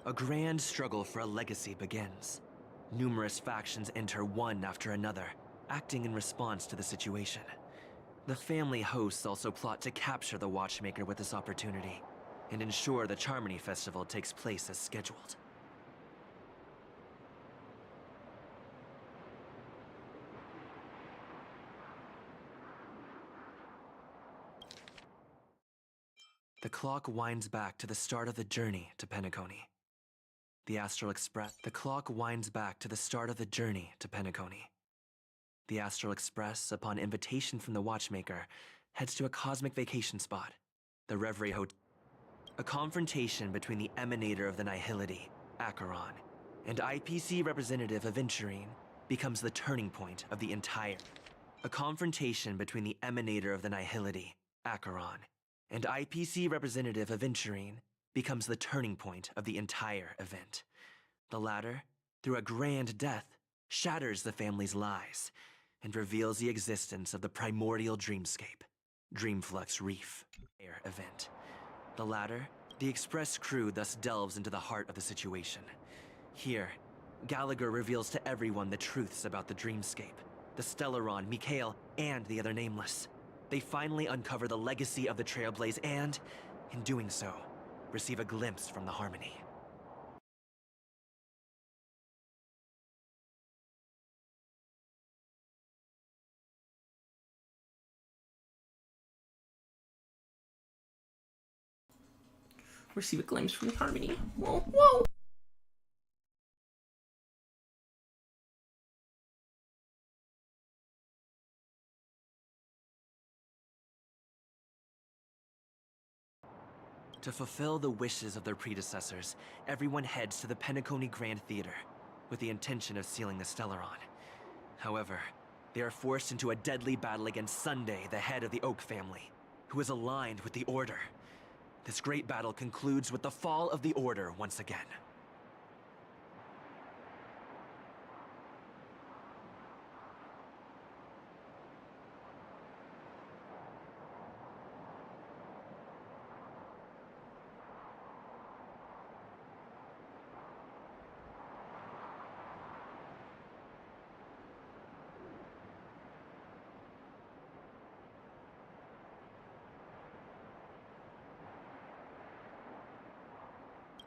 a grand struggle for a legacy begins. Numerous factions enter one after another, acting in response to the situation. The family hosts also plot to capture the Watchmaker with this opportunity, and ensure the Charmony Festival takes place as scheduled. The clock winds back to the start of the journey to Penacony. The Astral Express. The clock winds back to the start of the journey to Penacony. The Astral Express, upon invitation from the Watchmaker, heads to a cosmic vacation spot, the Reverie Hotel. A confrontation between the Emanator of the Nihility, Acheron, and IPC representative Aventurine becomes the turning point of the entire. A confrontation between the Emanator of the Nihility, Acheron, and IPC representative Aventurine becomes the turning point of the entire event. The latter, through a grand death, shatters the family's lies and reveals the existence of the primordial dreamscape, Dreamflux Reef Air event. The latter, the Express crew thus delves into the heart of the situation. Here, Gallagher reveals to everyone the truths about the dreamscape, the Stellaron, Mikhail, and the other nameless. They finally uncover the legacy of the Trailblaze and, in doing so, receive a glimpse from the Harmony. Receive a glimpse from the Harmony. Whoa, whoa! To fulfill the wishes of their predecessors, everyone heads to the Penacony Grand Theater, with the intention of sealing the Stellaron. However, they are forced into a deadly battle against Sunday, the head of the Oak family, who is aligned with the Order. This great battle concludes with the fall of the Order once again.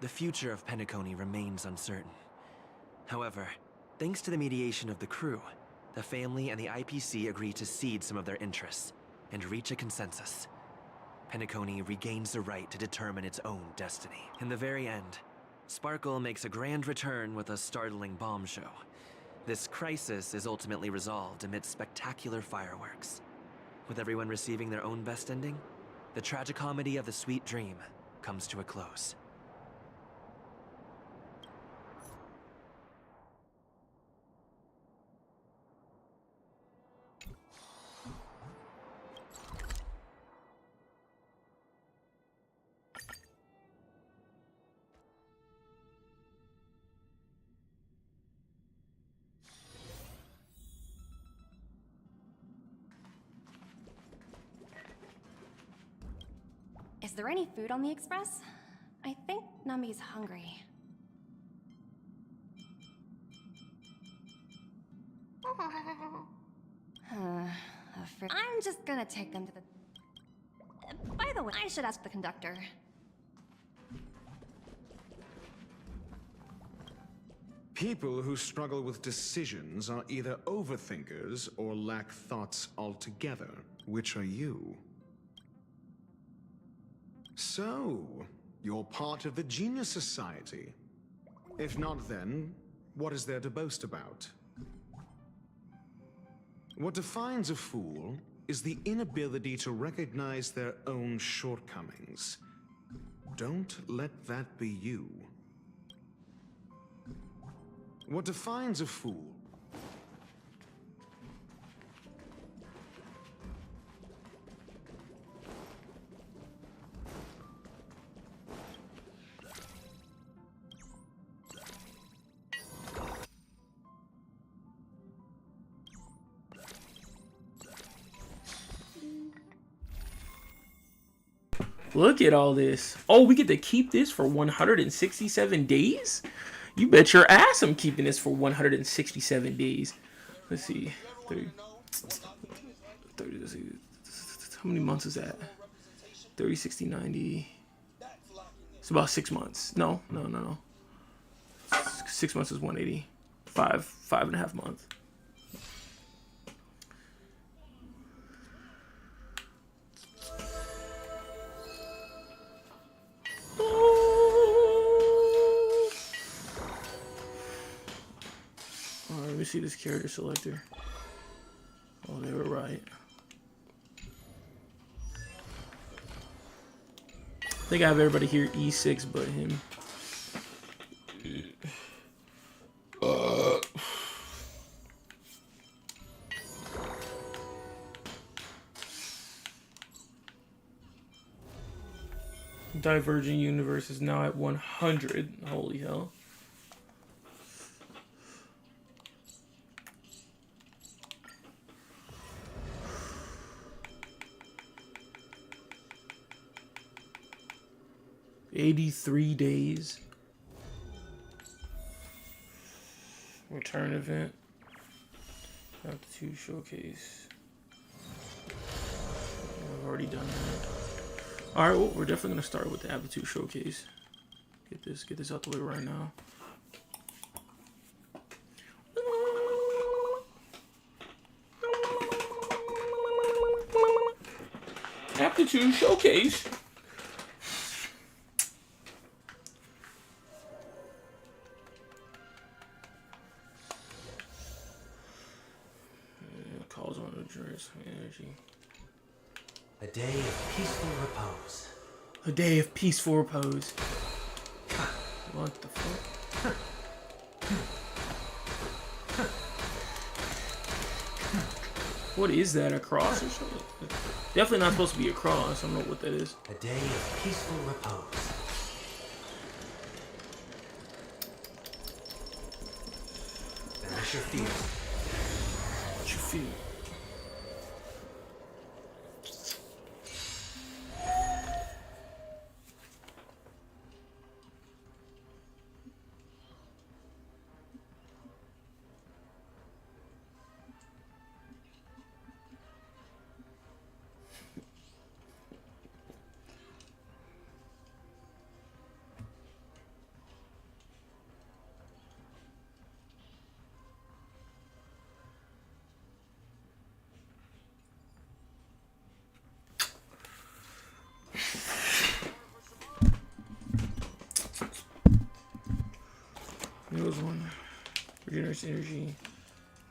The future of Penacony remains uncertain. However, thanks to the mediation of the crew, the family and the IPC agree to cede some of their interests and reach a consensus. Penacony regains the right to determine its own destiny. In the very end, Sparkle makes a grand return with a startling bomb show. This crisis is ultimately resolved amidst spectacular fireworks. With everyone receiving their own best ending, the tragicomedy of the sweet dream comes to a close. Is there any food on the Express? I think Numbie's hungry. I'm just gonna take them to the... By the way, I should ask the conductor. People who struggle with decisions are either overthinkers or lack thoughts altogether. Which are you? So, you're part of the Genius Society. If not, then, what is there to boast about? What defines a fool is the inability to recognize their own shortcomings. Don't let that be you. What defines a fool? Look at all this. Oh, we get to keep this for 167 days? You bet your ass I'm keeping this for 167 days. Let's see. 30, let's see. How many months is that? 30, 60, 90. It's about 6 months. No. 6 months is 180. 5.5 months. Let me see this character selector. Oh, they were right. I think I have everybody here E6 but him. 'Divergent Universe is now at 100. Holy hell. $83 days. Return event. Aptitude showcase. I've already done that. Alright, well, we're definitely gonna start with the aptitude showcase. Get this out the way right now. Aptitude showcase. Calls on address energy. A day of peaceful repose. A day of peaceful repose. What the fuck? What is that? A cross or something? Definitely not supposed to be a cross. I don't know what that is. A day of peaceful repose. Banish your fears. What you feel? Here's one. Regenerates energy.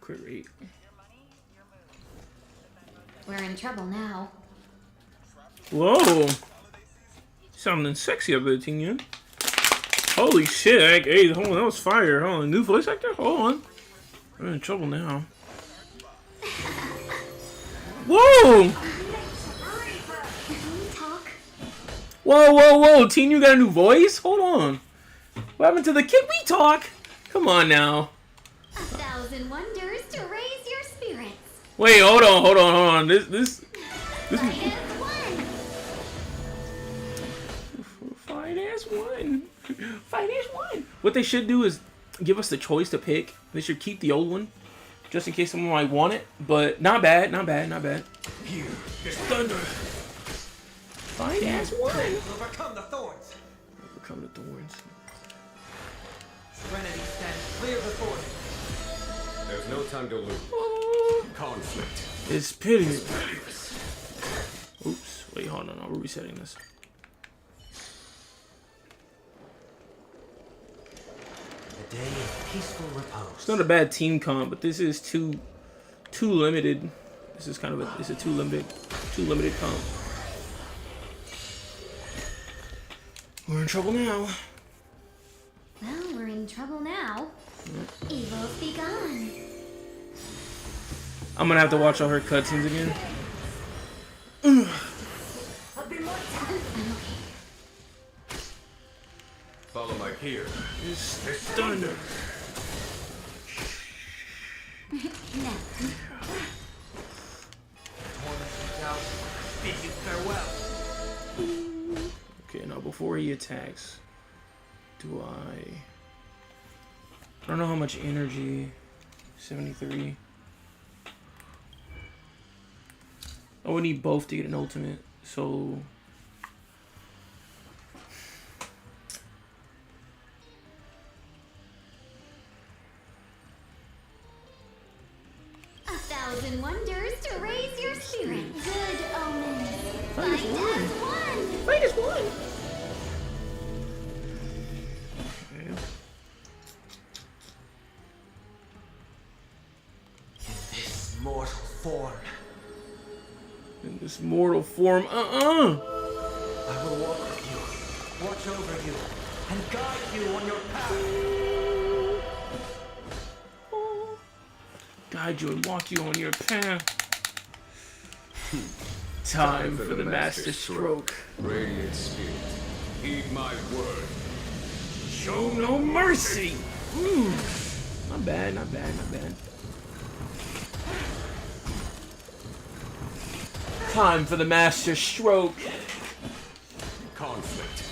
Crit rate. We're in trouble now. Whoa! Something sexy up there, Tingyun. Holy shit! Hey, hold on, that was fire. Hold on, new voice actor. Hold on. We're in trouble now. Whoa! Whoa! Teen, you got a new voice? Hold on. What happened to the Can We Talk? Come on now. 1,000 wonders to raise your spirits. Wait, hold on. This Fine as one. What they should do is give us the choice to pick. They should keep the old one, just in case someone might want it. But not bad. Here, Thunder. Fine as one. overcome the thorns. Overcome the thorns. Serenity stands clear before you. There's no time to lose. Conflict. It's pity. Oops. Wait, hold on. We're resetting this. A day of peaceful repose. It's not a bad team comp, but this is too limited. This is kind of a too limited comp. We're in trouble now. Well, we're in trouble now. Evil's begun. I'm gonna have to watch all her cutscenes again. Follow my peer. It's thunder. No. Bid you farewell. before he attacks. Do I don't know how much energy. 73. I would need both to get an ultimate, so 1,000 wonders to raise your spirit. Good omens. Fight is one. Fight is one. This mortal form. In this mortal form, I will walk with you, watch over you, and guide you on your path. Guide you and walk you on your path. Time for the master stroke. Radiant spirit, heed my word. Show no mercy. Not bad, not bad, not bad. Time for the master stroke. Conflict.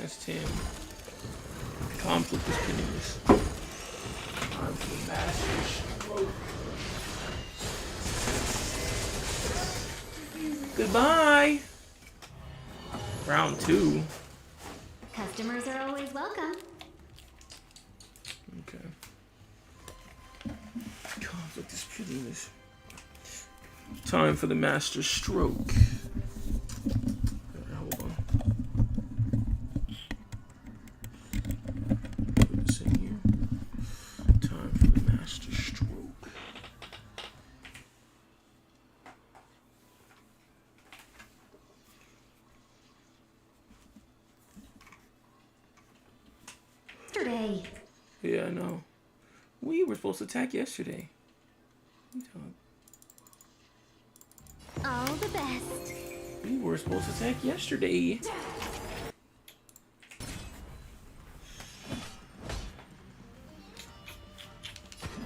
That's 10. Conflict is pitiless. Time for the master stroke. Goodbye. Round 2. Customers are always welcome. Okay. Conflict is pitiless. Time for the master stroke. Hold on. Put this in here. Time for the master stroke. Yesterday. Yeah, I know. We were supposed to attack yesterday. What are you talking? All the best. We were supposed to attack yesterday.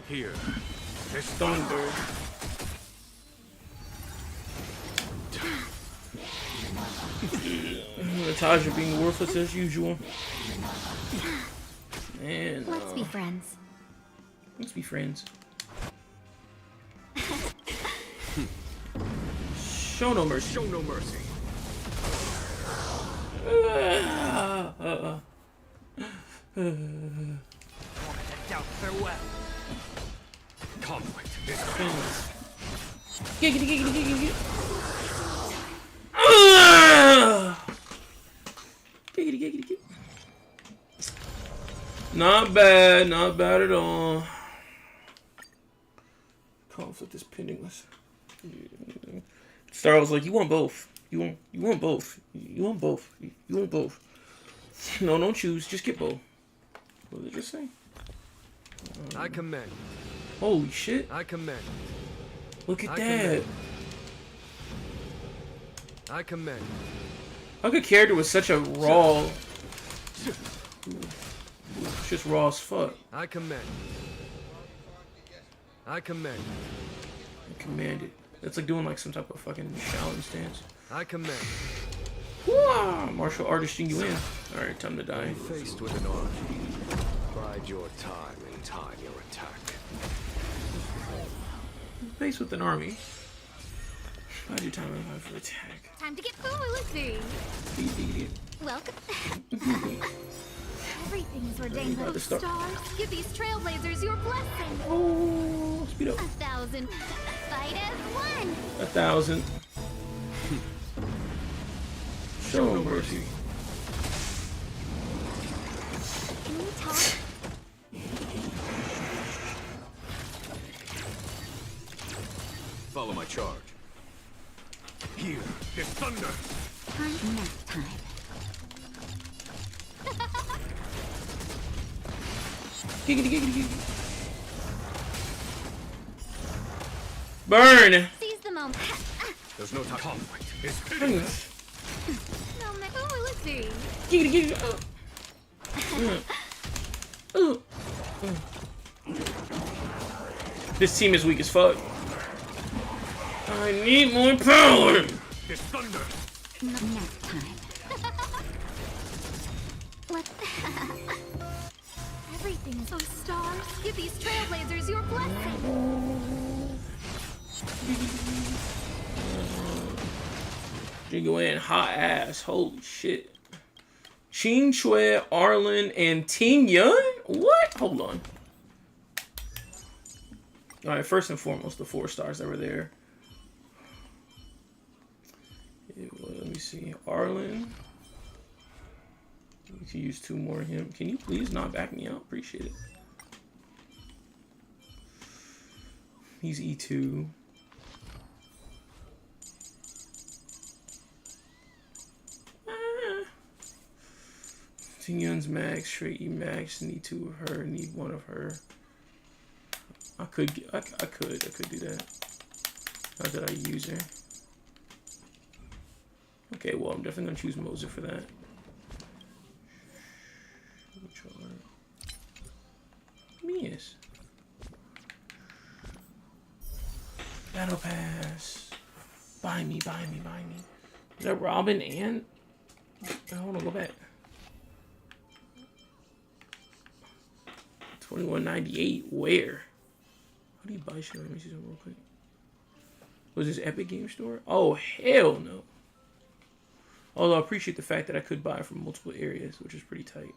Here. This Thunder. Natasha being worthless as usual. And Let's be friends. let's be friends. Show no mercy. Show no mercy. Farewell. Conflict is Giggity, giggity, giggity. Giggity, giggity, giggity. Not bad, not bad at all. Conflict is pitiless. Star was like, "You want both? You want both? You want both? You want both? No, don't choose. Just get both." What did it just say? I command. Holy shit! I command. Look at I that. command. I command. How good character was such a raw. It's just raw as fuck. I command. I command. Commanded. That's like doing like some type of fucking Shaolin stance. I command. Whoa! Martial artisting you in. Alright, time to die. Faced with an army. Bide your time and time your attack. Faced with an army. Find your time and time for attack. Time to get foolishy. Welcome. Everything is ordained by About the to start. stars. Give these trailblazers your blessing. Oh, speed up. 1,000. Fight as one. 1,000. Show no mercy. Can we talk? Follow my charge. Here is thunder. Time nap time. Giggity, giggity, giggity. Burn! Seize the moment. There's no time. Conflict is Giggity, Moment. Foolishy. giggity. This team is weak as fuck. I need more power! Is thunder. Nap time. Everything is. Oh, stars, give these trailblazers your blessing. Jingo in hot ass. Holy shit. Ching Chue, Arlen, and Ting Yun? What? Hold on. Alright, first and foremost, the 4 stars that were there. Let me see. Arlen. We can use 2 more of him. Can you please not back me out? Appreciate it. He's E2. Ting Yun's max, straight E max. Need 2 of her. Need 1 of her. I could do that. Not that I use her. Okay, well, I'm definitely gonna choose Moser for that. Which one? Mias. Battle Pass. Buy me, buy me, buy me. Is that Robin and? I want to go back. 21.98. Where? How do you buy shit? Let me see something real quick. Was this Epic Game Store? Oh, hell no. Although I appreciate the fact that I could buy from multiple areas, which is pretty tight.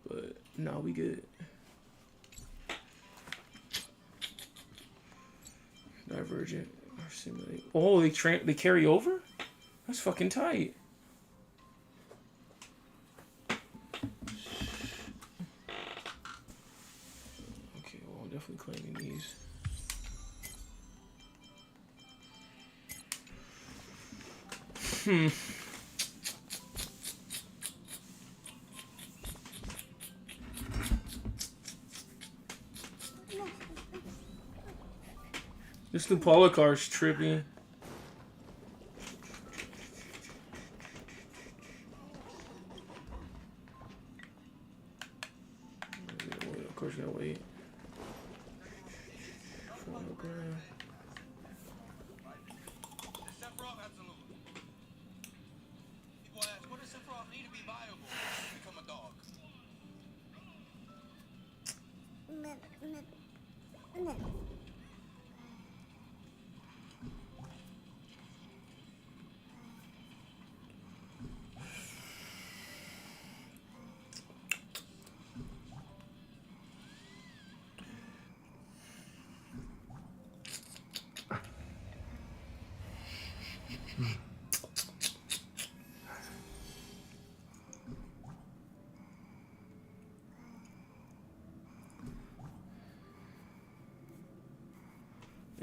But no, we good. Divergent or simulate. Oh, they carry over? That's fucking tight. Okay, well, I'm definitely claiming these. This new Polo car's trippy. Of course, you gotta wait.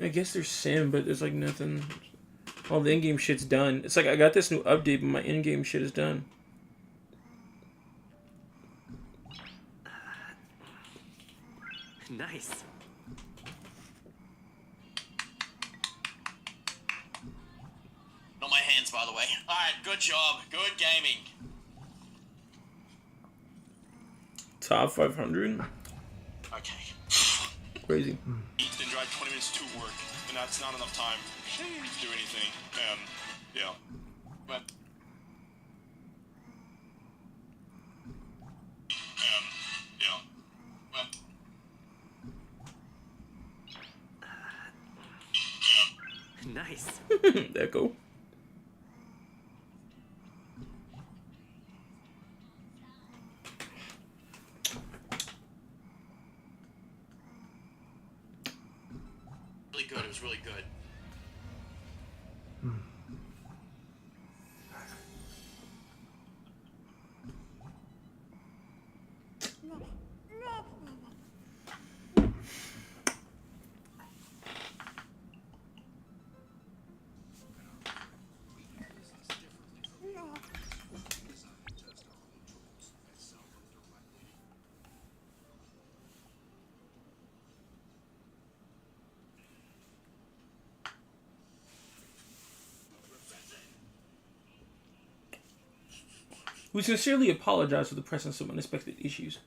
I guess there's sim, but there's like nothing. All the in-game shit's done. It's like I got this new update, but my in-game shit is done. Nice. Not my hands, by the way. Alright, good job. Good gaming. Top 500? Okay. Crazy. Then drive 20 minutes to work, and that's not enough time to do anything. Yeah. But... yeah. But... Nice. Echo. Really good. It was really good. We sincerely apologize for the presence of unexpected issues.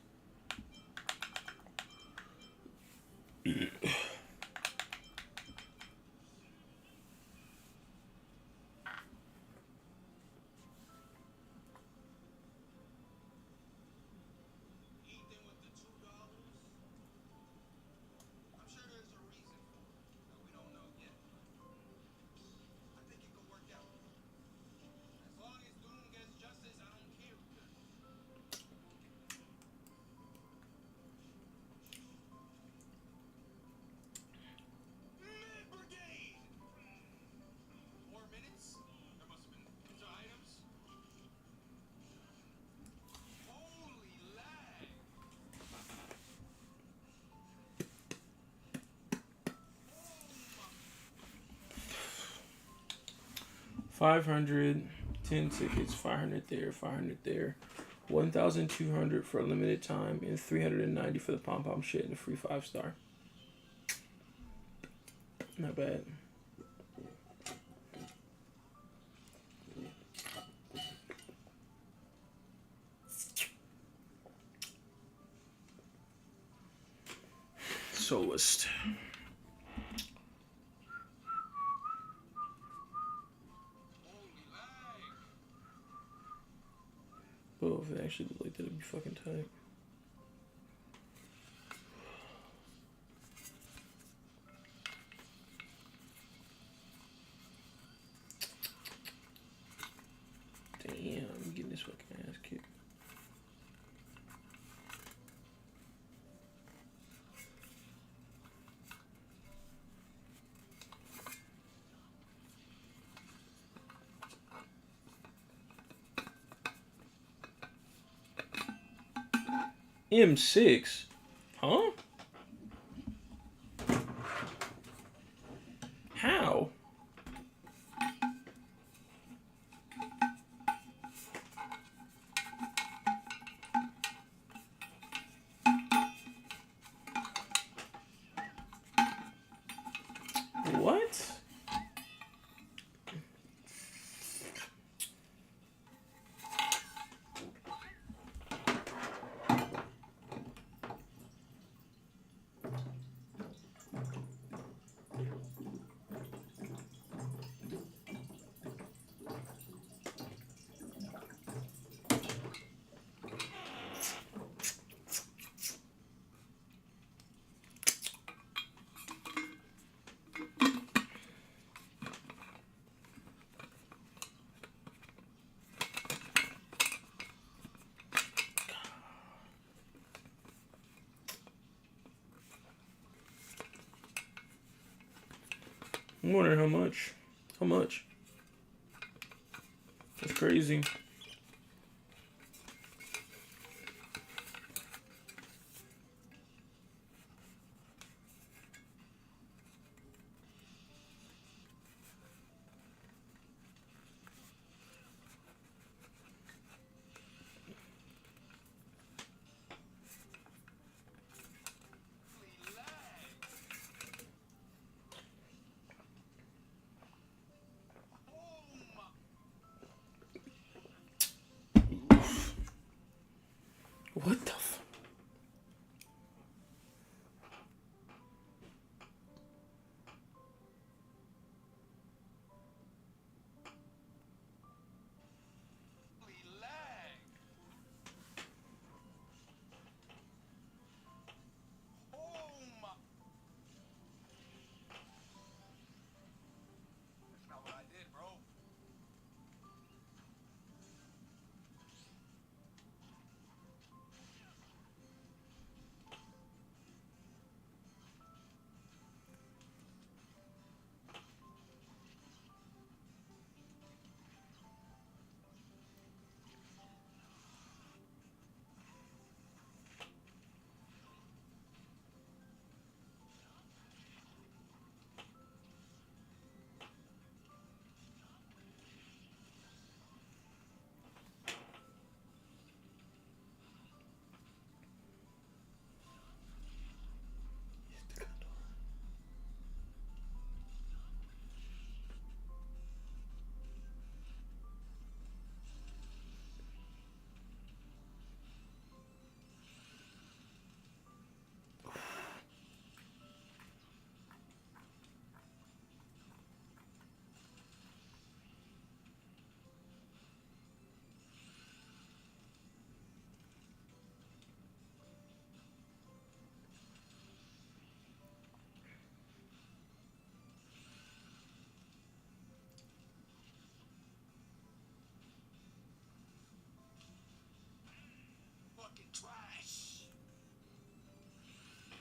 500, 10 tickets, 500 there, 500 there. 1,200 for a limited time and 390 for the pom pom shit and a free 5-star. Not bad. Soloist. Oh, if it actually looked like that, it'd be fucking tight. Damn, I'm getting this fucking ass kicked. M6? Huh? How? What? I'm wondering how much. How much? That's crazy. What the f...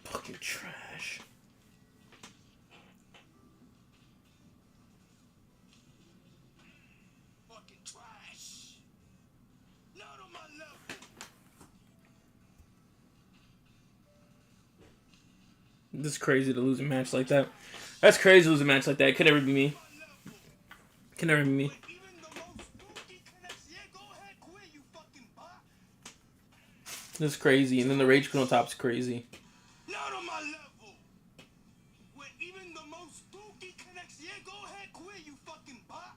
Fucking trash. Fucking trash. Not on my level. This is crazy to lose a match like that. That's crazy to lose a match like that. Could never be me. Could never be me. That's crazy. And then the rage quit on top's crazy. Not on my level. With even the most spooky connection. Yeah, go ahead, quit, you fucking bot.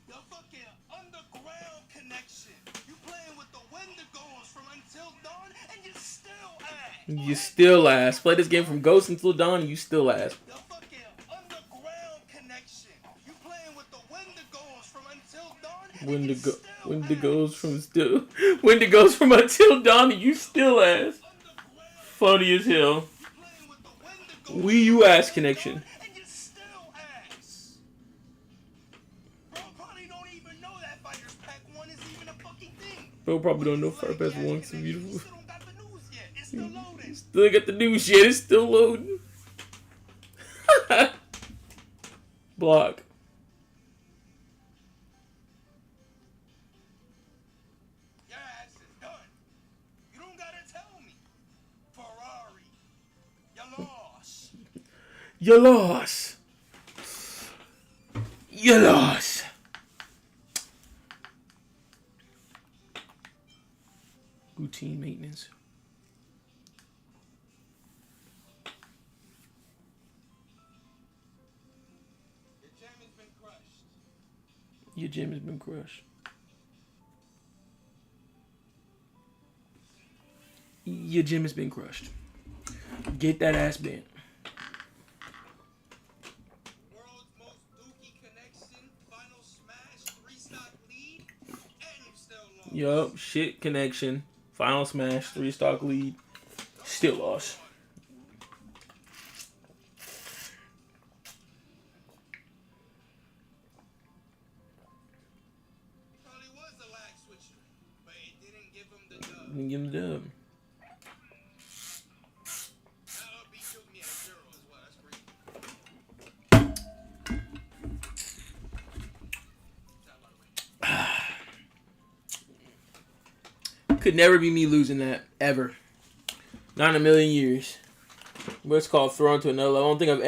Your fucking underground connection. You playing with the Wendigos from Until Dawn, and you still ass. You still ass. Play this game from Ghost until dawn, and you still ass. Your fucking underground connection. You playing with the Wendigos from Until Dawn, and you still Wendigos from Until Dawn, and you still ass. Funny as hell. Wii U ass connection. And you still ass. Bro probably don't even know that Fighters Pack 1 is even a fucking thing. Bro probably don't know Fire Pass 1 is beautiful. You still don't got the news yet. It's still loading. Still got the new shit. It's still loading. Block. Your ass is done. You don't gotta tell me. Ferrari. You lost. You lost. You lost. Routine maintenance. Your gem has been crushed. Your gym has been crushed. Your gym has been crushed. Get that ass bent. World's most dookie connection. Final smash. 3-stock lead. And you still lost. Yup, shit connection. Final smash, 3-stock lead. Still lost. Probably was a lag switcher, but it didn't give him the dub. Didn't give him the dub. That LB killed me at 0 as well. That's crazy. Could never be me losing that ever. Not in a million years. What's called thrown to another level. I don't think I've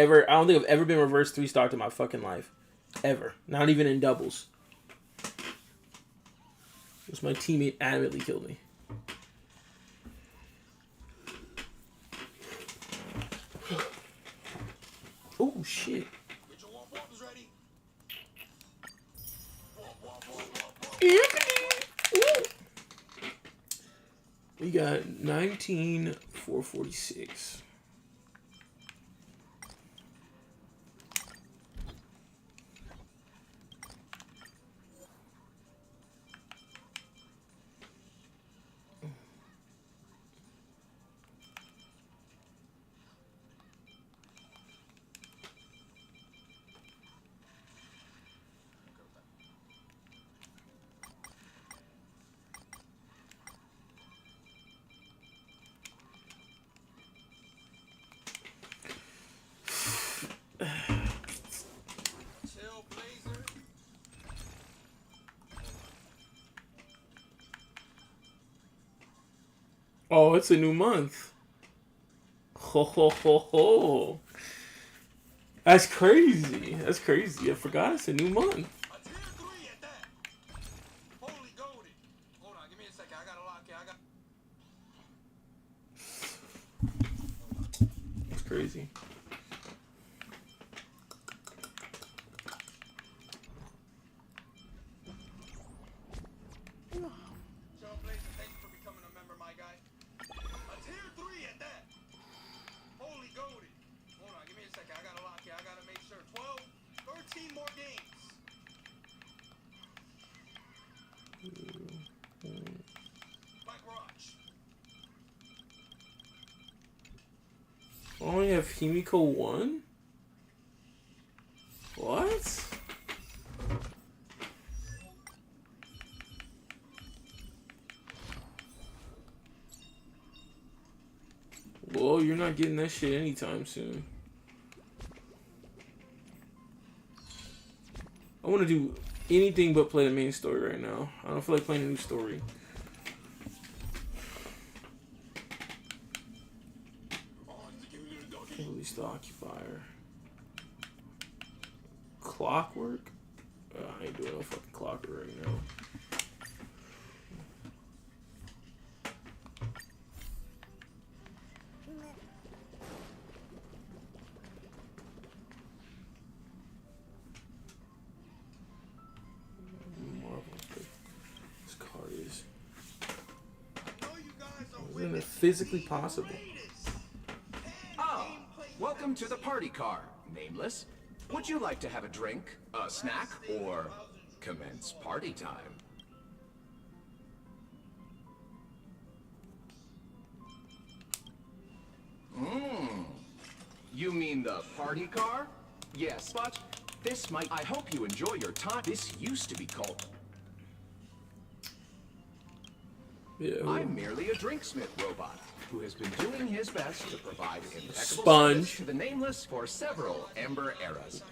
ever been reverse 3-stocked in my fucking life. Ever. Not even in doubles. Just my teammate adamantly killed me. Oh shit. Get your warp-warps ready. We got 19,446. Chill, Blazer. Oh, it's a new month. Ho ho ho ho. That's crazy. That's crazy. I forgot it's a new month. A tier 3 at that. Holy golded. Hold on, give me a second. I gotta lock it. It's crazy. Trailblazer, thank you for becoming a member, my guy. A tier 3 at that. Holy golded. Hold on, give me a second. I gotta lock it. I gotta make sure. 12, 13 more games. Black Roach. I only have Himiko 1? What? Well, you're not getting that shit anytime soon. I want to do anything but play the main story right now. I don't feel like playing a new story. Release the occupier. Clockwork? I ain't doing no fucking clockwork right now. physically possible? Ah, welcome to the party car, Nameless. Would you like to have a drink, a snack, or commence party time? You mean the party car? Yes, but this might... I hope you enjoy your time. This used to be called... Yeah. I'm merely a drinksmith robot who has been doing his best to provide impeccable Sponge. service to the Nameless for several Ember eras.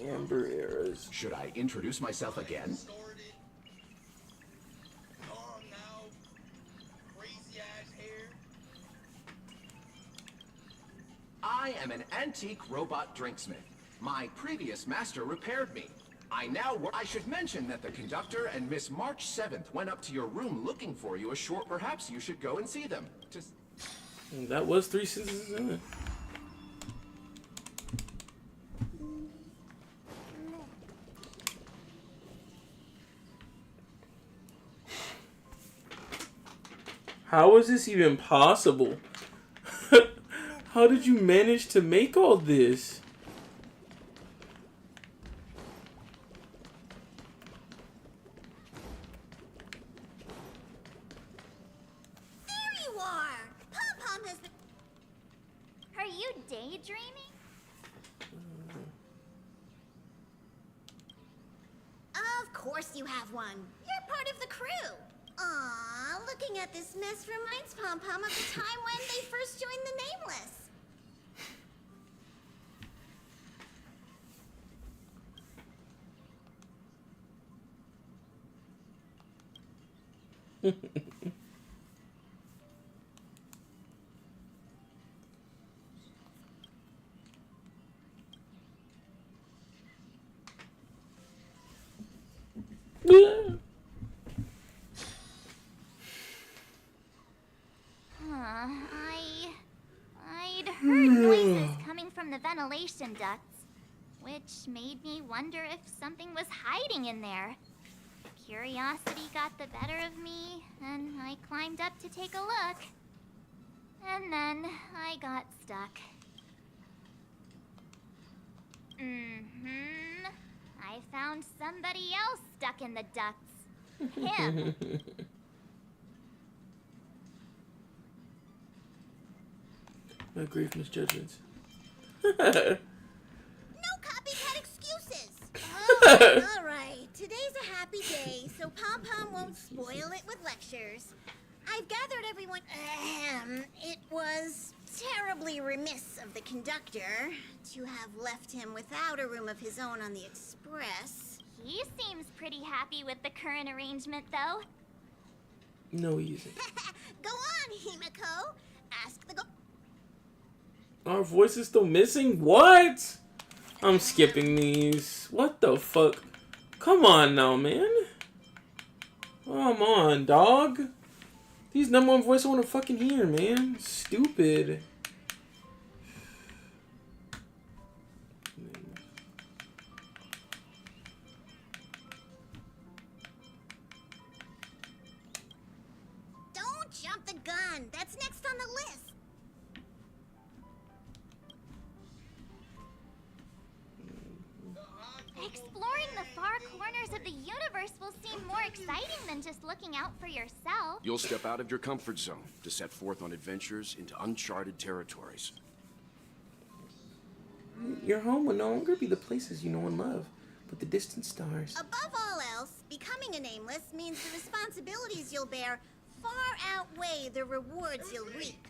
Amber eras. Should I introduce myself again? Calm now. Crazy ass hair. I am an antique robot drinksmith. My previous master repaired me. I now work. I should mention that the conductor and Miss March 7th went up to your room looking for you a short. Perhaps you should go and see them. Just... That was 3 sentences in it. How is this even possible? How did you manage to make all this? There you are! Pom-Pom has been... Are you daydreaming? Of course you have one. You're part of the crew. Aw, looking at this mess reminds Pom-Pom of the time when they first joined the Nameless. I'd heard noises coming from the ventilation ducts, which made me wonder if something was hiding in there. Curiosity got the better of me, and I climbed up to take a look. And then I got stuck. I found somebody else stuck in the ducts. Him. My grief misjudgments. No copycat excuses. Oh, all right. Today's a happy day, so Pom-Pom won't spoil it with lectures. I've gathered everyone. It was terribly remiss of the conductor to have left him without a room of his own on the express. He seems pretty happy with the current arrangement, though. No, he isn't. Go on, Himiko. Ask the Our voice is still missing? What? I'm skipping these. What the fuck? Come on now, man. Come on, dog. These number one voice I want to fucking hear, man. Stupid. Don't jump the gun. That's next on the list. Exploring the far corners of the universe will seem more exciting than just looking out for yourself. You'll step out of your comfort zone to set forth on adventures into uncharted territories. Your home will no longer be the places you know and love, but the distant stars. Above all else, becoming a Nameless means the responsibilities you'll bear far outweigh the rewards you'll reap.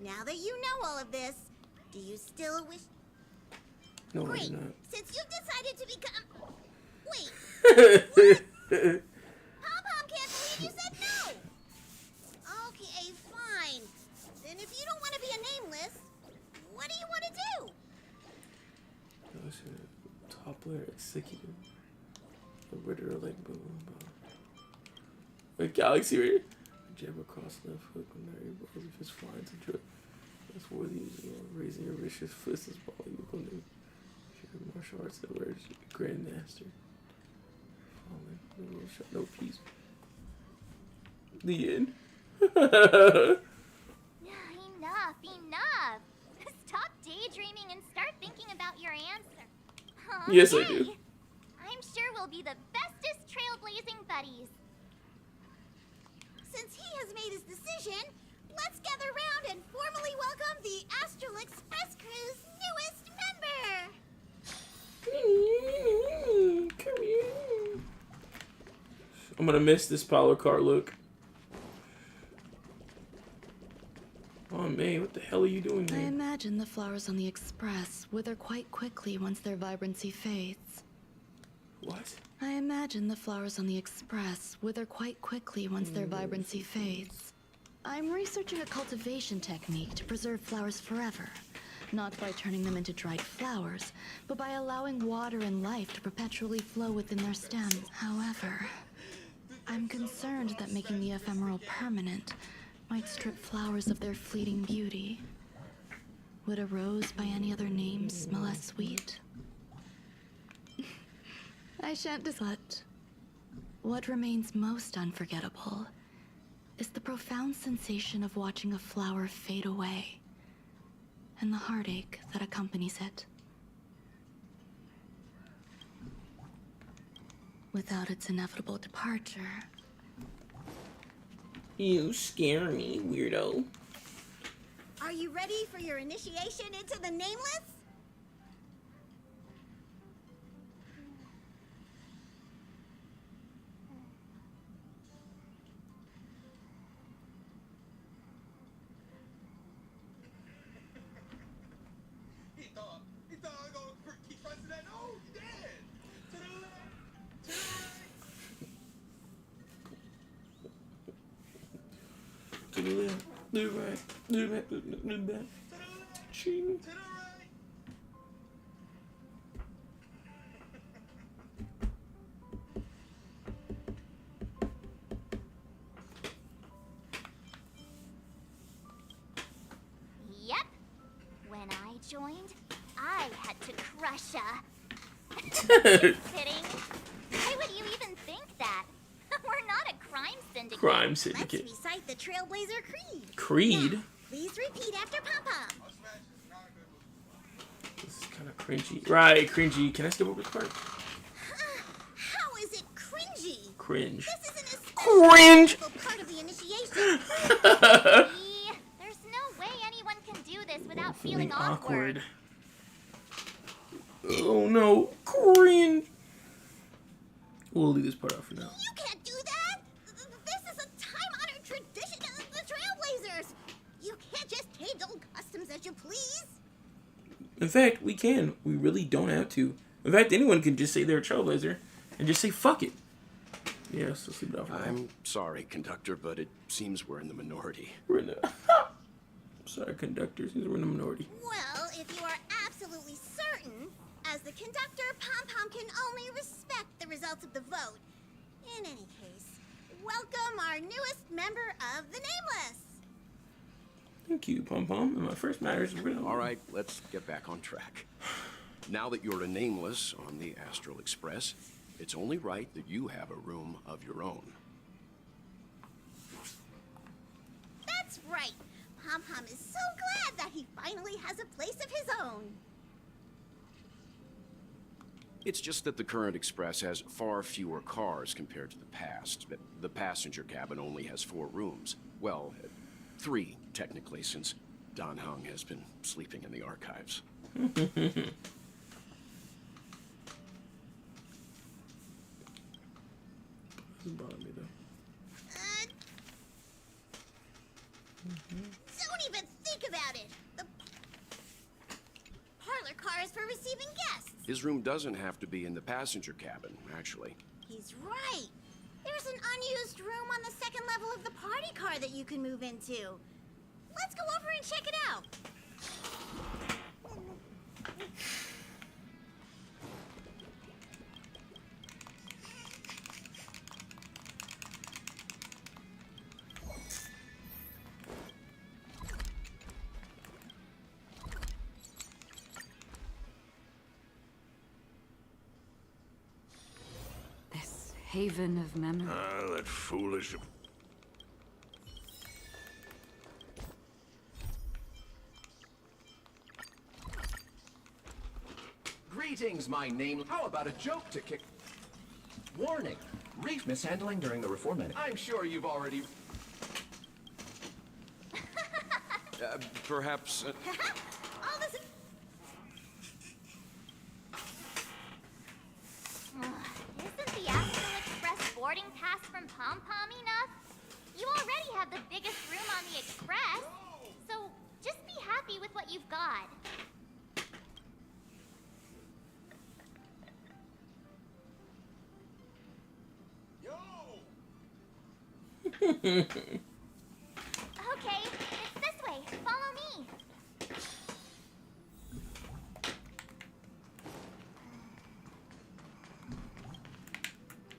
Now that you know all of this, do you still wish... No, Great. I'm not. Since you've decided to become... Wait. Pom-Pom can't believe you said no. Okay, fine. Then if you don't want to be a Nameless, what do you want to do? Toppler executive. The Ritter like boom. A galaxy right? Jab across left hook when they're able to just fly into trip. That's worthy of raising your vicious fist as ball you will do. Martial arts that words grandmaster. Falling, no shot, no peace. The end. Enough. Stop daydreaming and start thinking about your answer. Huh, Yes, I hey. do. I'm sure we'll be the bestest trailblazing buddies. Since he has made his decision, let's gather round and formally welcome the Astral Express crew's newest member. Come here. I'm gonna miss this power car look. Oh man, what the hell are you doing I here? imagine the flowers on the Express wither quite quickly once their vibrancy fades. What? I imagine the flowers on the Express wither quite quickly once their vibrancy fades. I'm researching a cultivation technique to preserve flowers forever. Not by turning them into dried flowers, but by allowing water and life to perpetually flow within their stems. However, I'm concerned that making the ephemeral permanent might strip flowers of their fleeting beauty. Would a rose by any other name smell as sweet? I shan't discuss. What remains most unforgettable is the profound sensation of watching a flower fade away, and the heartache that accompanies it. Without its inevitable departure, You scare me, weirdo. Are you ready for your initiation into the Nameless? He thought I was gonna keep pressing that. No, he did. To the left, to the right, To the left, to the right, to the back, to the back. Ching. to the right. Yep. When I joined, I had to crush Kidding. Why would you even think that? We're not a crime syndicate. Crime Let's syndicate. recite the Trailblazer Creed. Creed? Now, please repeat after Pom Pom. This is kind of cringy. Right, cringy. Can I skip over this part? How is it cringy? Cringe. This is an especially Cringe. difficult part of the initiation. See? There's no way anyone can do this without feeling awkward. Oh no, cringe. We'll leave this part out for now. You can't do that. This is a time-honored tradition of the Trailblazers. You can't just change old customs as you please. In fact, we can. We really don't have to. In fact, anyone can just say they're a trailblazer and just say fuck it. Yeah, so sleep it off. I'm sorry, conductor, but it seems we're in the minority. We're in the... Sorry, conductor. Since we're in the minority. Well, if you are absolutely certain, as the conductor, Pom Pom can only respect the results of the vote. In any case, welcome our newest member of the Nameless. Thank you, Pom Pom. And my first matter is real. All right, let's get back on track. Now that you're a nameless on the Astral Express, it's only right that you have a room of your own. That's right. Pom Pom is so glad that he finally has a place of his own. It's just that the current Express has far fewer cars compared to the past. The passenger cabin only has 4 rooms. Well, 3, technically, since Don Hung has been sleeping in the archives. Doesn't bother me, though. Don't even think about it. The parlor car is for receiving guests. His room doesn't have to be in the passenger cabin, actually. He's right. There's an unused room on the second level of the party car that you can move into. Let's go over and check it out. This haven of memory. That foolish... Greetings, my name. How about a joke to kick? Warning. Reef mishandling during the reform edit. I'm sure you've already... Perhaps... All this... Isn't the Astral Express boarding pass from Pom Pom enough? You already have the biggest room on the Express, so just be happy with what you've got. Okay, it's this way. Follow me.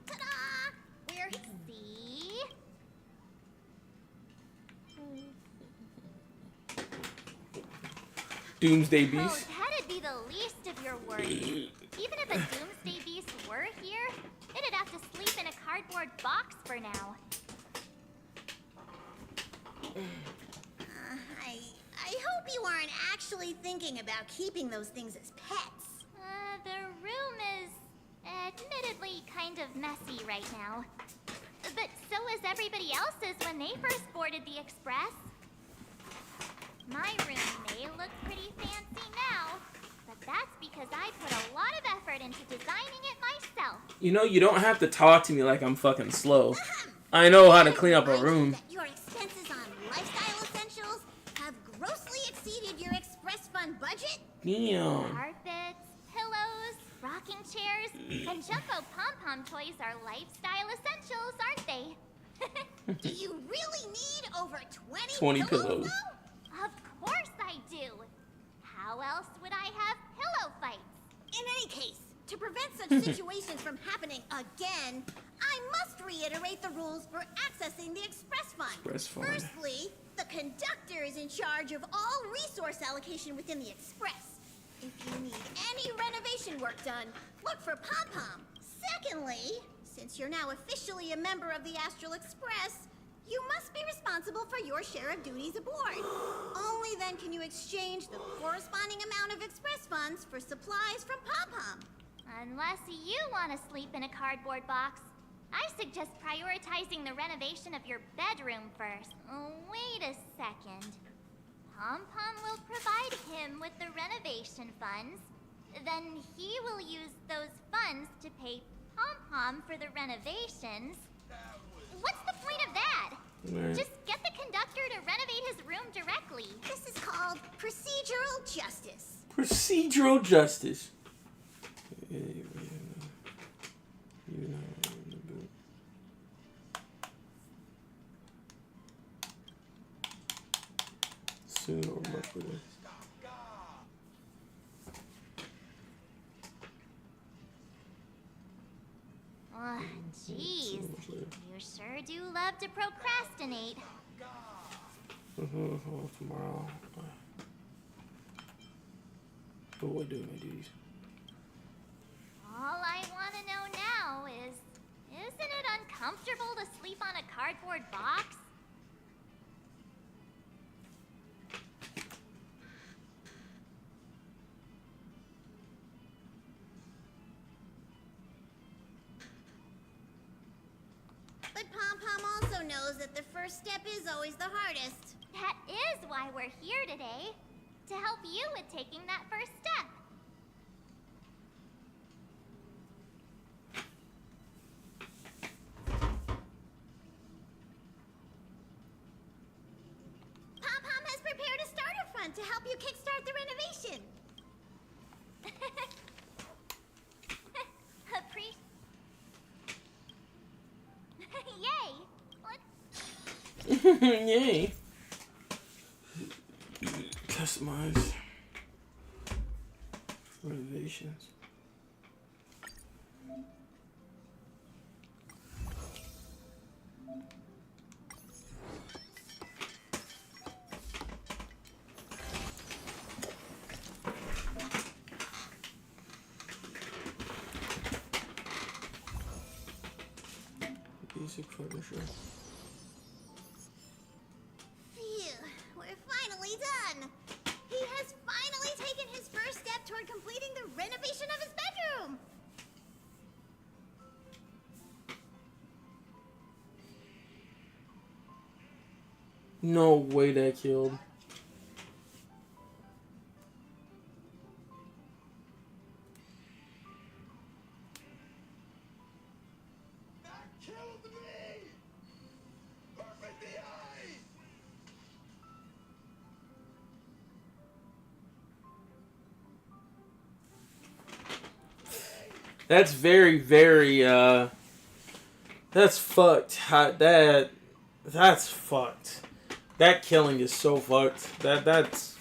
Ta-da! We're see. Doomsday Oh, Beast. that'd be the least of your worries. Even if a Doomsday Beast were here, it'd have to sleep in a cardboard box for now. I hope you aren't actually thinking about keeping those things as pets. The room is admittedly kind of messy right now. But so is everybody else's when they first boarded the Express. My room may look pretty fancy now, but that's because I put a lot of effort into designing it myself. You know, you don't have to talk to me like I'm fucking slow. I know how to clean up a room. Your expenses on lifestyle essentials have grossly exceeded your Express Fund budget? Damn. Carpets, pillows, rocking chairs, and jumbo pom-pom toys are lifestyle essentials, aren't they? Do you really need over 20 pillows. though? Of course I do. How else would I have pillow fights? In any case, to prevent such situations from happening again, I must reiterate the rules for accessing the Express Fund. Express Fund. Firstly, the conductor is in charge of all resource allocation within the Express. If you need any renovation work done, look for Pom Pom. Secondly, since you're now officially a member of the Astral Express, you must be responsible for your share of duties aboard. Only then can you exchange the corresponding amount of Express funds for supplies from Pom Pom. Unless you want to sleep in a cardboard box. I suggest prioritizing the renovation of your bedroom first. Oh, wait a second. Pom Pom will provide him with the renovation funds. Then he will use those funds to pay Pom Pom for the renovations. What's the point of that? Right. Just get the conductor to renovate his room directly. This is called procedural justice. Procedural justice. Soon or much later. Oh, jeez. You sure do love to procrastinate. Tomorrow. What will I do with my duties? All I want to know now is, isn't it uncomfortable to sleep on a cardboard box? But Pom Pom also knows that the first step is always the hardest. That is why we're here today. To help you with taking that first step. Pom Pom has prepared a starter fund to help you kickstart the renovation. Yay! What? Yay. Customize renovations. Basic furniture. Phew, we're finally done. He has finally taken his first step toward completing the renovation of his No way that killed. That killed me! Perfect the eye! That's very, very, that's fucked. That's fucked. That killing is so fucked. That's...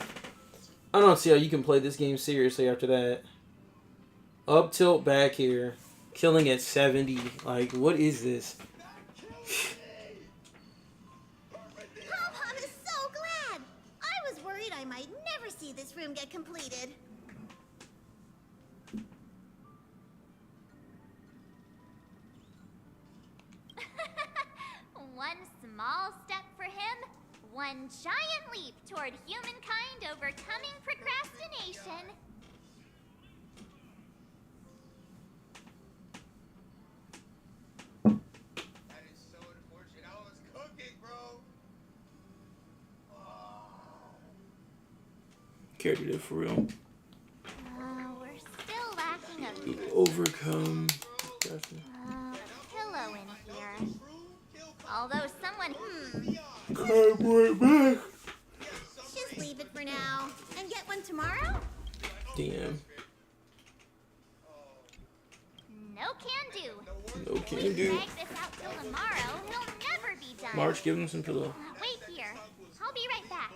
I don't see how you can play this game seriously after that. Up tilt back here. Killing at 70. Like, what is this? Pom-Pom is so glad! I was worried I might never see this room get completed. One small step for him, one giant leap toward humankind overcoming procrastination. That is so unfortunate. I was cooking, bro. Character did for real. We're still lacking a Overcome. pillow in here. Although someone, Cardboard back. Just leave it for now. And get one tomorrow? Damn. no can do. No can We do. drag this out till tomorrow, he'll never be done. March, give him some pillow. Wait here. I'll be right back.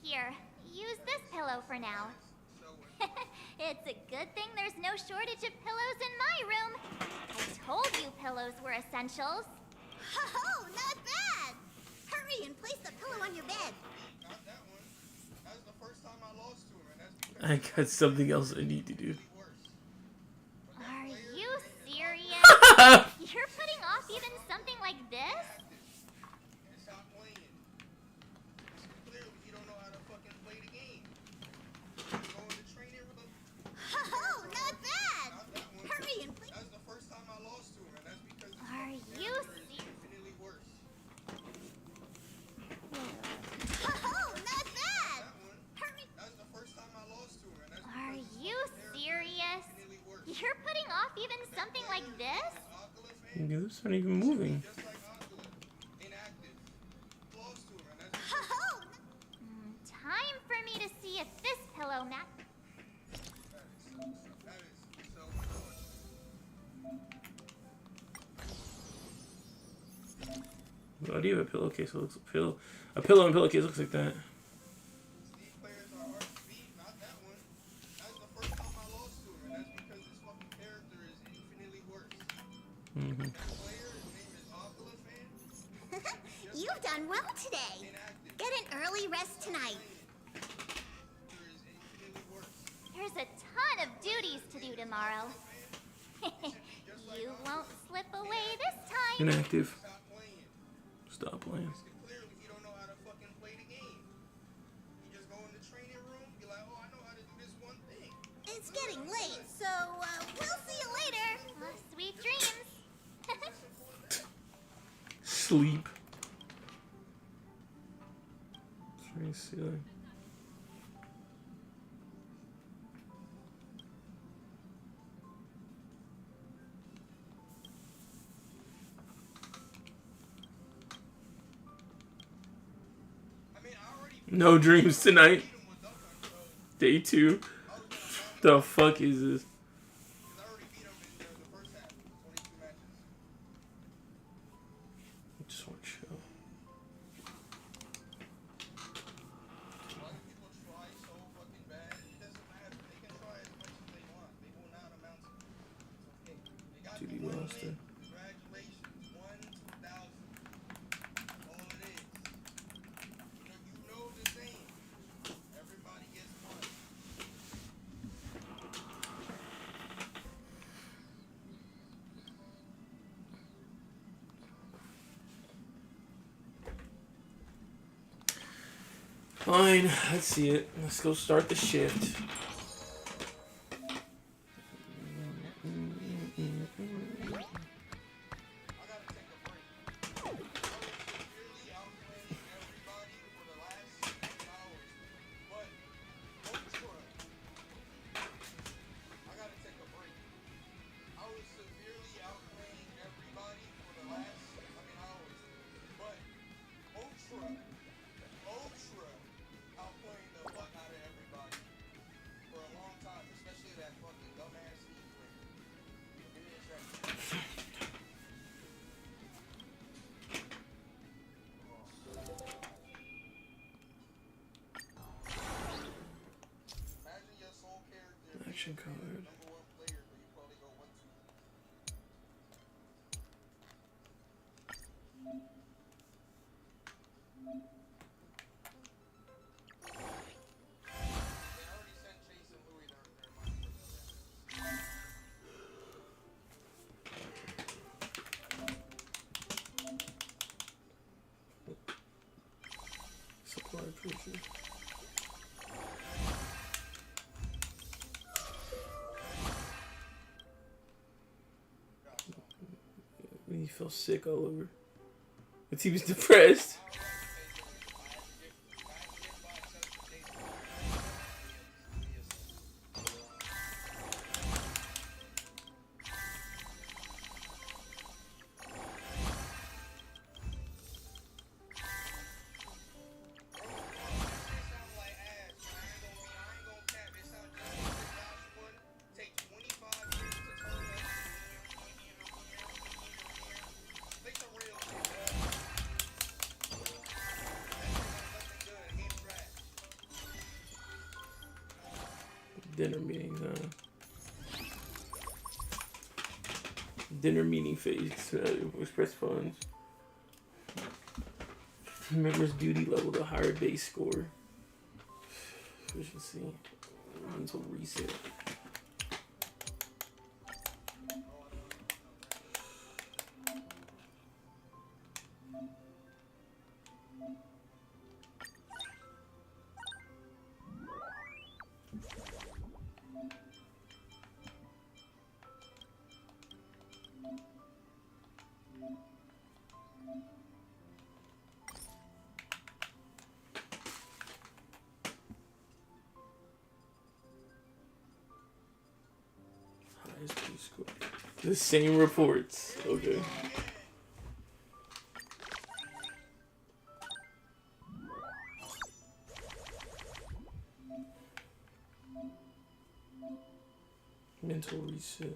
Here, use this pillow for now. It's a good thing there's no shortage of pillows in my room. I told you pillows were essentials. Oh, not bad! Hurry and place the pillow on your bed. Not that one. That was the first time I lost to him, and that's because I got something else I need to do. Are you serious? You're putting off even something like this? stop playing. Clearly, you don't know how to fucking play the game. Go in the training with Oh, not bad! Hurry and place... That was the first time I lost to him, and that's because his Are you serious? infinitely worse. Oh, not bad! Hurry... That was the first time I lost to him, and that's Are you serious? You're putting off even something like this? Those aren't even moving. just like Oculus. Inactive. Lost to him, and that's Oh, Time for me to see if this pillow map. that is so Why do you have a pillowcase that looks a pillow and pillowcase looks like that? These players are hard to beat, not that one. That's the first time I lost to him, and that's because this fucking character is infinitely worse. Mm-hmm. That player, his name is Oculus, man. you've done well today. Get an early rest tonight. There's a ton of duties to do tomorrow. You won't slip away this time. Inactive. Stop playing. Clearly, he don't know how to fucking play the game. He just go in the training room, be like, oh, I know how to do this one thing. It's getting late, so we'll see you later. Sweet dreams. Sleep. It's very silly. No dreams tonight. Day 2. The fuck is this? Just want to chill. Dude, he lost it. Fine, let's see it. Let's go start the shift. Collection card. Supply pressure. He feels sick all over. But he was depressed. Dinner meeting, dinner meeting phase, express funds. Members duty level to higher base score. Efficiency. Mental reset. The same reports. Okay. Mental reset.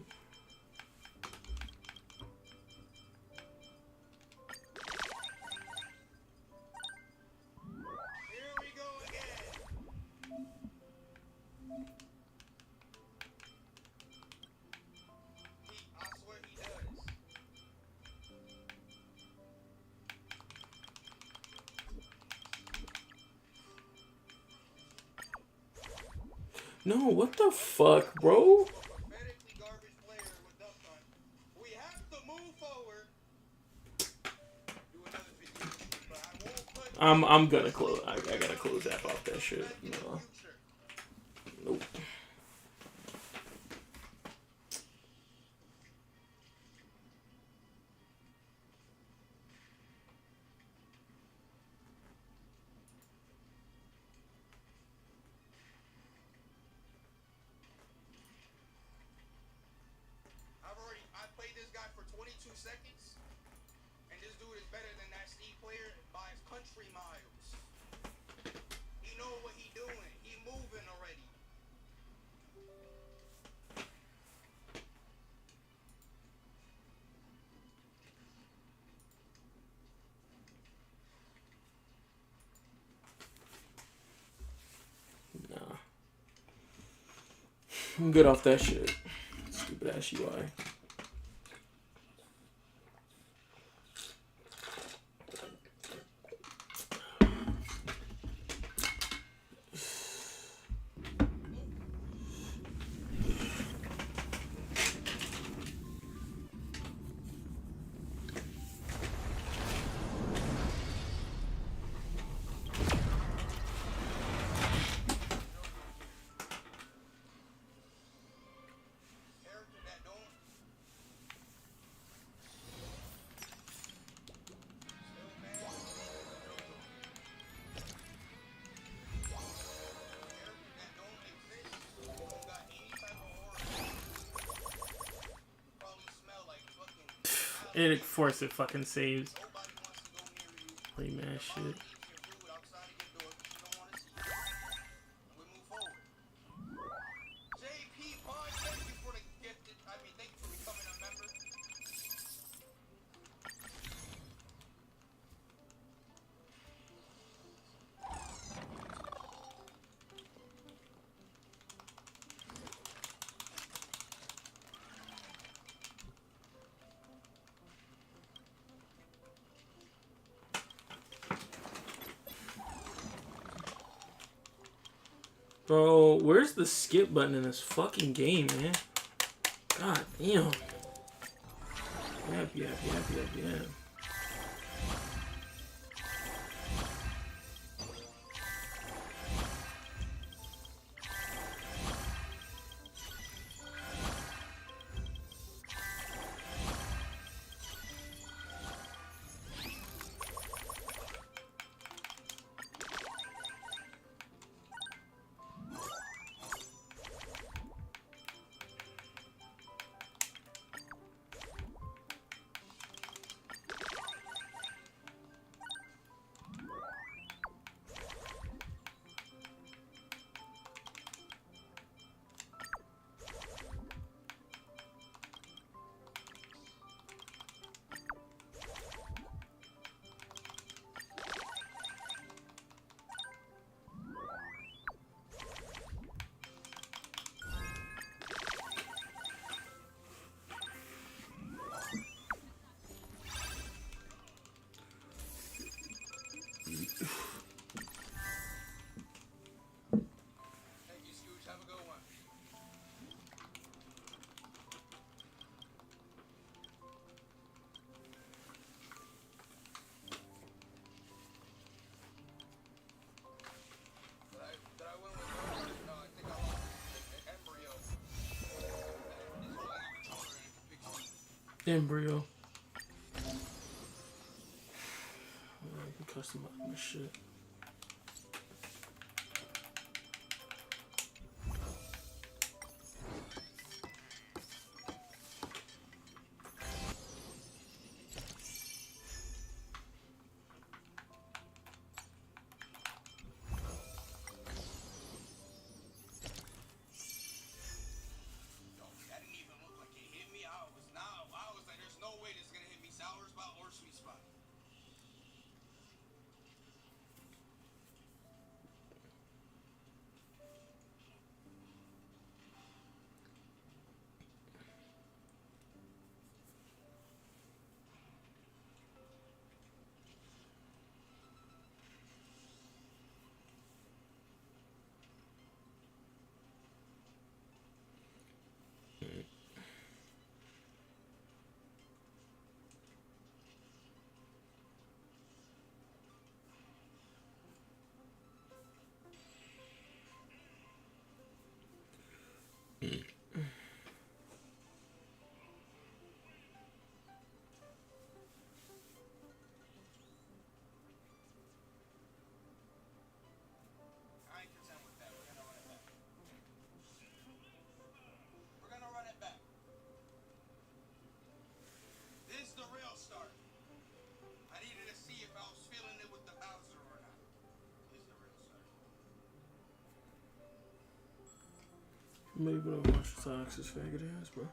No, what the fuck, bro? I'm gonna close. I gotta close app off that shit. No. Nope. I played this guy for 22 seconds, and this dude is better than that Steve player by country miles. He know what he doing. He moving already. Nah. I'm good off that shit. Stupid ass UI. It of course it fucking saves. Lame ass shit. Bro, where's the skip button in this fucking game, man? God damn. Yep. Embryo. I can customize my shit. Maybe I'll watch the Toxis faggot ass, bro.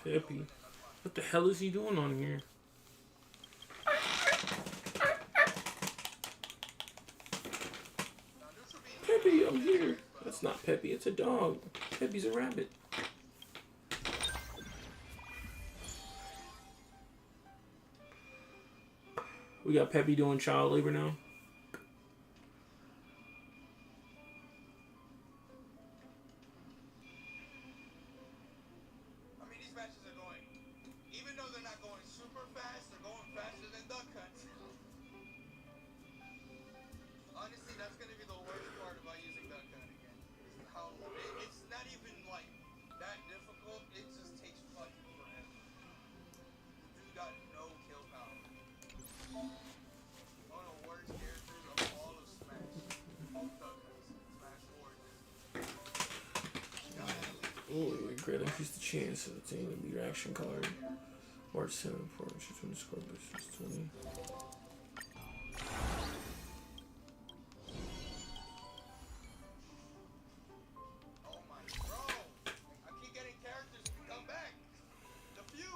Peppy. What the hell is he doing on here? Peppy, I'm here. That's not Peppy, it's a dog. Peppy's a rabbit. We got Peppy doing child labor now. I mean, these matches are going, even though they're not going super fast, they're going faster than duck hunts. Honestly, that's going to be the worst part about using duck hunt again. Is how it's not even like that difficult. It just takes fucking forever. Dude got no kill power. One of the worst characters of all of Smash. All duck hunts. Smash Origins. Oh, greatly increase the chance of obtaining the lead action card. March 7 for when the score versus 20. Oh my bro! I keep getting characters who come back. The few.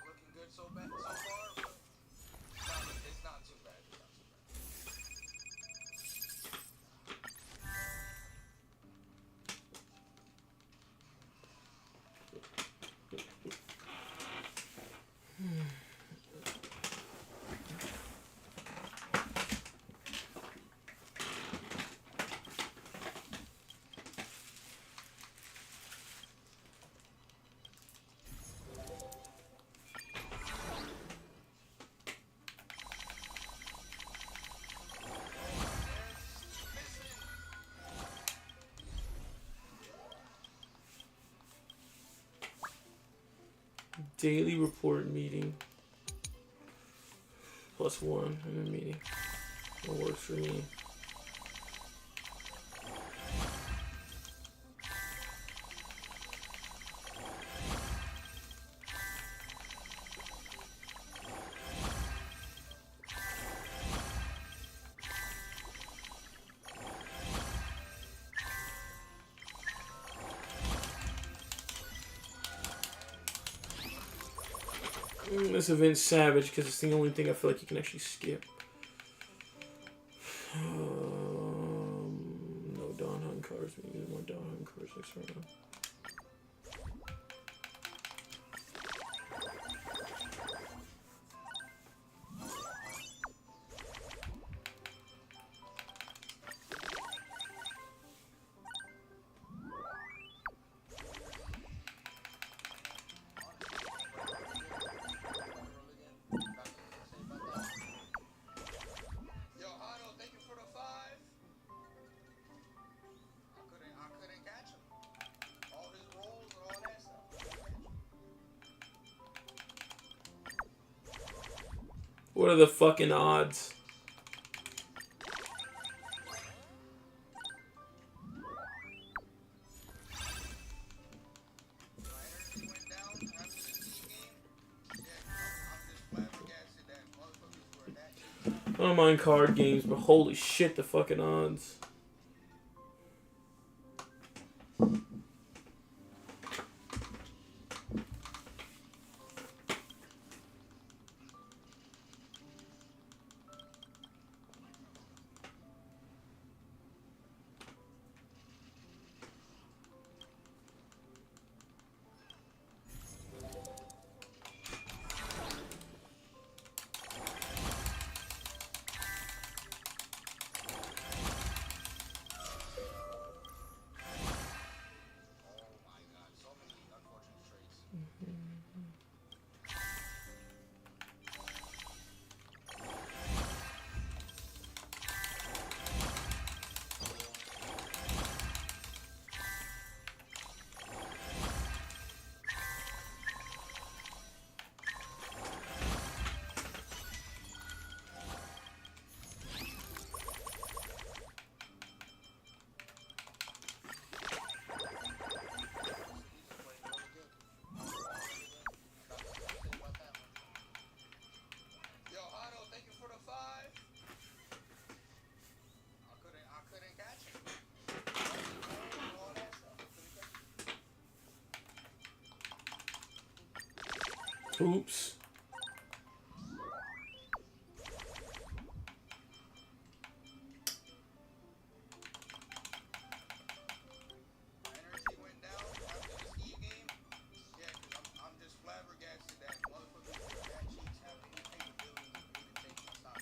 Looking good so far, but it's not too bad. Daily report meeting. +1 in the meeting. That works for me. This event's savage because it's the only thing I feel like you can actually skip. No Dawn Hunt cards. We need more Dawn Hunt cards next round. Yo, Hano, thank you for the 5. I couldn't catch him. All his rolls and all that stuff. What are the fucking odds? My energy went down after the T game. Yeah, I'm just flabbergasted that motherfuckers were that cheap. I don't mind card games, but holy shit, the fucking odds. Yo, Otto, thank you for the 5. I couldn't catch it. All that stuff. I couldn't catch it. Oops. My energy went down after the ski game. Yeah, because I'm just flabbergasted that motherfuckers with that cheeks have any capability to even take my stock.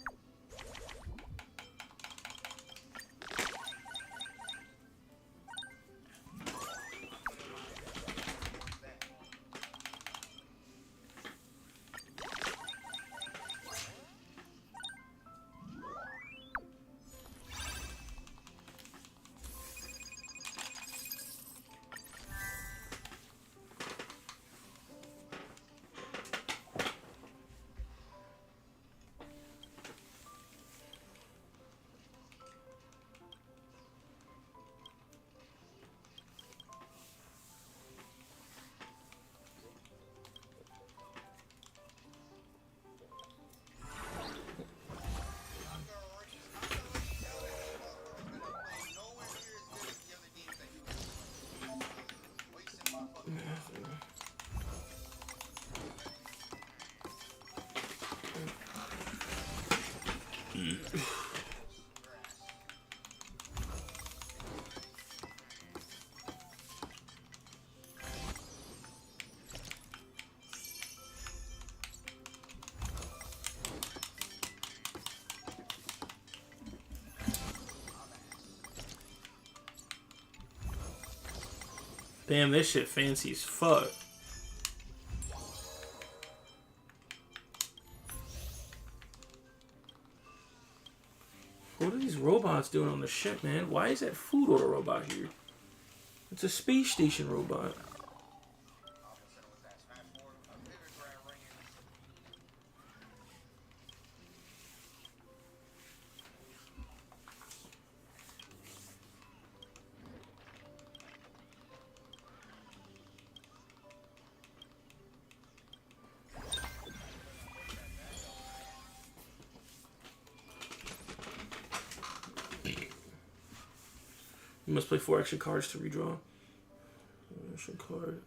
Damn, this shit fancy as fuck. What are these robots doing on the ship, man? Why is that food order robot here? It's a space station robot. You must play 4 extra cards to redraw. Extra card.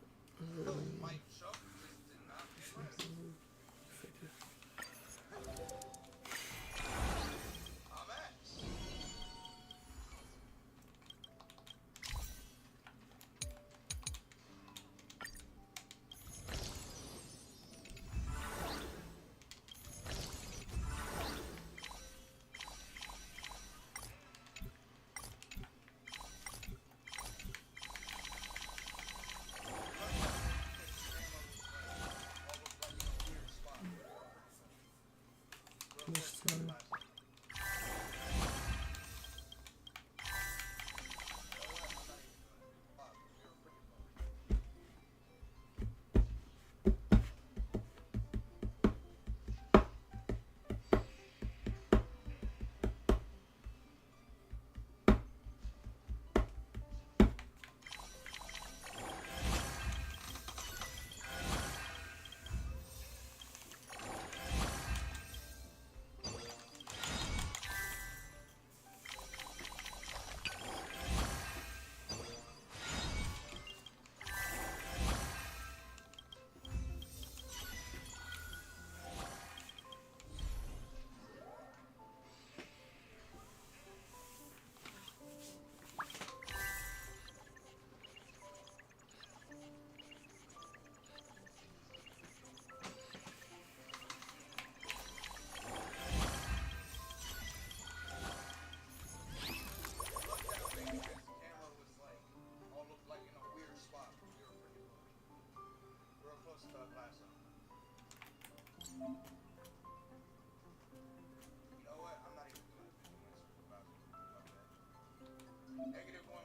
-1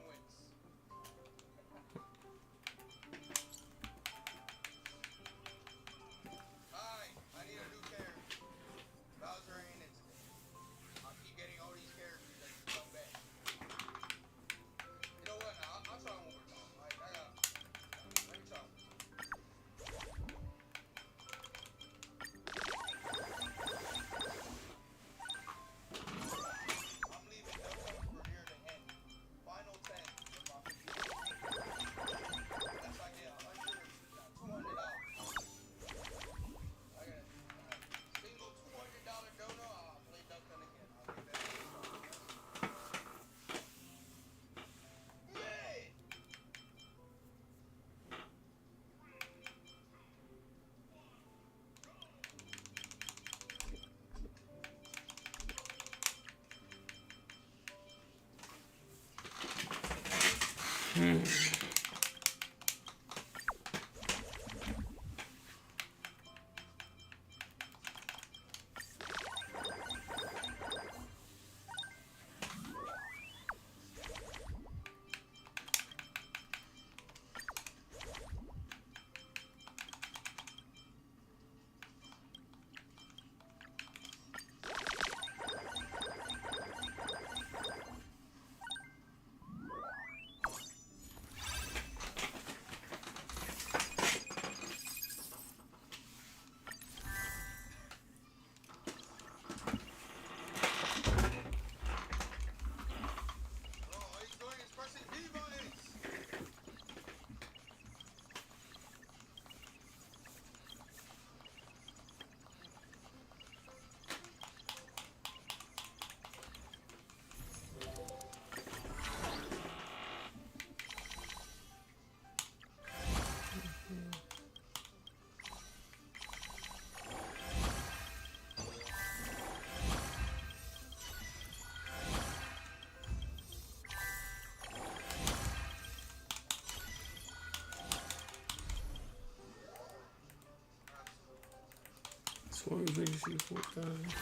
wins. Alright, I need a new character. Bowser ain't it today. I'll keep getting all these characters that just come back. You know what? Now, I'll try one more time. Alright, let me try. I'm leaving no one for here to end. Final 10. That's like $100, $200. I got a single $200 dono. I'll play Duck Hunt again. I'll give that a shot. Hey! All he's doing is pressing B buttons. So what was it? 4,000.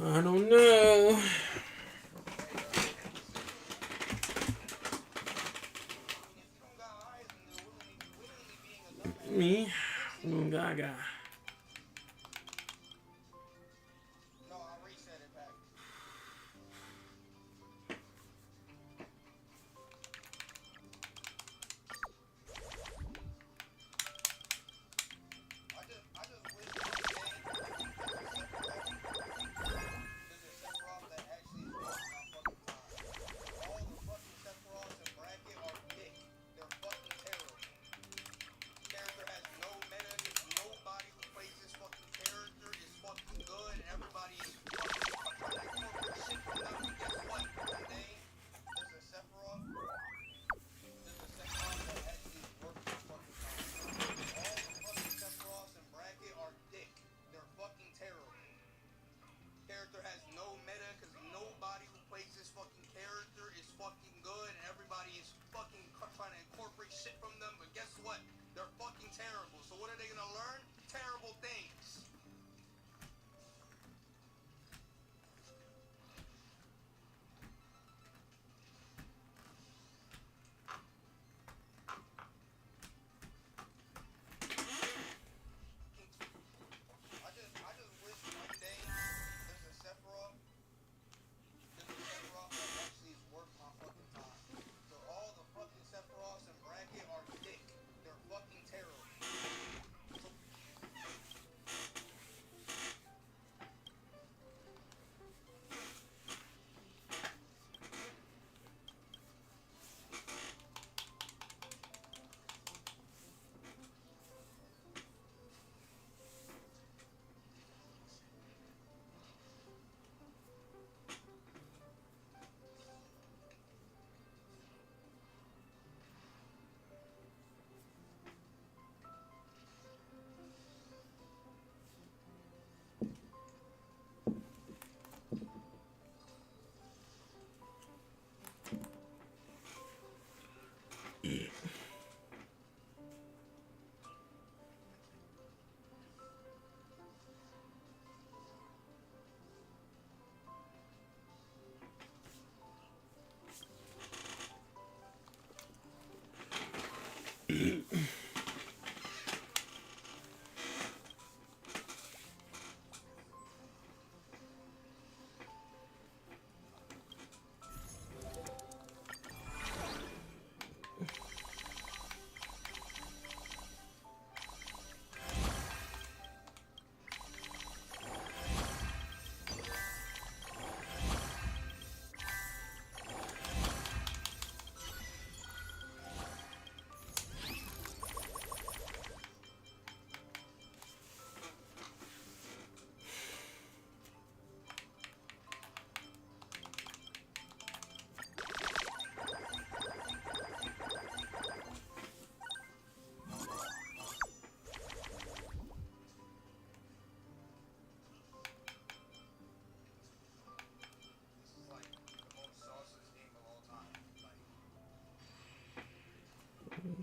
I don't know. Me? Gaga. No, I'll reset it back. I just wish there's a Sephiroth that actually is worth my fucking time. All the fucking Sephiroths in bracket are dick. They're fucking terrible. Character has no meta, nobody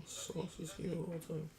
Sauciest game of all time.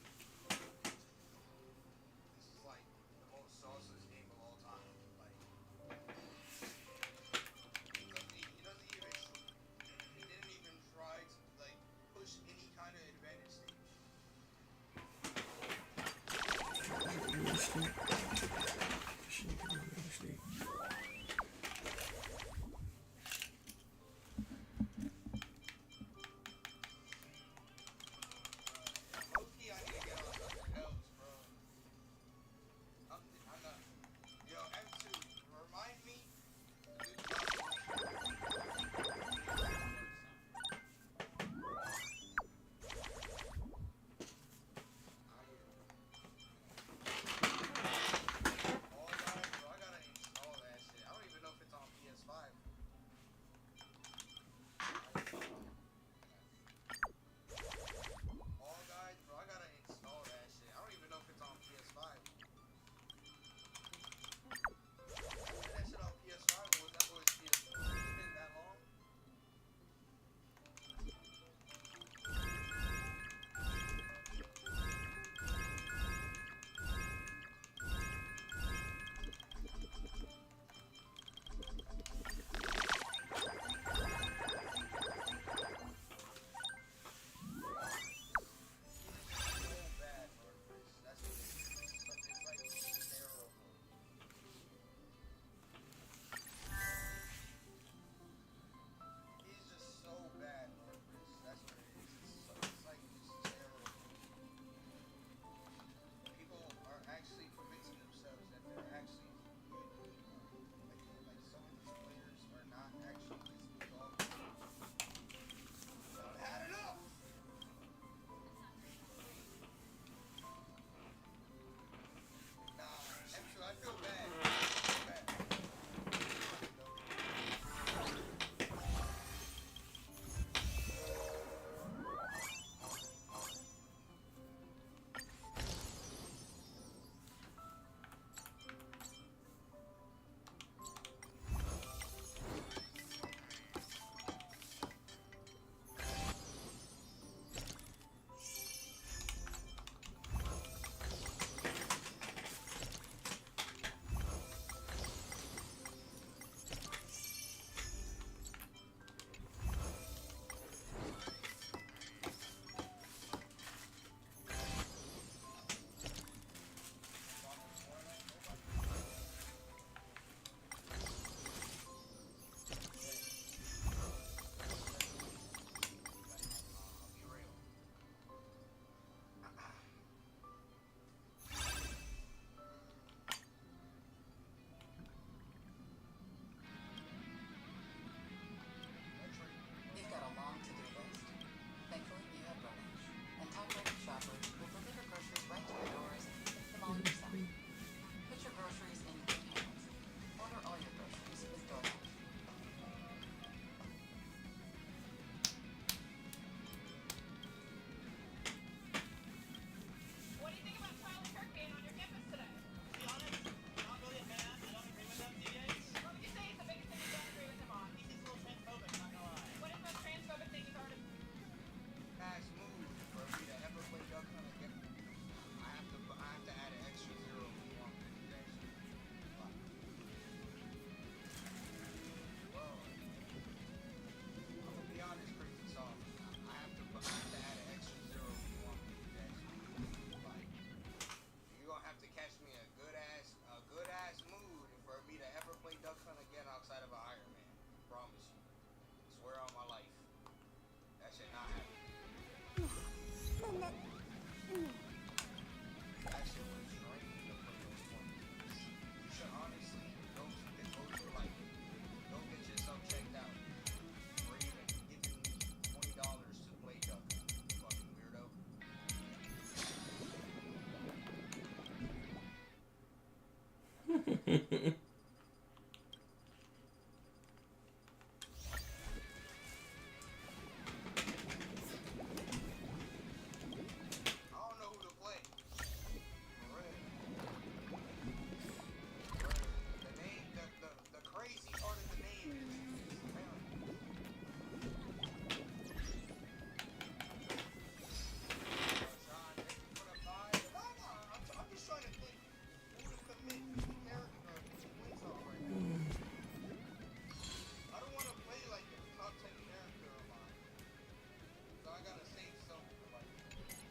don't know who to play. The name, the crazy part of the name is apparent. I'm just trying to think who to commit the character wins on right now. I don't want to play like a top 10 character of mine. So I gotta save some for like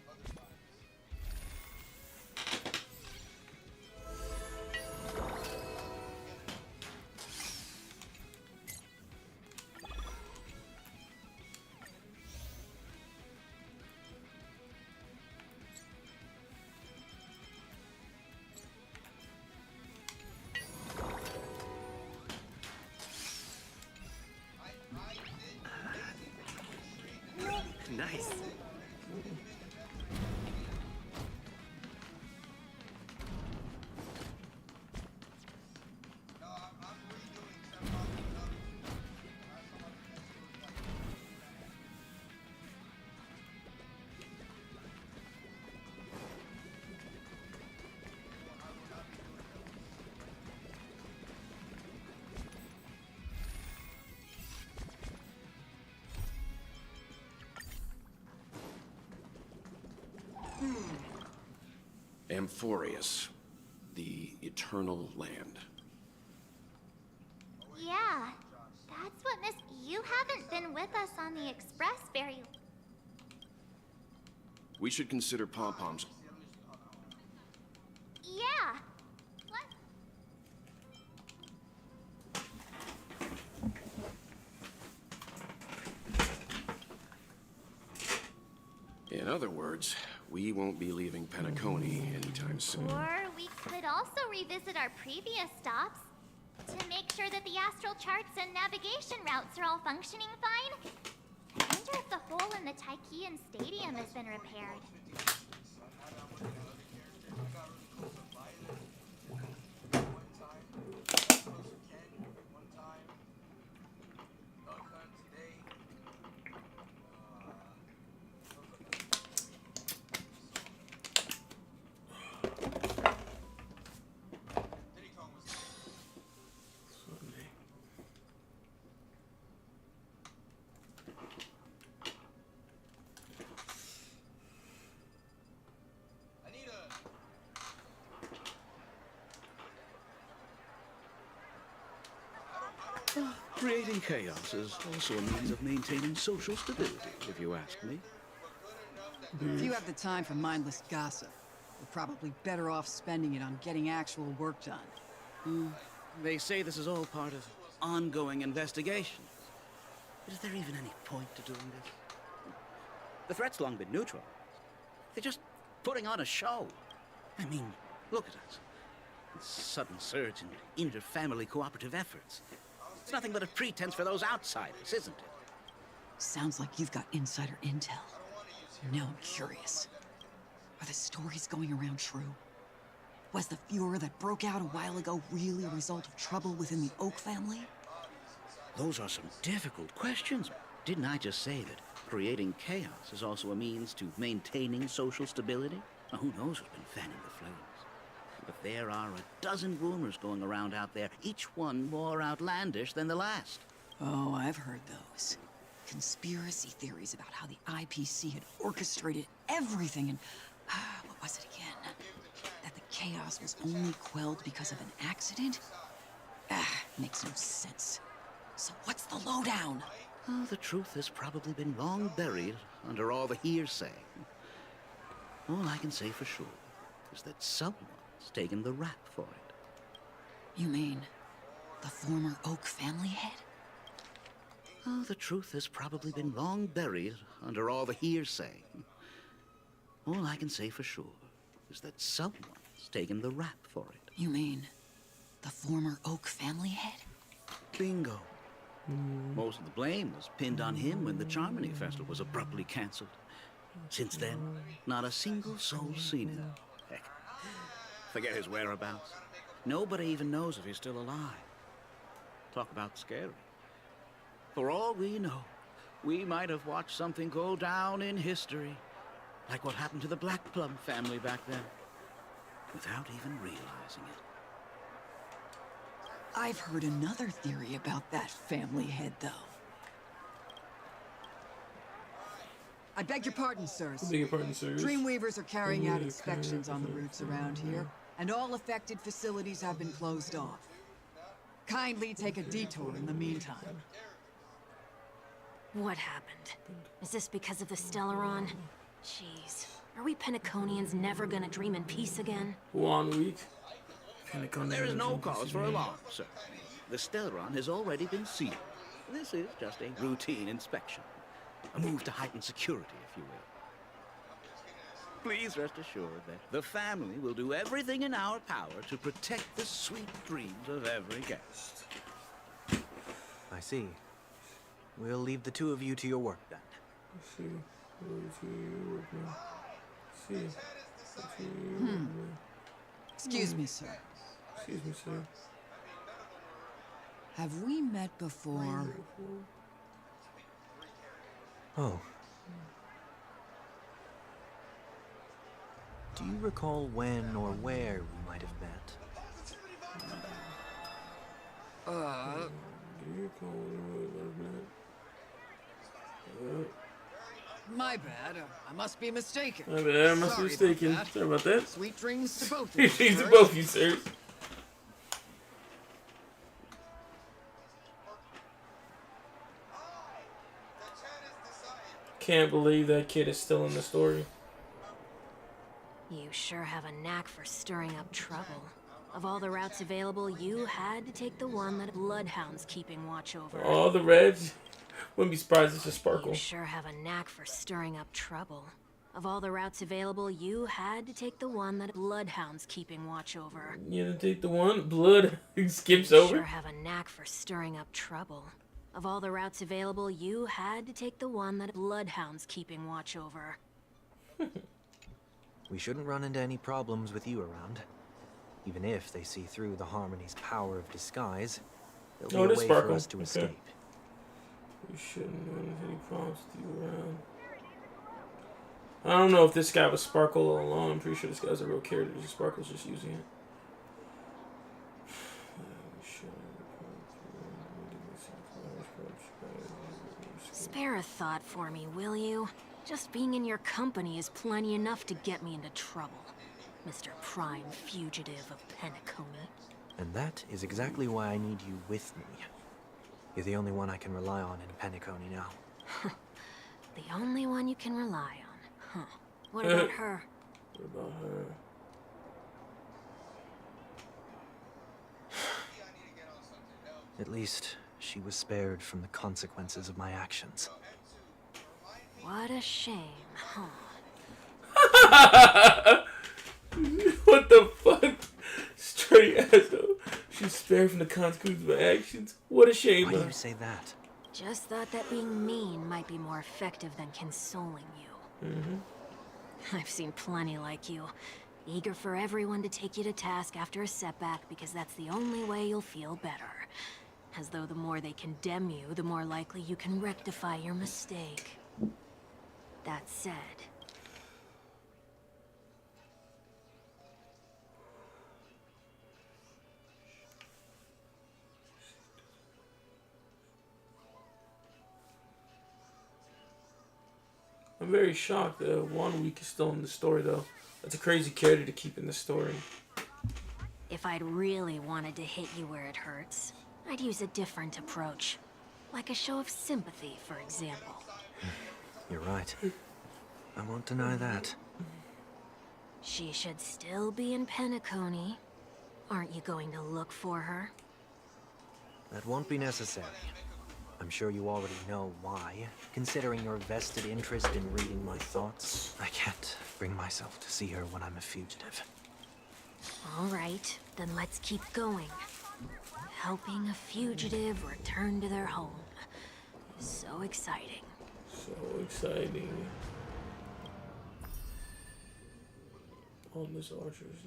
other times. Nice. No, I'm redoing some other stuff. Some other things to like I will not be doing those. Amphorius, the eternal land. Yeah, that's what Miss... You haven't been with us on the Express very... We should consider pom-poms. Yeah. What? In other words, we won't be leaving Penacony anytime soon. Or we could also revisit our previous stops to make sure that the astral charts and navigation routes are all functioning fine. I wonder if the hole in the Tychean Stadium has been repaired. Creating chaos is also a means of maintaining social stability, if you ask me. If you have the time for mindless gossip, you're probably better off spending it on getting actual work done. They say this is all part of ongoing investigation. But is there even any point to doing this? The threat's long been neutralized. They're just putting on a show. I mean, look at us. This sudden surge in inter-family cooperative efforts. It's nothing but a pretense for those outsiders, isn't it? Sounds like you've got insider intel. Now I'm curious. Are the stories going around true? Was the furor that broke out a while ago really a result of trouble within the Oak family? Those are some difficult questions. Didn't I just say that creating chaos is also a means to maintaining social stability? Now, who knows who's been fanning the flames? But there are a dozen rumors going around out there, each one more outlandish than the last. Oh, I've heard those. Conspiracy theories about how the IPC had orchestrated everything and... what was it again? That the chaos was only quelled because of an accident? Makes no sense. So what's the lowdown? Oh, the truth has probably been long buried under all the hearsay. All I can say for sure is that someone's taken the rap for it. You mean the former Oak family head? Oh, the truth has probably been long buried under all the hearsay. All I can say for sure is that someone's taken the rap for it. You mean the former Oak family head? Bingo. Most of the blame was pinned on him when the Charmony Festival was abruptly cancelled. Since then, not a single soul's seen him. Heck, forget his whereabouts. Nobody even knows if he's still alive. Talk about scary. For all we know, we might have watched something go down in history, like what happened to the Black Plum family back then, without even realizing it. I've heard another theory about that family head, though. I beg your pardon, sirs. I beg your pardon, sirs. Dreamweavers are carrying out inspections on the routes around here, and all affected facilities have been closed off. Kindly take a detour in the meantime. What happened? Is this because of the Stellaron? Jeez. Are we Penaconians never gonna dream in peace again? 1 week. There is no cause for alarm, sir. The Stellaron has already been sealed. This is just a routine inspection. A move to heighten security, if you will. Please rest assured that the family will do everything in our power to protect the sweet dreams of every guest. I see. We'll leave the two of you to your work then. Excuse me, sir. Excuse me, sir. Have we met before? Oh. Do you recall when or where we might have met? My bad. I must be mistaken. My bad, I must be mistaken. Sorry about that. Sweet dreams to both of Sweet you. dreams to both of you, sirs. Can't believe that kid is still in the story. You sure have a knack for stirring up trouble. Of all the routes available, you had to take the one that Bloodhound's keeping watch over. All the reds. Wouldn't be surprised if it's a Sparkle. You sure have a knack for stirring up trouble. Of all the routes available, you had to take the one that Bloodhound's keeping watch over. You had to take the one. Blood skips You over. sure have a knack for stirring up trouble. Of all the routes available, you had to take the one that Bloodhound's keeping watch over. We shouldn't run into any problems with you around. Even if they see through the Harmony's power of disguise, there'll be a way for us to escape. We shouldn't run into any problems with you around. I don't know if this guy was Sparkle all along. I'm pretty sure this guy's a real character. Sparkle's just using it. Spare a thought for me, will you? Just being in your company is plenty enough to get me into trouble, Mr. Prime Fugitive of Penacony. And that is exactly why I need you with me. You're the only one I can rely on in Penacony now. The only one you can rely on, huh? What about her? What about her? At least, she was spared from the consequences of my actions. What a shame, huh? What the fuck? Straight asshole. She's spared from the consequences of my actions. What a shame. Why do you say that? Just thought that being mean might be more effective than consoling you. I've seen plenty like you. Eager for everyone to take you to task after a setback because that's the only way you'll feel better. As though the more they condemn you, the more likely you can rectify your mistake. That said, I'm very shocked that 1 week is still in the story, though. That's a crazy character to keep in the story. if I'd really wanted to hit you where it hurts, I'd use a different approach. Like a show of sympathy, for example. You're right. I won't deny that. She should still be in Penacony. Aren't you going to look for her? That won't be necessary. I'm sure you already know why. Considering your vested interest in reading my thoughts, I can't bring myself to see her when I'm a fugitive. All right, then let's keep going. Helping a fugitive return to their home is so exciting. So exciting. On this Archer's.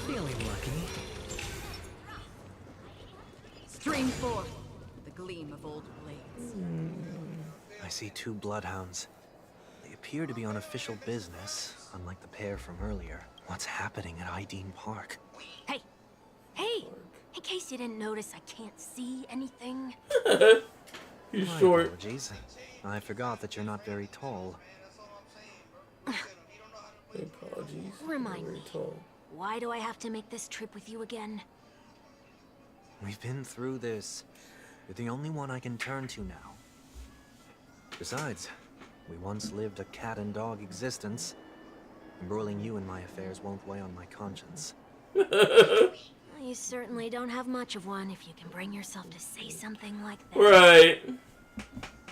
Feeling lucky. Stream forth the gleam of old blades. I see 2 bloodhounds. They appear to be on official business, unlike the pair from earlier. What's happening at Ideen Park? Hey! Hey! In case you didn't notice, I can't see anything. You're My short. apologies. I forgot that you're not very tall. Apologies. Remind Very me. tall. Why do I have to make this trip with you again? We've been through this. You're the only one I can turn to now. Besides, we once lived a cat and dog existence. Embroiling you in my affairs won't weigh on my conscience. You certainly don't have much of one if you can bring yourself to say something like that. Right.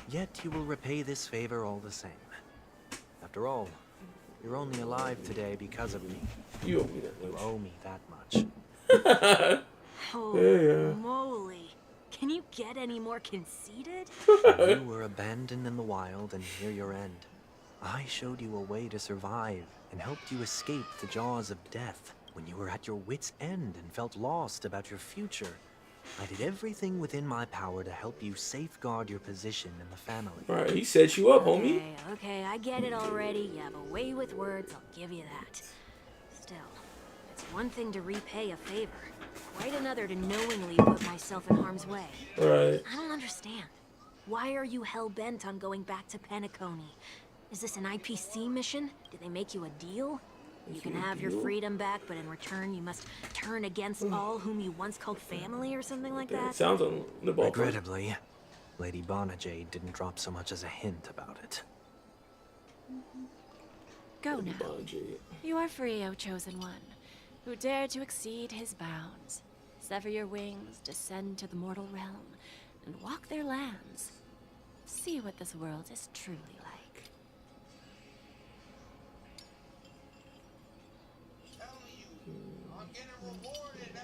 Yet you will repay this favor all the same. After all, you're only alive today because of me. You owe me that You much. owe me that much. Holy moly. Can you get any more conceited? You were abandoned in the wild and near your end. I showed you a way to survive and helped you escape the jaws of death. When you were at your wit's end and felt lost about your future, I did everything within my power to help you safeguard your position in the family. Alright, he set you up, homie. Okay, I get it already. You have a way with words, I'll give you that. Still, it's one thing to repay a favor, quite another to knowingly put myself in harm's way. Right. I don't understand. Why are you hell-bent on going back to Penacony? Is this an IPC mission? Did they make you a deal? You can have your freedom back, but in return you must turn against all whom you once called family or something like that? Sounds on the ball. Regrettably, Lady Bonajade didn't drop so much as a hint about it. Go now. You are free, O Chosen One, who dare to exceed his bounds. Sever your wings, descend to the mortal realm, and walk their lands. See what this world is truly like. I'm getting rewarded now.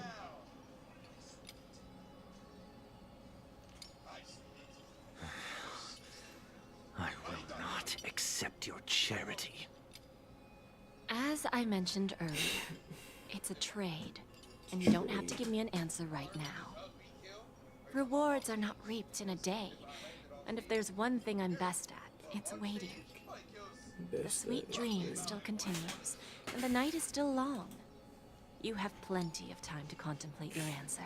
I will not accept your charity. As I mentioned earlier, it's a trade, and you don't have to give me an answer right now. Rewards are not reaped in a day, and if there's one thing I'm best at, it's waiting. The sweet dream still continues, and the night is still long. You have plenty of time to contemplate your answer.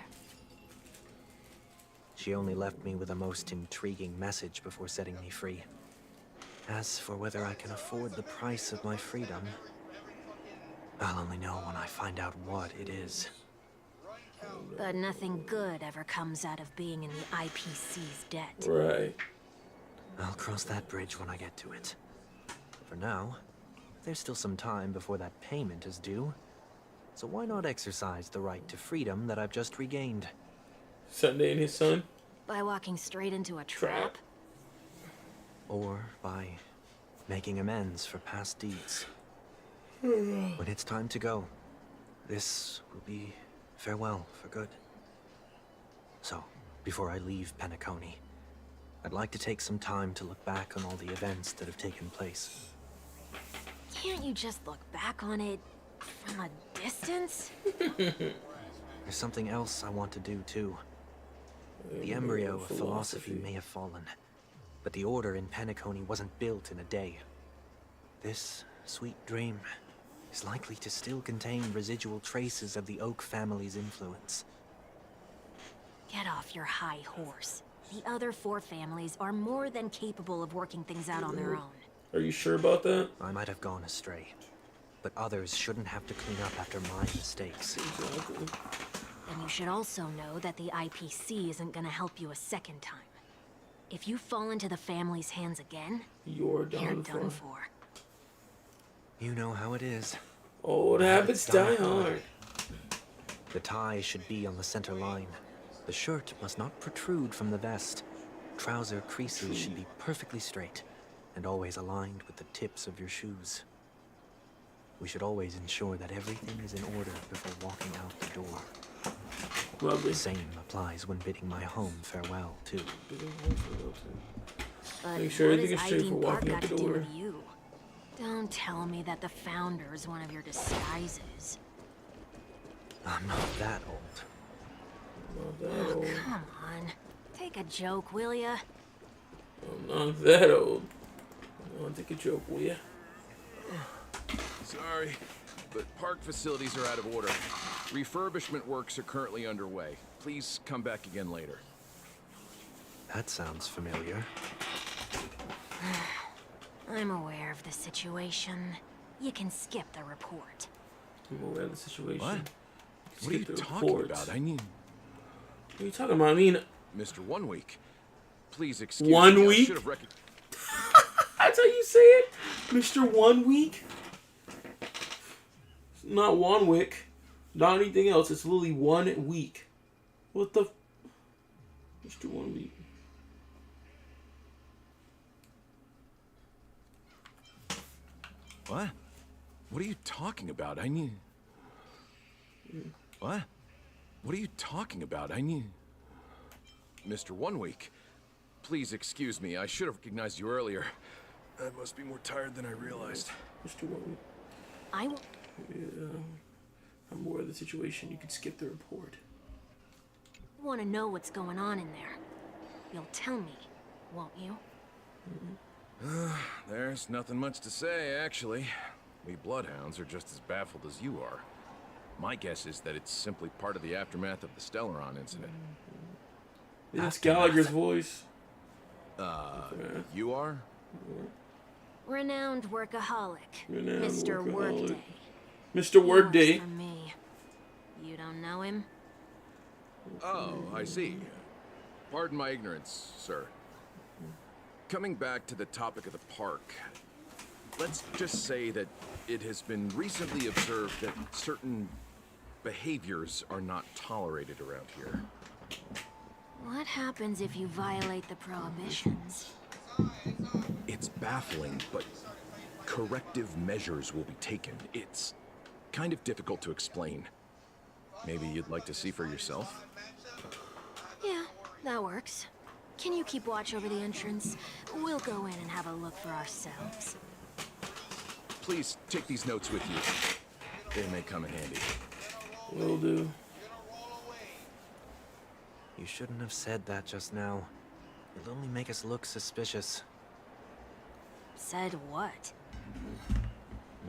She only left me with a most intriguing message before setting me free. As for whether I can afford the price of my freedom, I'll only know when I find out what it is. But nothing good ever comes out of being in the IPC's debt. Right. I'll cross that bridge when I get to it. For now, there's still some time before that payment is due. So why not exercise the right to freedom that I've just regained? Sunday and his son? By walking straight into a trap? Or by making amends for past deeds. When it's time to go, this will be farewell for good. So, before I leave Penacony, I'd like to take some time to look back on all the events that have taken place. Can't you just look back on it from a distance? There's something else I want to do too. The embryo of philosophy may have fallen, but the order in Penacony wasn't built in a day. This sweet dream is likely to still contain residual traces of the Oak family's influence. Get off your high horse. The other 4 families are more than capable of working things out on their own. Are you sure about that? I might have gone astray, but others shouldn't have to clean up after my mistakes. Then you should also know that the IPC isn't gonna help you a second time. If you fall into the family's hands again, you're done for. You know how it is. Old habits die hard. The tie should be on the center line. The shirt must not protrude from the vest. Trouser creases should be perfectly straight and always aligned with the tips of your shoes. We should always ensure that everything is in order before walking out the door. Lovely. The same applies when bidding my home farewell, too. But Make sure what everything does is straight Ideen for Park walking got out to the do door. with you? Don't tell me that the Founder's one of your disguises. I'm not that old. Not that old. Come on. Take a joke, will ya? I'm not that old. I'll take a joke, will ya? Sorry, but park facilities are out of order. Refurbishment works are currently underway. Please come back again later. That sounds familiar. I'm aware of the situation. You can skip the report. I'm aware of the situation. What? Skip What are you the talking report. about? I mean... What are you talking about? I mean... Mr. 1 week. Please excuse 1 me. I week? should have recognized... That's how you say it? Mr. 1 week? It's not 1 week. Not anything else. It's literally 1 week. What the... Mr. 1 week. What? What are you talking about? I mean... What? What are you talking about? I mean... Mr. 1 week. Please excuse me. I should have recognized you earlier. I must be more tired than I realized. Mr. 1 week. I will... Yeah. I'm aware of the situation. You can skip the report. want to know what's going on in there. You'll tell me, won't you? There's nothing much to say, actually. We Bloodhounds are just as baffled as you are. My guess is that it's simply part of the aftermath of the Stellaron incident. That's Gallagher's voice. You are? Renowned workaholic, Renowned Mr. workaholic. Workday. Mr. He Workday. works for me. You don't know him? Oh, I see. Pardon my ignorance, sir. Coming back to the topic of the park, let's just say that it has been recently observed that certain behaviors are not tolerated around here. What happens if you violate the prohibitions? It's baffling, but corrective measures will be taken. It's kind of difficult to explain. Maybe you'd like to see for yourself? Yeah, that works. Can you keep watch over the entrance? We'll go in and have a look for ourselves. Please take these notes with you. They may come in handy. Will do. You shouldn't have said that just now. It'll only make us look suspicious. Said what?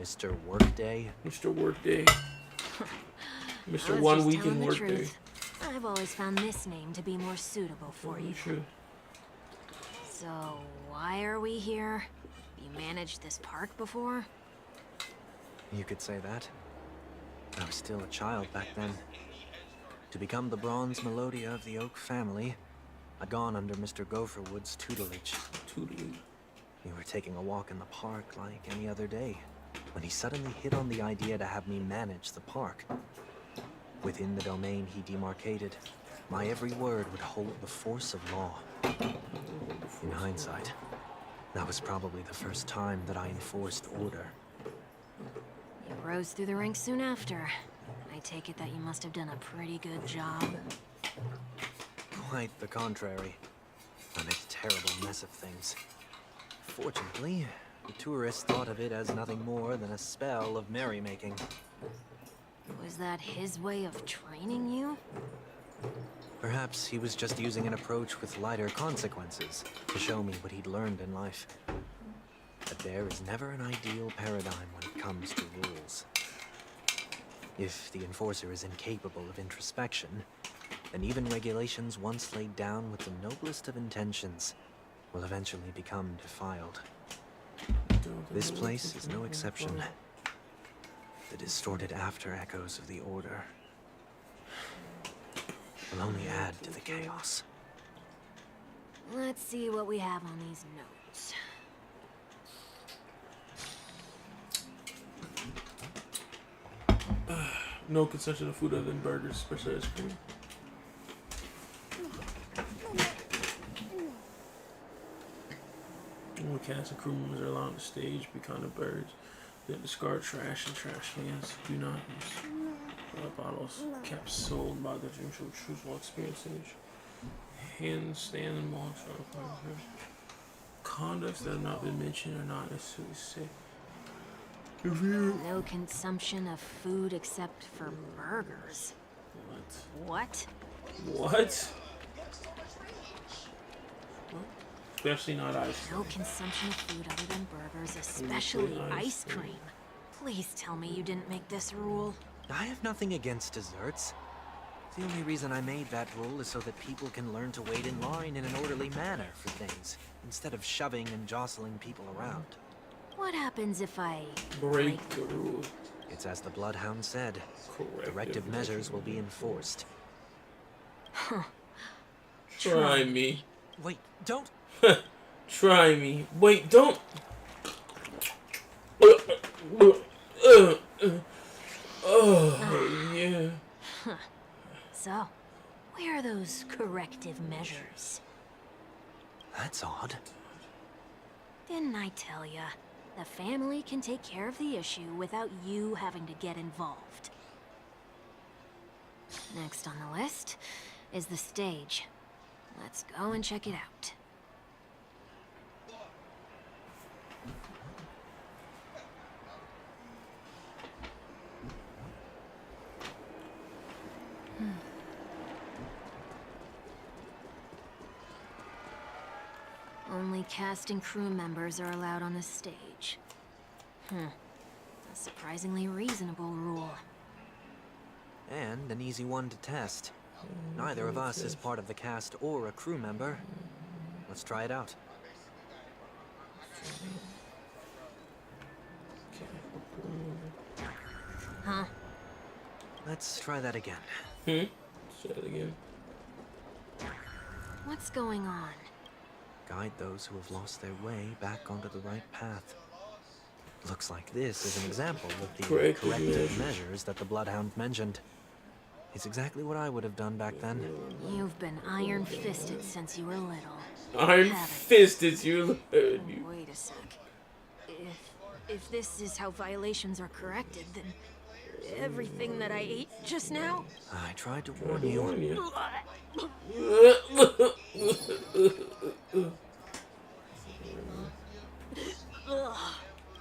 Mr. Workday? Mr. Workday. I Mr. was 1 just week telling in the Workday. truth. I've always found this name to be more suitable for you. True. So, why are we here? You managed this park before? You could say that. I was still a child back then. To become the bronze Melodia of the Oak family, I'd gone under Mr. Gopherwood's tutelage. We were taking a walk in the park like any other day, when he suddenly hit on the idea to have me manage the park. Within the domain he demarcated, my every word would hold the force of law. In hindsight, that was probably the first time that I enforced order. You rose through the ranks soon after. I take it that you must have done a pretty good job. Quite the contrary. I made a terrible mess of things. Fortunately, the tourists thought of it as nothing more than a spell of merrymaking. Was that his way of training you? Perhaps he was just using an approach with lighter consequences to show me what he'd learned in life. But there is never an ideal paradigm when it comes to rules. If the enforcer is incapable of introspection, then even regulations once laid down with the noblest of intentions will eventually become defiled. This place is no exception. The distorted after echoes of the Order will only add to the chaos. Let's see what we have on these notes. No consumption of food other than burgers, especially ice cream. Only cast and crew members are allowed on the stage, be kind of birds. They discard trash and trash cans. Do not use bottles kept sold by the gym show choose while experiencing each handstand and walks. conducts that have not been mentioned are not necessarily safe. No consumption of food except for burgers. What? What? Especially not ice cream. No consumption of food other than burgers, especially ice cream. Please tell me you didn't make this a rule. I have nothing against desserts. The only reason I made that rule is so that people can learn to wait in line in an orderly manner for things, instead of shoving and jostling people around. What happens if I break the rule? It's as the Bloodhound said. Corrective measures will be enforced. Huh. Try me. Wait, don't. Try me. Wait, don't. Oh, yeah. So, where are those corrective measures? That's odd. Didn't I tell ya? The family can take care of the issue without you having to get involved. Next on the list is the stage. Let's go and check it out. Only cast and crew members are allowed on the stage. A surprisingly reasonable rule. And an easy one to test. Neither of us is part of the cast or a crew member. Let's try it out. Huh? Let's try that again. Let's try it again. What's going on? Guide those who have lost their way back onto the right path. Looks like this is an example of the corrective measures that the Bloodhound mentioned. It's exactly what I would have done back then. You've been iron-fisted since you were little. Iron-fisted, you. Wait a sec. If this is how violations are corrected, then everything that I ate just now? I tried to warn you.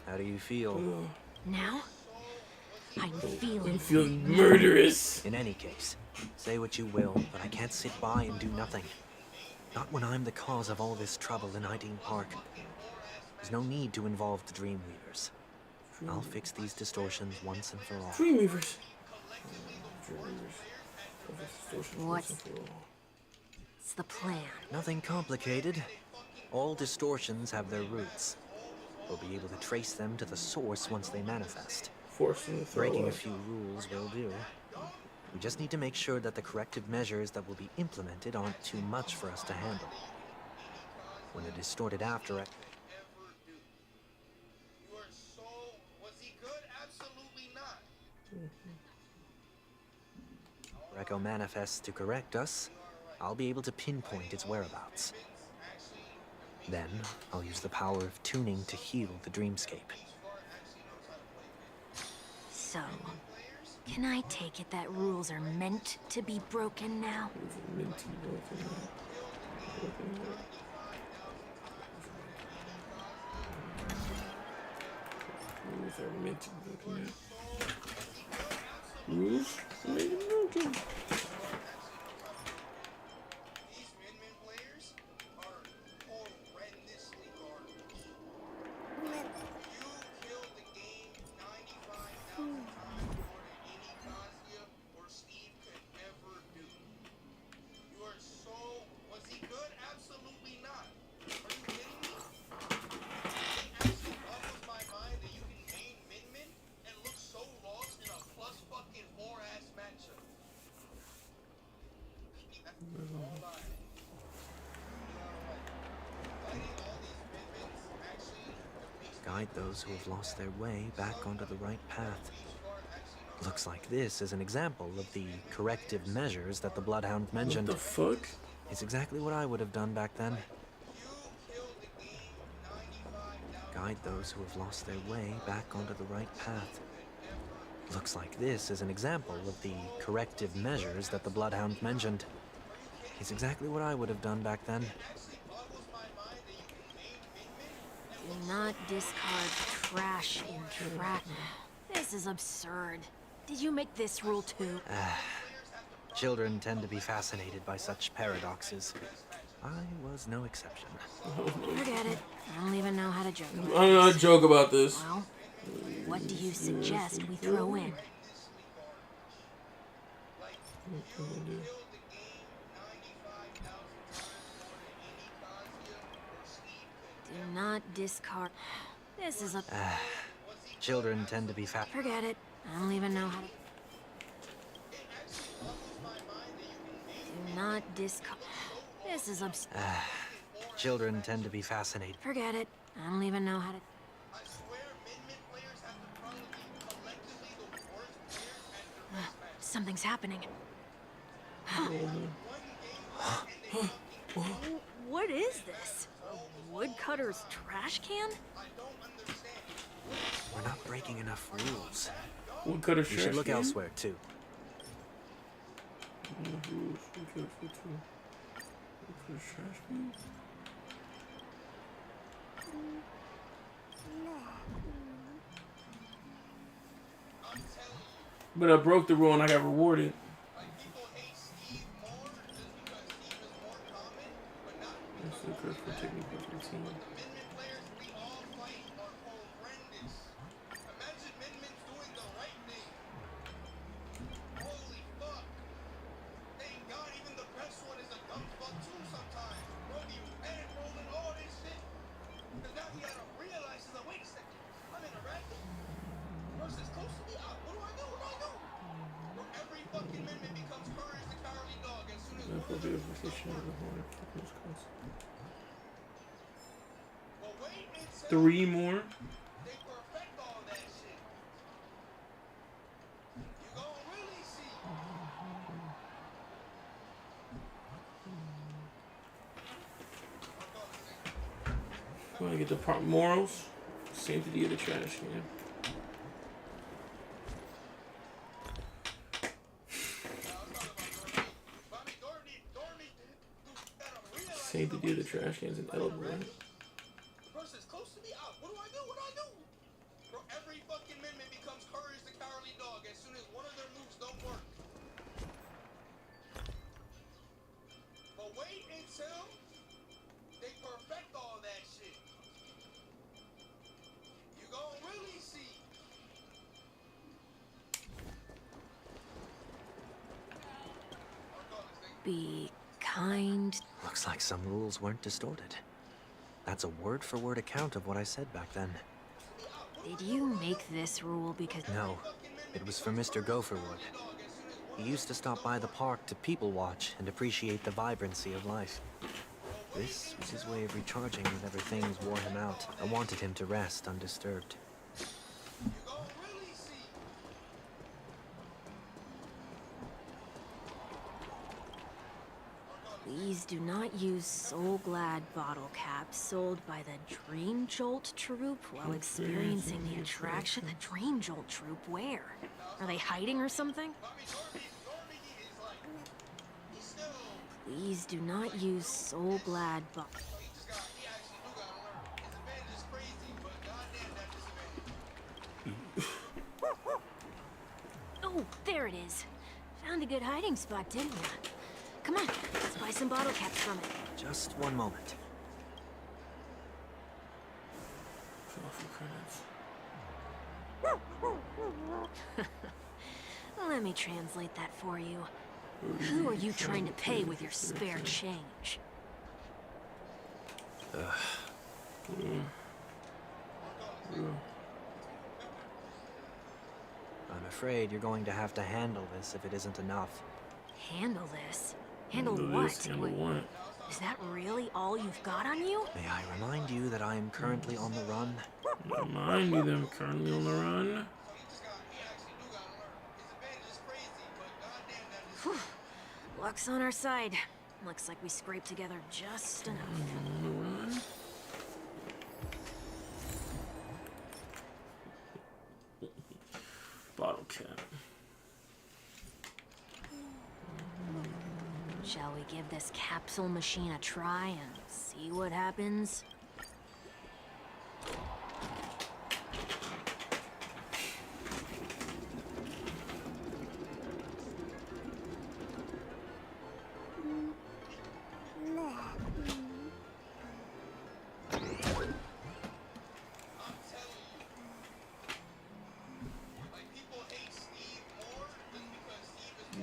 How do you feel? Now? I'm feeling murderous. In any case, say what you will, but I can't sit by and do nothing. Not when I'm the cause of all this trouble in Ideen Park. There's no need to involve the Dreamweavers. I'll fix these distortions once and for all. Dreamweavers. What's the plan? Nothing complicated. All distortions have their roots. We'll be able to trace them to the source once they manifest. Breaking a few rules will do. We just need to make sure that the corrective measures that will be implemented aren't too much for us to handle. When a distorted after it... Echo manifests to correct us, I'll be able to pinpoint its whereabouts. Then, I'll use the power of tuning to heal the dreamscape. So, can I take it that rules are meant to be broken now? Rules are meant to be broken. Rules are meant to be broken. Guide those who have lost their way back onto the right path. Looks like this is an example of the corrective measures that the Bloodhound mentioned. What the fuck? It's exactly what I would have done back then. Guide those who have lost their way back onto the right path. Looks like this is an example of the corrective measures that the Bloodhound mentioned. It's exactly what I would have done back then. Do not discard trash in trash. This is absurd. Did you make this rule too? Children tend to be fascinated by such paradoxes. I was no exception. Forget it. I don't even know how to joke about I don't know how this. to joke about this. Well, what do you suggest we throw in? Do not discard. This is a. Children tend to be Forget it. I don't even know how to. Do not discard. This is absurd. Children tend to be fascinated. Forget it. I don't even know how to. Something's happening. What is this? A woodcutter's trash can? We're not breaking enough rules. Woodcutter's We trash should look can? elsewhere too. But I broke the rule and I got rewarded. That's the curse for taking part of the team. Three more. Want to get the part morals? Sanctity of the trash can. Sanctity of the trash cans and edible, right? Be kind. Looks like some rules weren't distorted. That's a word-for-word account of what I said back then. Did you make this rule because... No, it was for Mr. Gopherwood. He used to stop by the park to people watch and appreciate the vibrancy of life. This was his way of recharging whenever things wore him out. I wanted him to rest undisturbed. Please do not use Soul Glad bottle caps sold by the Dream Jolt troupe while experiencing the attraction. The Dream Jolt troupe? Where? Are they hiding or something? Please do not use Soul Glad bottle. Oh, there it is. Found a good hiding spot, didn't you? Come on, let's buy some bottle caps from it. Just one moment. Let me translate that for you. Who are you trying to pay with your spare change? I'm afraid you're going to have to handle this if it isn't enough. Handle this? Handle what? Handle what? Is that really all you've got on you? May I remind you that I am currently on the run? Remind me that I'm currently on the run. Whew. Luck's on our side. Looks like we scraped together just enough. On the run. Bottle cap. Shall we give this capsule machine a try and see what happens?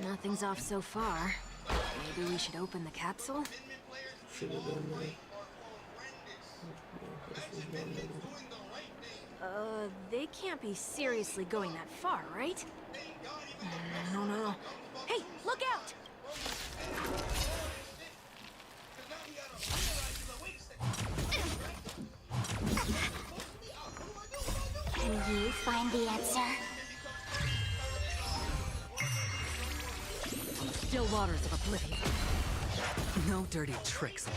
Nothing's off so far. Maybe we should open the capsule? Should have done that. They can't be seriously going that far, right? No. Hey, look out! Can you find the answer? Still waters of oblivion. No dirty tricks.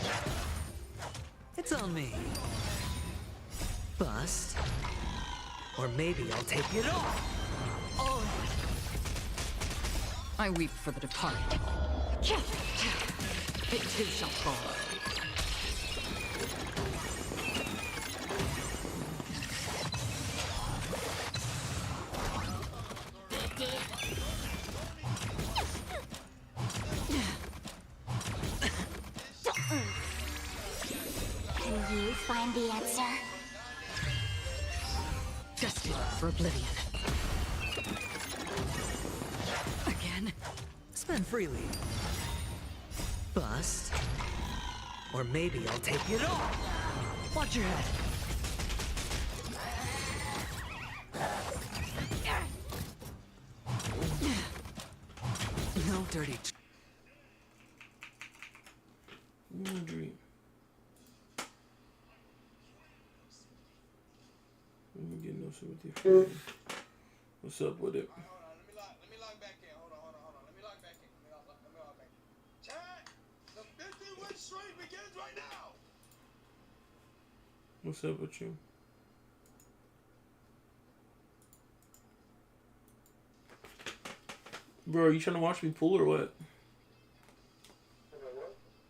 It's on me. Bust. Or maybe I'll take it all. Oh. I weep for the departed. It too shall fall. Can you find the answer? Destined for oblivion. Again? Spend freely. Bust. Or maybe I'll take it all. Watch your head. No dirty. Let me get no sympathy. What's up with it? Let me log back in. Hold on. Let me log back in. Let me log back in. Chat, the 50-win streak begins right now. What's up with you? Bro, are you trying to watch me pull or what?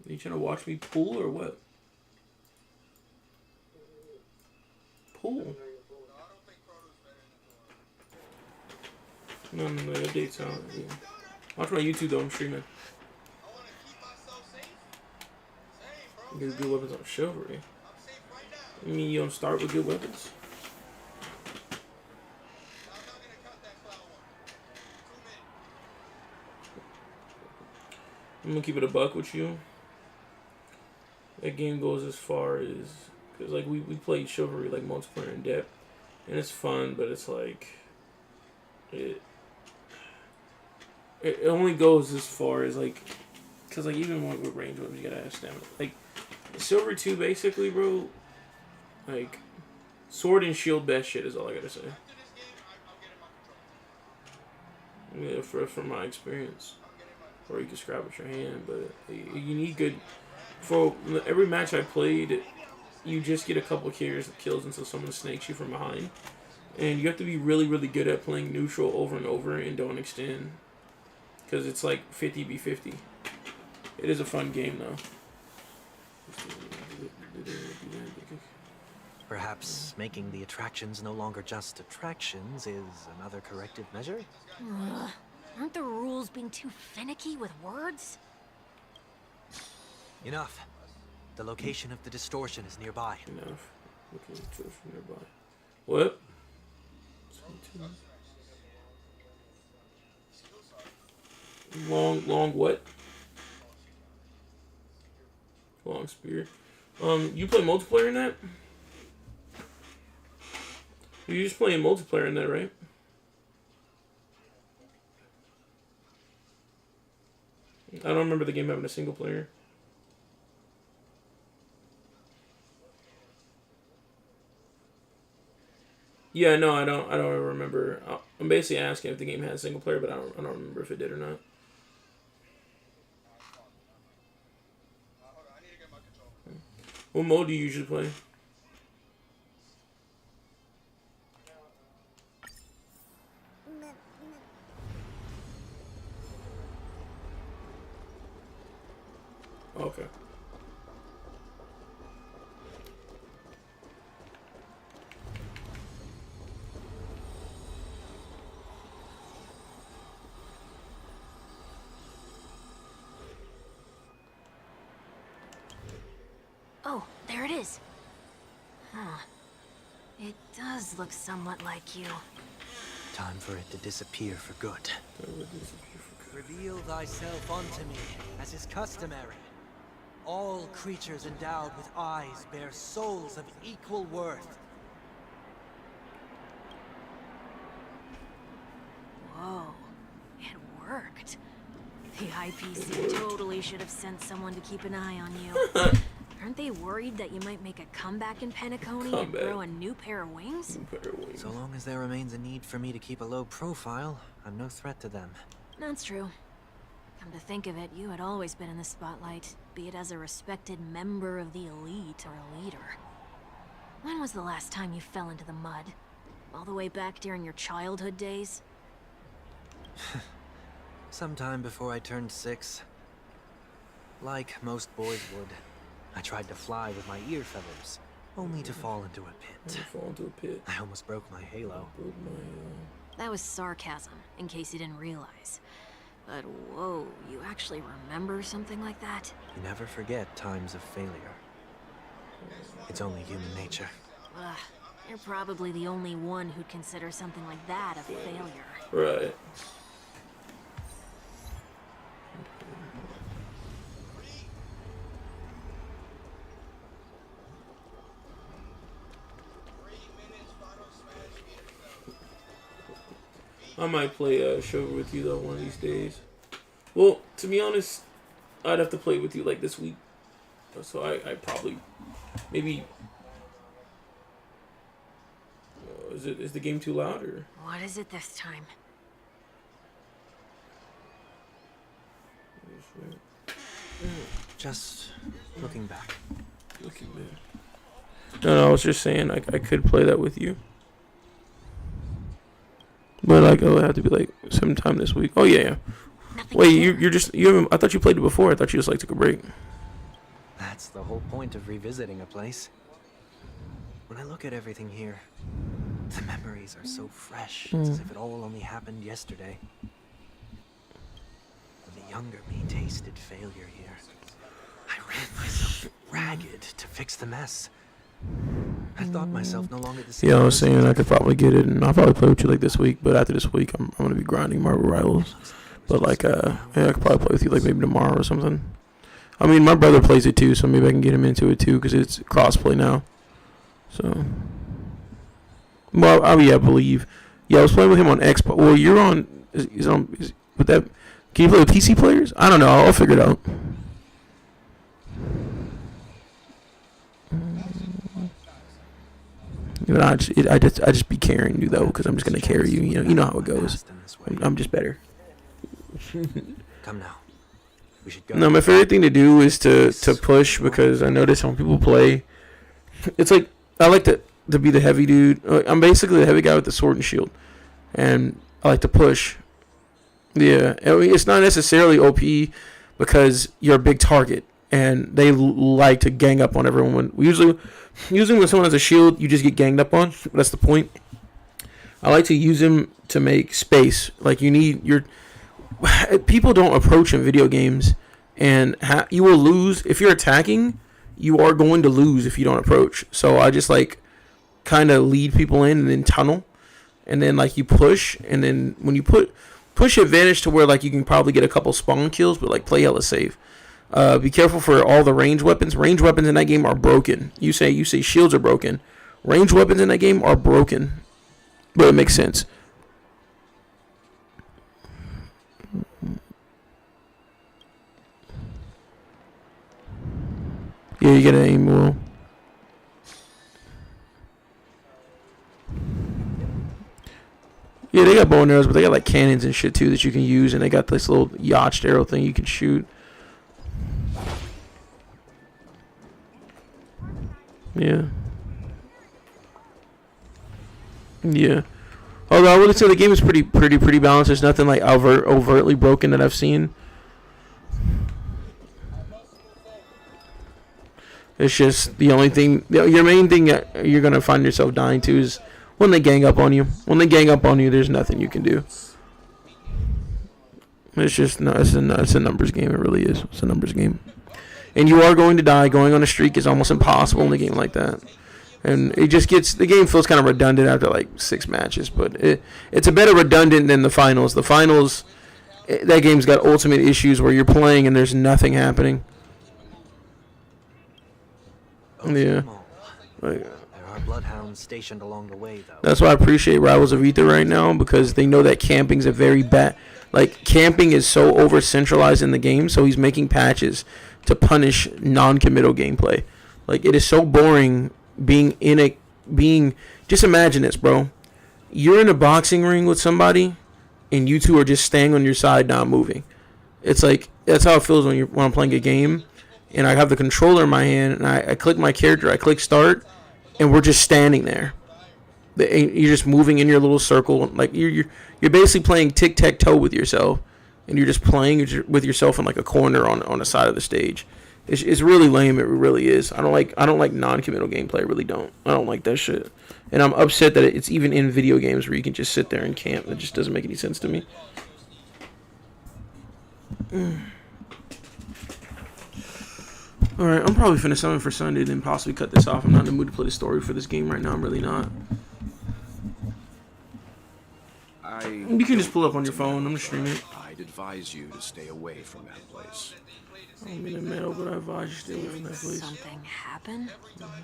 Are you trying to watch me pull or what? Pull. No, your date's out. Yeah. Watch my YouTube though, I'm streaming. Get good weapons on chivalry. I mean, you don't start with good weapons. I'm gonna keep it a buck with you. That game goes as far as, cause like we played chivalry like multiplayer in depth, and it's fun, but it's like it only goes as far as like, cause like even with range weapons you gotta ask them. Like Silver 2 basically, bro. Like sword and shield best shit is all I gotta say. Yeah, from my experience. Or you can scrap with your hand, but you need good. For every match I played, you just get a couple kills until someone snakes you from behind, and you have to be really, really good at playing neutral over and over and don't extend, because it's like 50v50. It is a fun game though. Perhaps making the attractions no longer just attractions is another corrective measure? Aren't the rules being too finicky with words? Enough. The location of the distortion is nearby. Enough. Okay, distortion nearby. What? Long what? Long spear. You play multiplayer in that? You're just playing multiplayer in that, right? I don't remember the game having a single player. Yeah, no, I don't remember. I'm basically asking if the game had a single player, but I don't remember if it did or not. What mode do you usually play? Okay. Oh, there it is. Huh. It does look somewhat like you. Time for it to disappear for good. Reveal thyself unto me, as is customary. All creatures endowed with eyes bear souls of equal worth. Whoa, it worked. The IPC totally should have sent someone to keep an eye on you. Aren't they worried that you might make a comeback in Penacony and grow a new pair of wings? So long as there remains a need for me to keep a low profile, I'm no threat to them. That's true. Come to think of it, you had always been in the spotlight, be it as a respected member of the elite or a leader. When was the last time you fell into the mud? All the way back during your childhood days? Sometime before I turned 6. Like most boys would, I tried to fly with my ear feathers, only to fall into a pit. I almost broke my halo. That was sarcasm, in case you didn't realize. But whoa, you actually remember something like that? You never forget times of failure. It's only human nature. Ugh, you're probably the only one who'd consider something like that a failure. Right. I might play Shogun with you though one of these days. Well, to be honest, I'd have to play with you like this week. So I probably maybe is the game too loud or What is it this time? Just looking back. Looking back. No, I was just saying I could play that with you. But like it'll have to be like sometime this week. Oh yeah. Wait, you're just you haven't I thought you played it before. I thought you just like took a break. That's the whole point of revisiting a place. When I look at everything here, the memories are so fresh. It's as if it all only happened yesterday. When the younger me tasted failure here, I ran myself ragged to fix the mess. I thought myself no longer the same. Yeah, I was saying I could probably get it, and I'll probably play with you like this week. But after this week, I'm gonna be grinding Marvel Rivals. But like, yeah, I could probably play with you like maybe tomorrow or something. I mean, my brother plays it too, so maybe I can get him into it too because it's crossplay now. So, well, I believe. Yeah, I was playing with him on Xbox. Well, you're on. Is with that? Can you play with PC players? I don't know. I'll figure it out. You know, I just be carrying you though, because I'm just gonna carry you. You know how it goes. I'm just better. Come now. We should go. No, my favorite thing to do is to push, because I notice when people play, it's like I like to be the heavy dude. I'm basically the heavy guy with the sword and shield, and I like to push. Yeah, I mean, it's not necessarily OP because you're a big target, and they like to gang up on everyone. Usually when someone has a shield, you just get ganged up on. That's the point. I like to use him to make space. Like people don't approach in video games, and you will lose if you're attacking. You are going to lose if you don't approach. So I just like kind of lead people in and then tunnel, and then like you push, and then when you push advantage to where like you can probably get a couple spawn kills, but like play hella safe. Be careful for all the ranged weapons. Ranged weapons in that game are broken. You say shields are broken. Ranged weapons in that game are broken, but it makes sense. Yeah, you gotta aim well. Yeah, they got bow and arrows, but they got like cannons and shit too that you can use, and they got this little yacht arrow thing you can shoot. Yeah. Yeah. Although I would say the game is pretty balanced. There's nothing like overtly broken that I've seen. It's just the only thing. Your main thing you're gonna find yourself dying to is when they gang up on you. When they gang up on you, there's nothing you can do. It's just no. It's a numbers game. It really is. It's a numbers game. And you are going to die. Going on a streak is almost impossible in a game like that. And it just the game feels kind of redundant after like 6 matches. But it's a better redundant than the finals. The finals, that game's got ultimate issues where you're playing and there's nothing happening. Yeah. Like, There are bloodhounds stationed along the way, though. that's why I appreciate Rivals of Ether right now, because they know that camping's a very bad... Like, camping is so over-centralized in the game, so he's making patches to punish non-committal gameplay. Like, it is so boring being in a... Just imagine this, bro. You're in a boxing ring with somebody, and you two are just staying on your side, not moving. It's like, that's how it feels when I'm playing a game, and I have the controller in my hand, and I click my character, I click start, and we're just standing there. You're just moving in your little circle, like you're basically playing tic-tac-toe with yourself, and you're just playing with yourself in like a corner on the side of the stage. It's really lame. It really is. I don't like non-committal gameplay. I really don't. I don't like that shit. And I'm upset that it's even in video games where you can just sit there and camp. It just doesn't make any sense to me. Alright, I'm probably finna summon for Sunday and then possibly cut this off. I'm not in the mood to play the story for this game right now. I'm really not. You can just pull up on your phone. I'm just streaming it. I'd advise you to stay away from that place. I'm in the mail, but I advise you to stay away from that place. Something happen?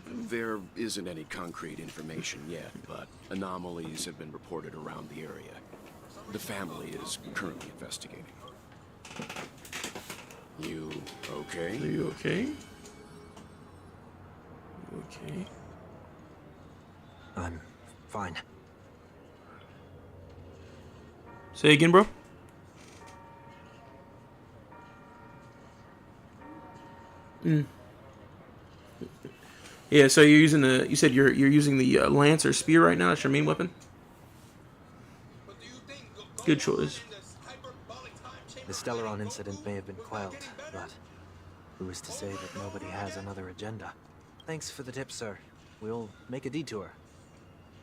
There isn't any concrete information yet, but anomalies have been reported around the area. The family is currently investigating. You okay? Are you okay? You okay? I'm fine. Say again, bro. Yeah, so you're using the. You said you're using the lance or spear right now. That's your main weapon. Good choice. The Stellaron incident may have been quelled, but who is to say that nobody has another agenda? Thanks for the tip, sir. We'll make a detour.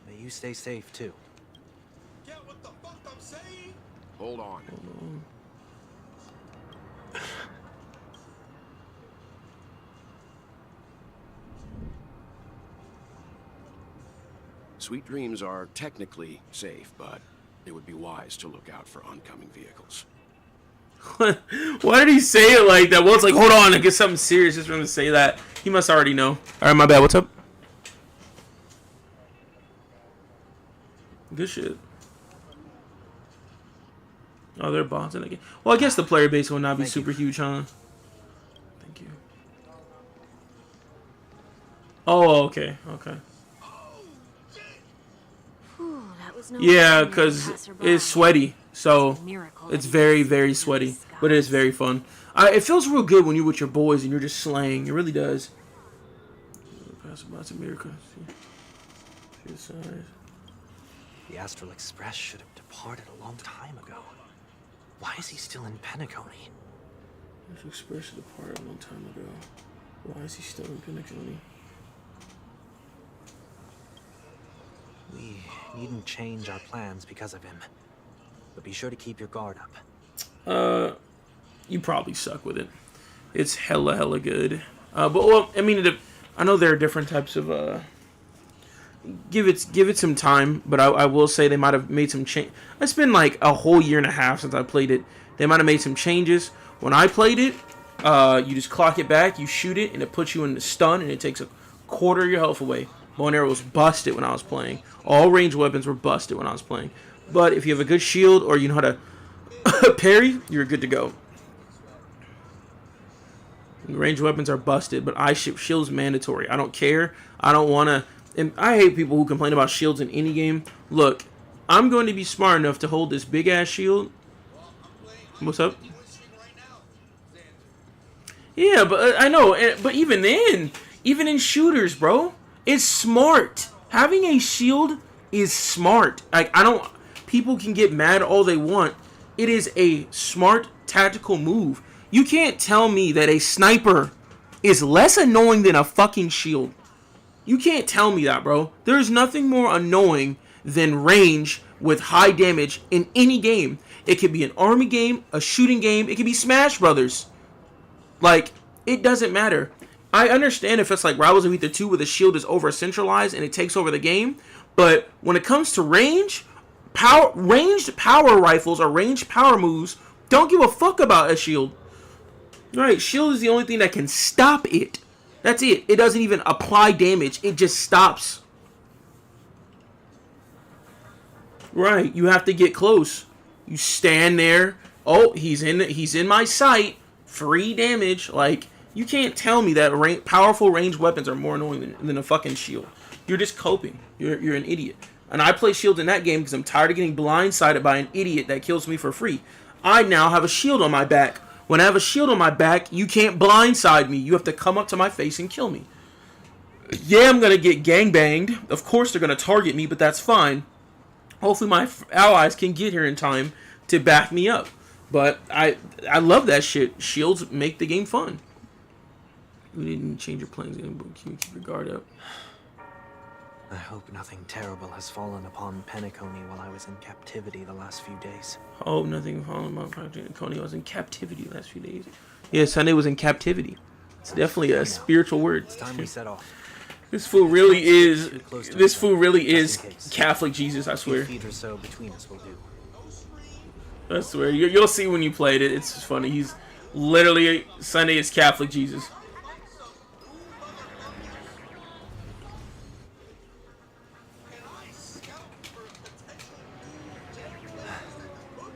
May you stay safe too. Hold on. Sweet Dreams are technically safe, but it would be wise to look out for oncoming vehicles. Why did he say it like that? Well, it's like, hold on, I get something serious just for him to say that. He must already know. All right, my bad. What's up? Good shit. Oh, they're bots in again. Well, I guess the player base will not be super huge, huh? Thank you. Oh, okay, okay. Whew, that was no Yeah, because it's sweaty, so it's very, very sweaty, but it is very fun. It feels real good when you're with your boys and you're just slaying. It really does. The Astral Express should have departed a long time ago. Why is he still in Penacony? Astral Express departed a long time ago. Why is he still in Penacony? We needn't change our plans because of him. But be sure to keep your guard up. You probably suck with it. It's hella good. But well, I mean, I know there are different types of. Give it some time, but I will say they might have made some change. It's been like a whole year and a half since I played it. They might have made some changes. When I played it, you just clock it back, you shoot it, and it puts you in the stun, and it takes a quarter of your health away. Bow and arrow was busted when I was playing. All ranged weapons were busted when I was playing. But if you have a good shield or you know how to parry, you're good to go. Ranged weapons are busted, but shield's mandatory. I don't care. I don't want to. And I hate people who complain about shields in any game. Look, I'm going to be smart enough to hold this big ass shield. What's up? Yeah, but I know. But even then, even in shooters, bro, it's smart. Having a shield is smart. Like, people can get mad all they want. It is a smart tactical move. You can't tell me that a sniper is less annoying than a fucking shield. You can't tell me that, bro. There's nothing more annoying than range with high damage in any game. It could be an army game, a shooting game. It could be Smash Brothers. Like, it doesn't matter. I understand if it's like Rivals of Ether 2 where the shield is over-centralized and it takes over the game. But when it comes to ranged power rifles or ranged power moves don't give a fuck about a shield. Right, shield is the only thing that can stop it. That's it. It doesn't even apply damage. It just stops. Right, you have to get close. You stand there. Oh, he's in my sight. Free damage. Like, you can't tell me that powerful ranged weapons are more annoying than a fucking shield. You're just coping. You're an idiot. And I play shield in that game because I'm tired of getting blindsided by an idiot that kills me for free. I now have a shield on my back. When I have a shield on my back, you can't blindside me. You have to come up to my face and kill me. Yeah, I'm going to get gangbanged. Of course they're going to target me, but that's fine. Hopefully my allies can get here in time to back me up. But I love that shit. Shields make the game fun. We didn't change your plans. Keep your guard up. I hope nothing terrible has fallen upon Penacony while I was in captivity the last few days. Oh, nothing fallen upon Penacony. I was in captivity the last few days. Yeah, Sunday was in captivity. It's definitely a spiritual word. It's time we set off. This fool really is. This fool really is Catholic Jesus. I swear. 2 feet or so between us will do. I swear. You'll see when you played it. It's funny. He's literally Sunday is Catholic Jesus.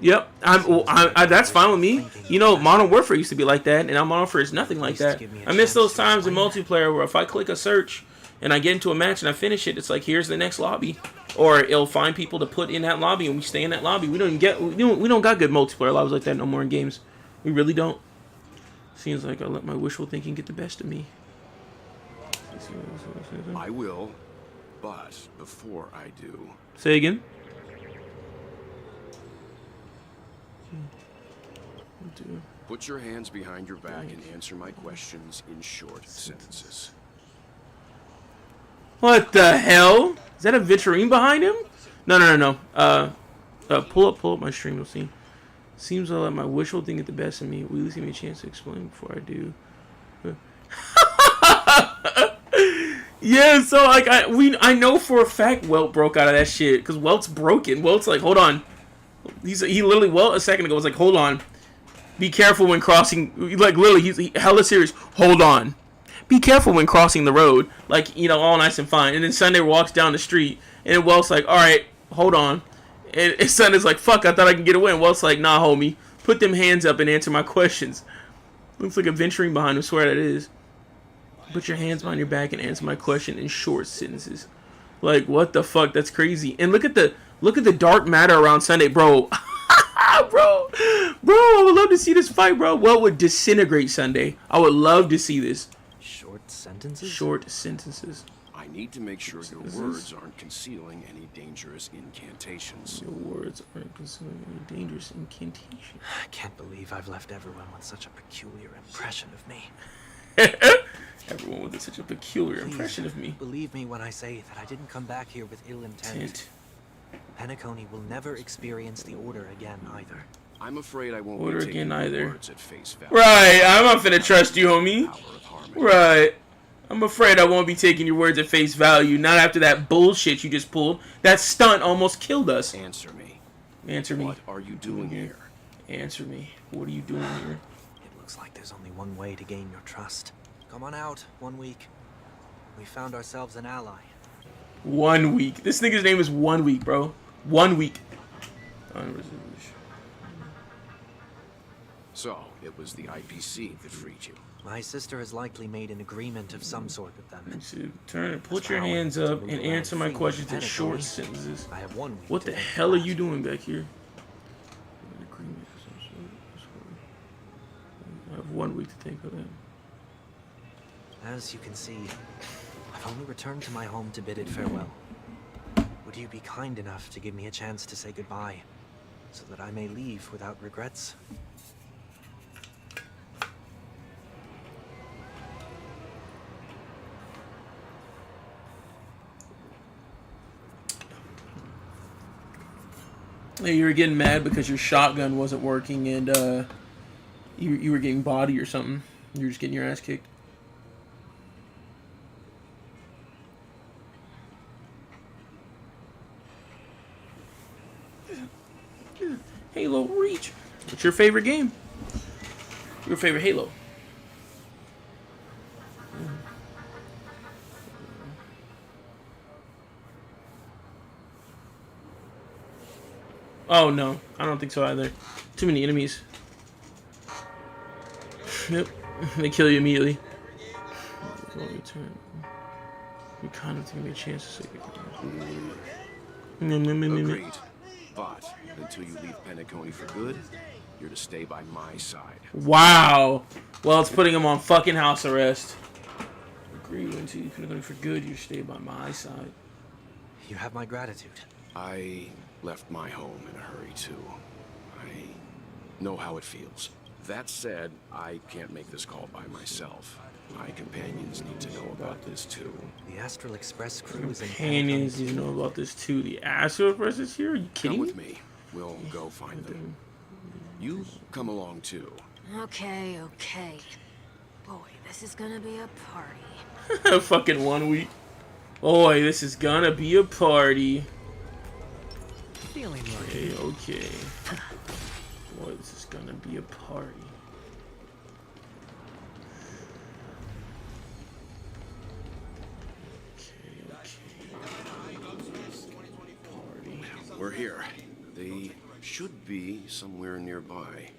Yep, that's fine with me. You know, Modern Warfare used to be like that, and now Modern Warfare is nothing like that. I miss those times in multiplayer where if I click a search and I get into a match and I finish it, it's like, here's the next lobby, or it'll find people to put in that lobby, and we stay in that lobby. We don't got good multiplayer lobbies like that no more in games. We really don't. Seems like I let my wishful thinking get the best of me. I will, but before I do, say again. Put your hands behind your back and answer my questions in short sentences. What the hell? Is that a Vitrine behind him? No. Pull up my stream. You'll see. Seems I'll let my wishful think get the best of me. Will you give me a chance to explain before I do? Yeah, so like I know for a fact Welt broke out of that shit because Welt's broken. Welt's like, hold on. He literally Welt a second ago was like, hold on. Be careful when crossing. Like literally, he's hella serious. Hold on. Be careful when crossing the road. Like, you know, all nice and fine. And then Sunday walks down the street, and Welt's like, all right, hold on. And Sunday's like, fuck, I thought I could get away. And Welt's like, nah, homie, put them hands up and answer my questions. Looks like a Venturing behind him. Swear that is. Put your hands behind your back and answer my question in short sentences. Like, what the fuck? That's crazy. And look at the dark matter around Sunday, bro. bro, I would love to see this fight, bro. Well, would disintegrate Sunday. I would love to see this. Short sentences? Short sentences. I need to make sure your words aren't concealing any dangerous incantations. Your words aren't concealing any dangerous incantations. I can't believe I've left everyone with such a peculiar impression of me. Everyone with such a peculiar impression of me. Believe me when I say that I didn't come back here with ill intent. Penacony will never experience the Order again either. I'm afraid I won't Order be taking again your either. words at face value. Right, I'm not finna trust you, homie. Right. I'm afraid I won't be taking your words at face value. Not after that bullshit you just pulled. That stunt almost killed us. Answer me. Answer me. What are you doing here? Answer me. What are you doing here? It looks like there's only one way to gain your trust. Come on out, 1 week. We found ourselves an ally. 1 week. This nigga's name is 1 week, bro. 1 week. So, it was the IPC that freed you. My sister has likely made an agreement of some sort with them. Put your hands up and answer my questions in short sentences. I have 1 week. What the hell are you doing back here? I have 1 week to think of that. As you can see, I've only returned to my home to bid it farewell. Would you be kind enough to give me a chance to say goodbye, so that I may leave without regrets? Hey, you were getting mad because your shotgun wasn't working and you were getting body or something. You were just getting your ass kicked. Halo Reach. What's your favorite game? Your favorite Halo? Oh no, I don't think so either. Too many enemies. Yep, they kill you immediately. We kind of give me a chance to say Agreed. But until you leave Penacony for good, you're to stay by my side. Wow. Well, it's putting him on fucking house arrest. Agreed. Until you Penacony for good, you stay by my side. You have my gratitude. I left my home in a hurry too. I know how it feels. That said, I can't make this call by myself. My companions need to know about this too. The Astral Express crew is in Companions need to know about this too. The Astral Express is here? Are you kidding Come me? with me. We'll go find them. You come along too. Okay, okay. Boy, this is gonna be a party. Fucking 1 week. Boy, this is gonna be a party. Feeling okay, okay. Boy, this is gonna be a party. We're here. They should be somewhere nearby.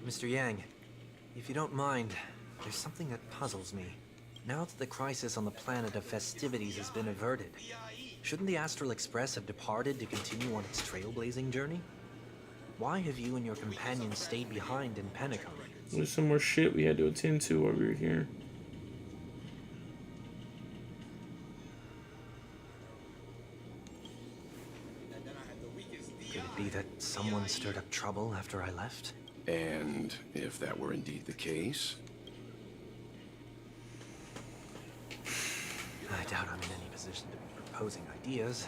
Mr. Yang, if you don't mind, there's something that puzzles me. Now that the crisis on the planet of festivities has been averted, shouldn't the Astral Express have departed to continue on its trailblazing journey? Why have you and your companions stayed behind in Penacony? There's some more shit we had to attend to while we were here. Could it be that someone stirred up trouble after I left? And if that were indeed the case? I doubt I'm in any position to be proposing ideas,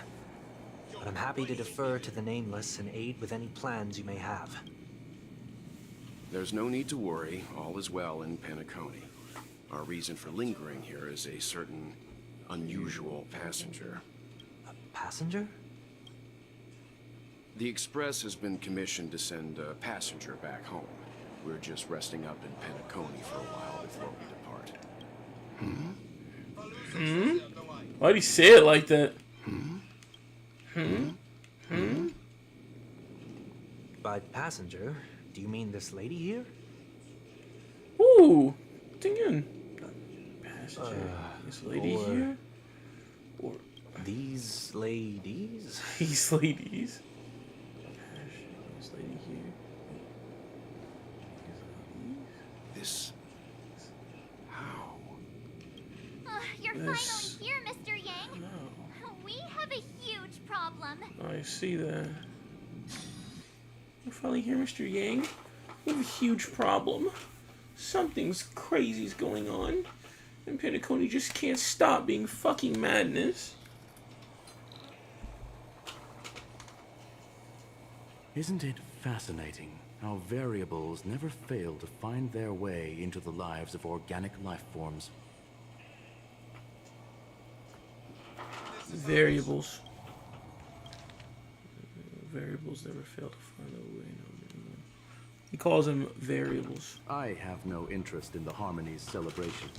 but I'm happy to defer to the Nameless and aid with any plans you may have. There's no need to worry. All is well in Penacony. Our reason for lingering here is a certain unusual passenger. A passenger? The Express has been commissioned to send a passenger back home. We're just resting up in Penacony for a while before we depart. Hmm? Why'd he say it like that? By passenger, do you mean this lady here? Ooh, again. Passenger. This lady or here? Or these ladies? these ladies? This lady here. This... How? You're This- finally here, Mr. Yang. We have a huge problem. I see that. We're finally here, Mr. Yang. We have a huge problem. Something's crazy's going on. And Penacony just can't stop being fucking madness. Isn't it fascinating how variables never fail to find their way into the lives of organic life forms? Variables. Variables never fail to find their way. No. He calls them variables. I have no interest in the Harmony's celebration.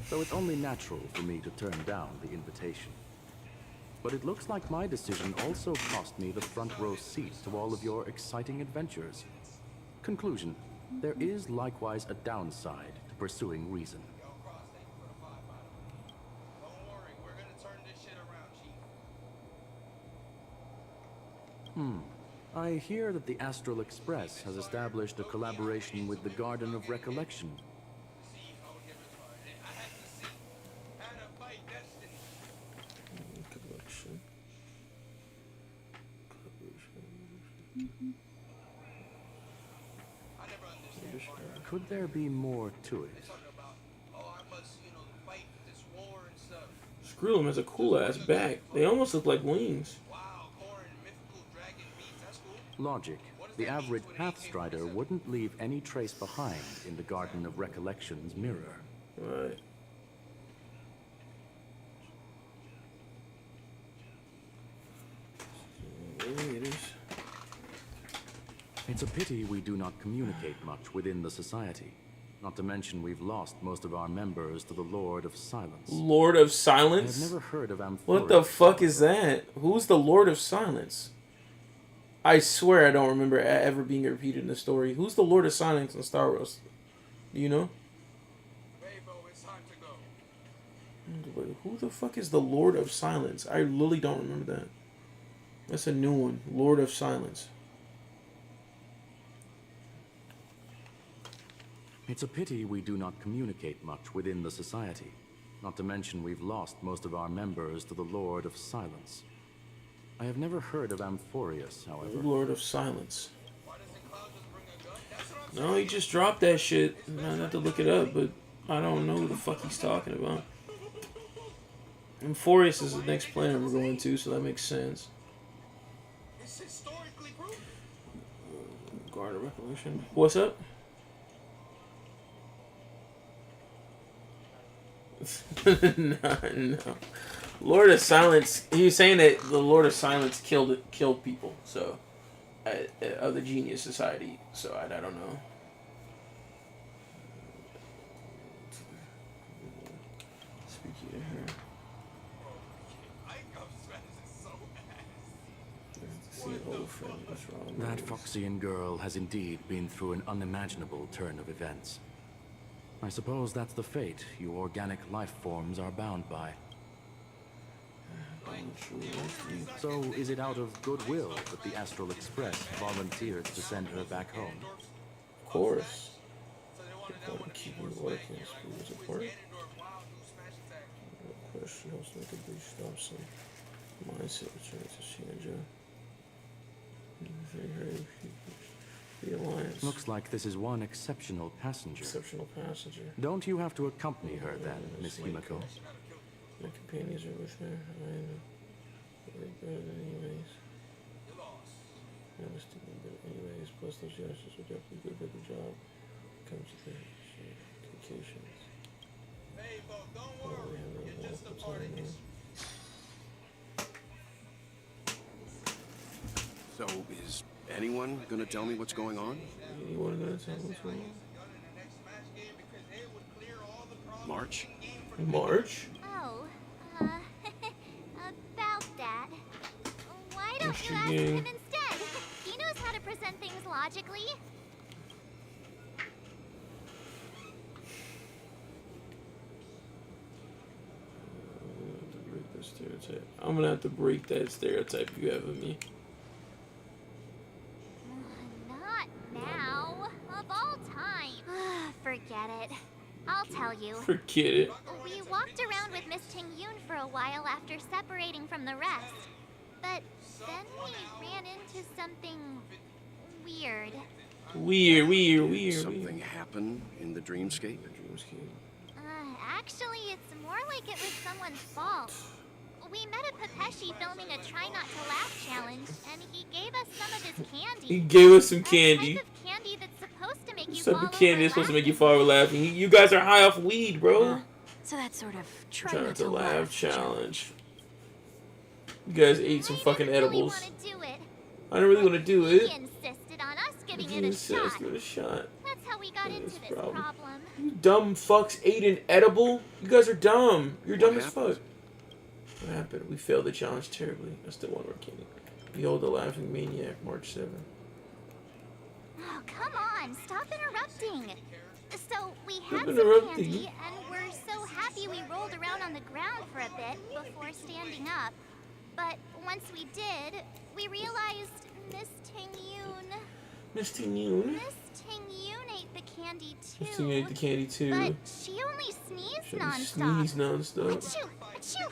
So it's only natural for me to turn down the invitation. But it looks like my decision also cost me the front row seat to all of your exciting adventures. Conclusion: there is likewise a downside to pursuing reason. I hear that the Astral Express has established a collaboration with the Garden of Recollection. Could there be more to it? Skrillum has a cool ass back. They almost look like wings. Logic. The average Pathstrider wouldn't leave any trace behind in the Garden of Recollection's mirror. Right. It's a pity we do not communicate much within the society. Not to mention we've lost most of our members to the Lord of Silence. Lord of Silence? I've never heard of Amphorius. What the fuck is that? Who's the Lord of Silence? I swear I don't remember ever being repeated in the story. Who's the Lord of Silence in Star Wars? Do you know? Wait, who the fuck is the Lord of Silence? I literally don't remember that. That's a new one. Lord of Silence. It's a pity we do not communicate much within the society. Not to mention we've lost most of our members to the Lord of Silence. I have never heard of Amphorius, however. Lord of Silence. No, he just dropped that shit. I have to look it up, but I don't know who the fuck he's talking about. Amphorius is the next planet we're going to, so that makes sense. Guard of Recollection. What's up? No. Lord of Silence. He was saying that the Lord of Silence killed people. So, of the Genius Society. So I don't know. Speaking to her. That Foxian girl has indeed been through an unimaginable turn of events. I suppose that's the fate you organic life forms are bound by. So, is it out of goodwill that the Astral Express volunteered to send her back home? Of course. Keep you working, support. Question helps make a brief stop some mindset return to Shanja. The Alliance. Looks like this is one exceptional passenger. Exceptional passenger. Don't you have to accompany her then, Miss Himiko? My companions are with her. I know. They're good anyways. I was thinking good anyways. Plus those youngsters are definitely good at the job. Comes to the vacations. Oh, we have a wonderful time now. So, is anyone gonna tell me what's going on? Anyone gonna tell me what's going on? March? March? Oh, about that. Why don't you ask Gang. him instead? He knows how to present things logically. I'm gonna have to break that stereotype you have of me. Not now. Of all time. Forget it. I'll tell you. Forget it. We walked around with Miss Ting Yoon for a while after separating from the rest. But then we ran into something weird. Weird. Something happened in the dreamscape? Actually, it's more like it was someone's fault. We met a Pepeshi filming a Try Not to Laugh challenge, and he gave us some of his candy. He gave us some candy. Type of candy that's supposed to make you Some fall type of candy over that's supposed to make you fall over laughing. You guys are high off weed, bro. So that sort of Try not to laugh challenge. You guys ate some fucking edibles. I didn't really want to do it. He insisted on us giving it a shot. Give it a shot. That's how we got into this problem. You dumb fucks ate an edible? You guys are dumb. You're dumb as fuck. What happened? We failed the challenge terribly. I still want more candy. Behold the Laughing Maniac, March 7th. Oh, come on. Stop interrupting. So, we had Stop some interrupting. candy, and we're so happy we rolled around on the ground for a bit before standing up. But once we did, we realized Miss Ting Yoon... Miss Ting Yoon? Miss Ting Yoon ate the candy too. Miss Ting ate the candy too. But she only sneezed She nonstop. sneezed nonstop. Achoo! Achoo!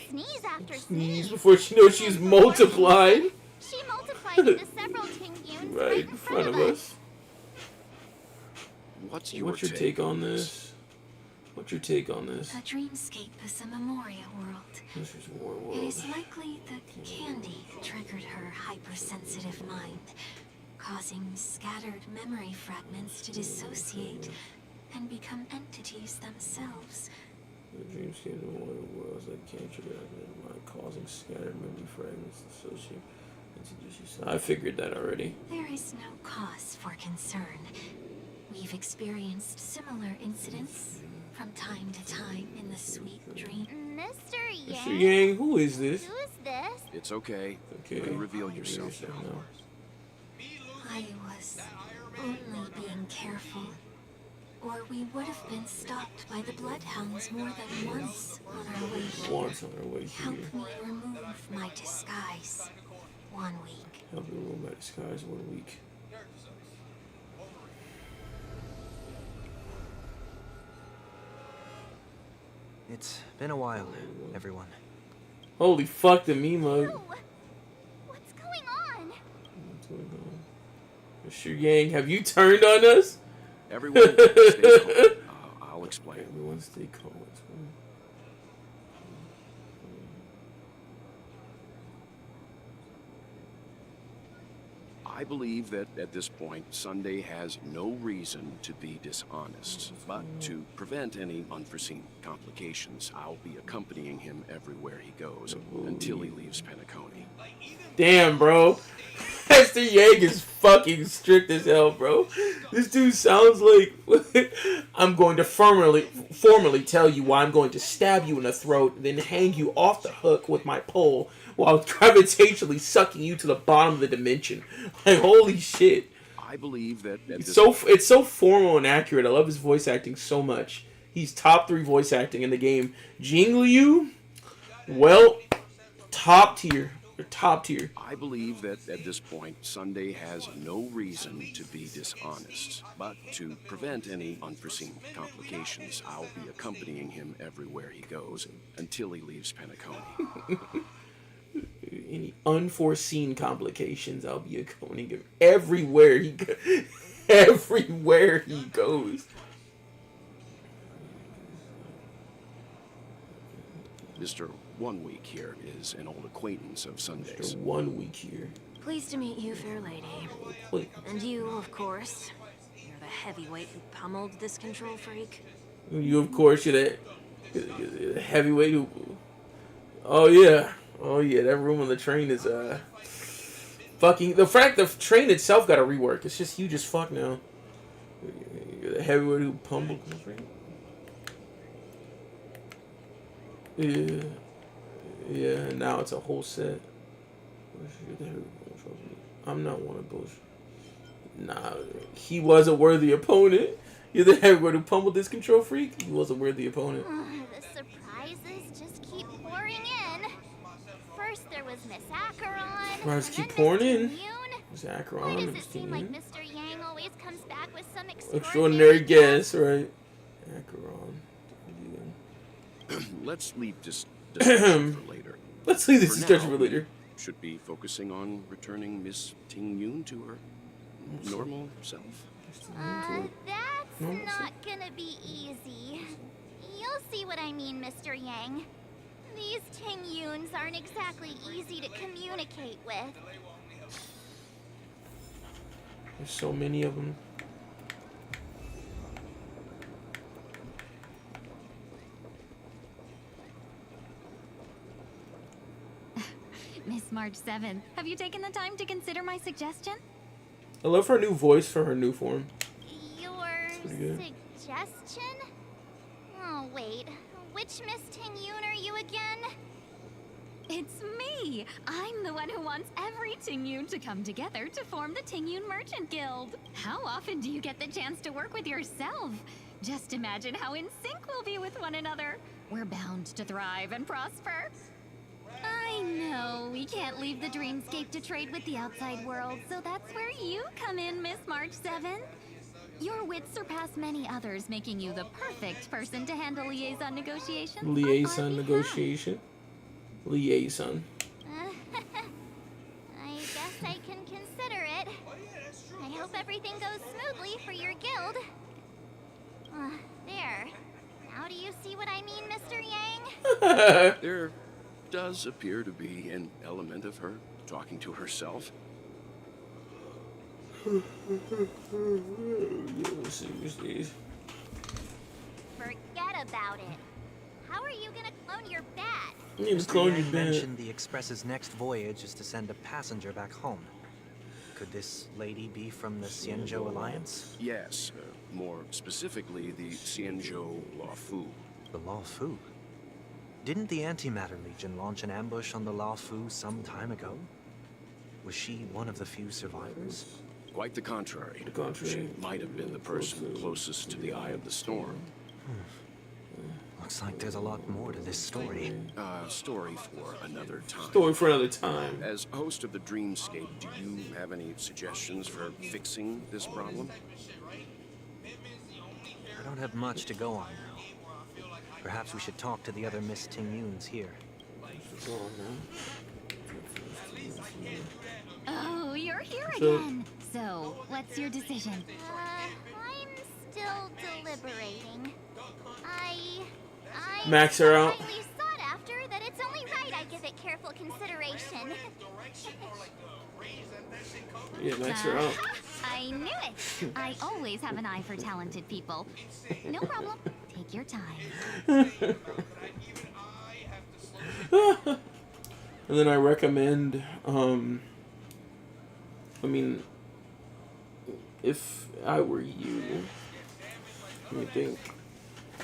Sneeze after Sneeze before she knows she's multiplied. She multiplied into several Ting Yoons Right in front of us. What's your take on this? What's your take on this? A dreamscape is a Memoria world. This is war world. It is likely that candy triggered her hypersensitive mind, causing scattered memory fragments to dissociate and become entities themselves. The dreamscape of war worlds that can't trigger out of mind, causing scattered memory fragments to associate and I figured that already. There is no cause for concern. We've experienced similar incidents from time to time in the sweet dream. Mr. Yang? Mr. Yang, who is this? Who's this? It's okay. Okay. You can reveal yourself now. I was only being careful, or we would have been stopped by the bloodhounds more than once on our way here. Once on our way here. Help me remove my disguise. 1 week. Help me remove my disguise 1 week. It's been a while, everyone. Holy fuck, the meme mug. What's going on? Mr. Yang, have you turned on us? Everyone, stay calm. I'll explain. Everyone stay calm. I believe that at this point, Sunday has no reason to be dishonest. But to prevent any unforeseen complications, I'll be accompanying him everywhere he goes until he leaves Penacony. Damn, bro. Mr. Yang is fucking strict as hell, bro. This dude sounds like I'm going to formally tell you why I'm going to stab you in the throat, then hang you off the hook with my pole while gravitationally sucking you to the bottom of the dimension. Like, holy shit. I believe that It's so formal and accurate. I love his voice acting so much. He's top 3 voice acting in the game. Jing Liu, well, top tier. Top tier. I believe that at this point, Sunday has no reason to be dishonest. But to prevent any unforeseen complications, I'll be accompanying him everywhere he goes until he leaves Penacony. Any unforeseen complications, I'll be accompanying him everywhere he everywhere he goes. Mr. 1 Week here is an old acquaintance of Sunday's. 1 week here. Pleased to meet you, fair lady. And you, of course. You're the heavyweight who pummeled this control freak. You, of course, you're the heavyweight who... Oh, yeah. Oh, yeah, that room on the train is, fucking... The fact the train itself got a rework. It's just huge as fuck now. You're the heavyweight who pummeled the train. Yeah. Yeah, now it's a whole set. I'm not one of those. Nah, he was a worthy opponent. You're the heavyweight who pummeled this control freak. He was a worthy opponent. The surprises just keep pouring in. First there was Miss Acheron. Surprises keep pouring in. Miss Why Acheron. does it seem like Mr. Yang always comes back with some Extraordinary guess, right? Acheron. Let's leave this discussion for later. Let's leave this For discussion now, for later. we should be focusing on returning Miss Ting Yun to her normal self. That's not gonna be easy. You'll see what I mean, Mr. Yang. These Ting Yuns aren't exactly easy to communicate with. There's so many of them. Miss March 7th, have you taken the time to consider my suggestion? I love her new voice for her new form. Your pretty good. suggestion? Oh, wait. Which Miss Ting Yun are you again? It's me! I'm the one who wants every Ting-Yun to come together to form the Ting-Yun Merchant Guild. How often do you get the chance to work with yourself? Just imagine how in sync we'll be with one another. We're bound to thrive and prosper. I know we can't leave the dreamscape to trade with the outside world, so that's where you come in, Miss March 7th. Your wits surpass many others, making you the perfect person to handle liaison negotiations. Liaison negotiation. Liaison. I guess I can consider it. I hope everything goes smoothly for your guild. There. Now do you see what I mean, Mr. Yang? There does appear to be an element of her talking to herself. Forget about it. How are you gonna clone your bat? Mr. Yang mentioned the Express's next voyage is to send a passenger back home. Could this lady be from the Xianzhou Alliance? Yes, more specifically, the Xianzhou Luofu. The Luofu? Didn't the Antimatter Legion launch an ambush on the Luofu some time ago? Was she one of the few survivors? Quite the contrary. She might have been the person closest to the eye of the storm. Looks like there's a lot more to this story. Story for another time. Story for another time. As host of the Dreamscape, do you have any suggestions for fixing this problem? I don't have much to go on now. Perhaps we should talk to the other Miss Tingyuns here. Oh, you're here again. So, what's your decision? I'm still deliberating. I Max her out. finally sought after that it's only right I give it careful consideration. Yeah, max her out. I knew it. I always have an eye for talented people. No problem. Take your time. And then I recommend, I mean, if I were you, let me think.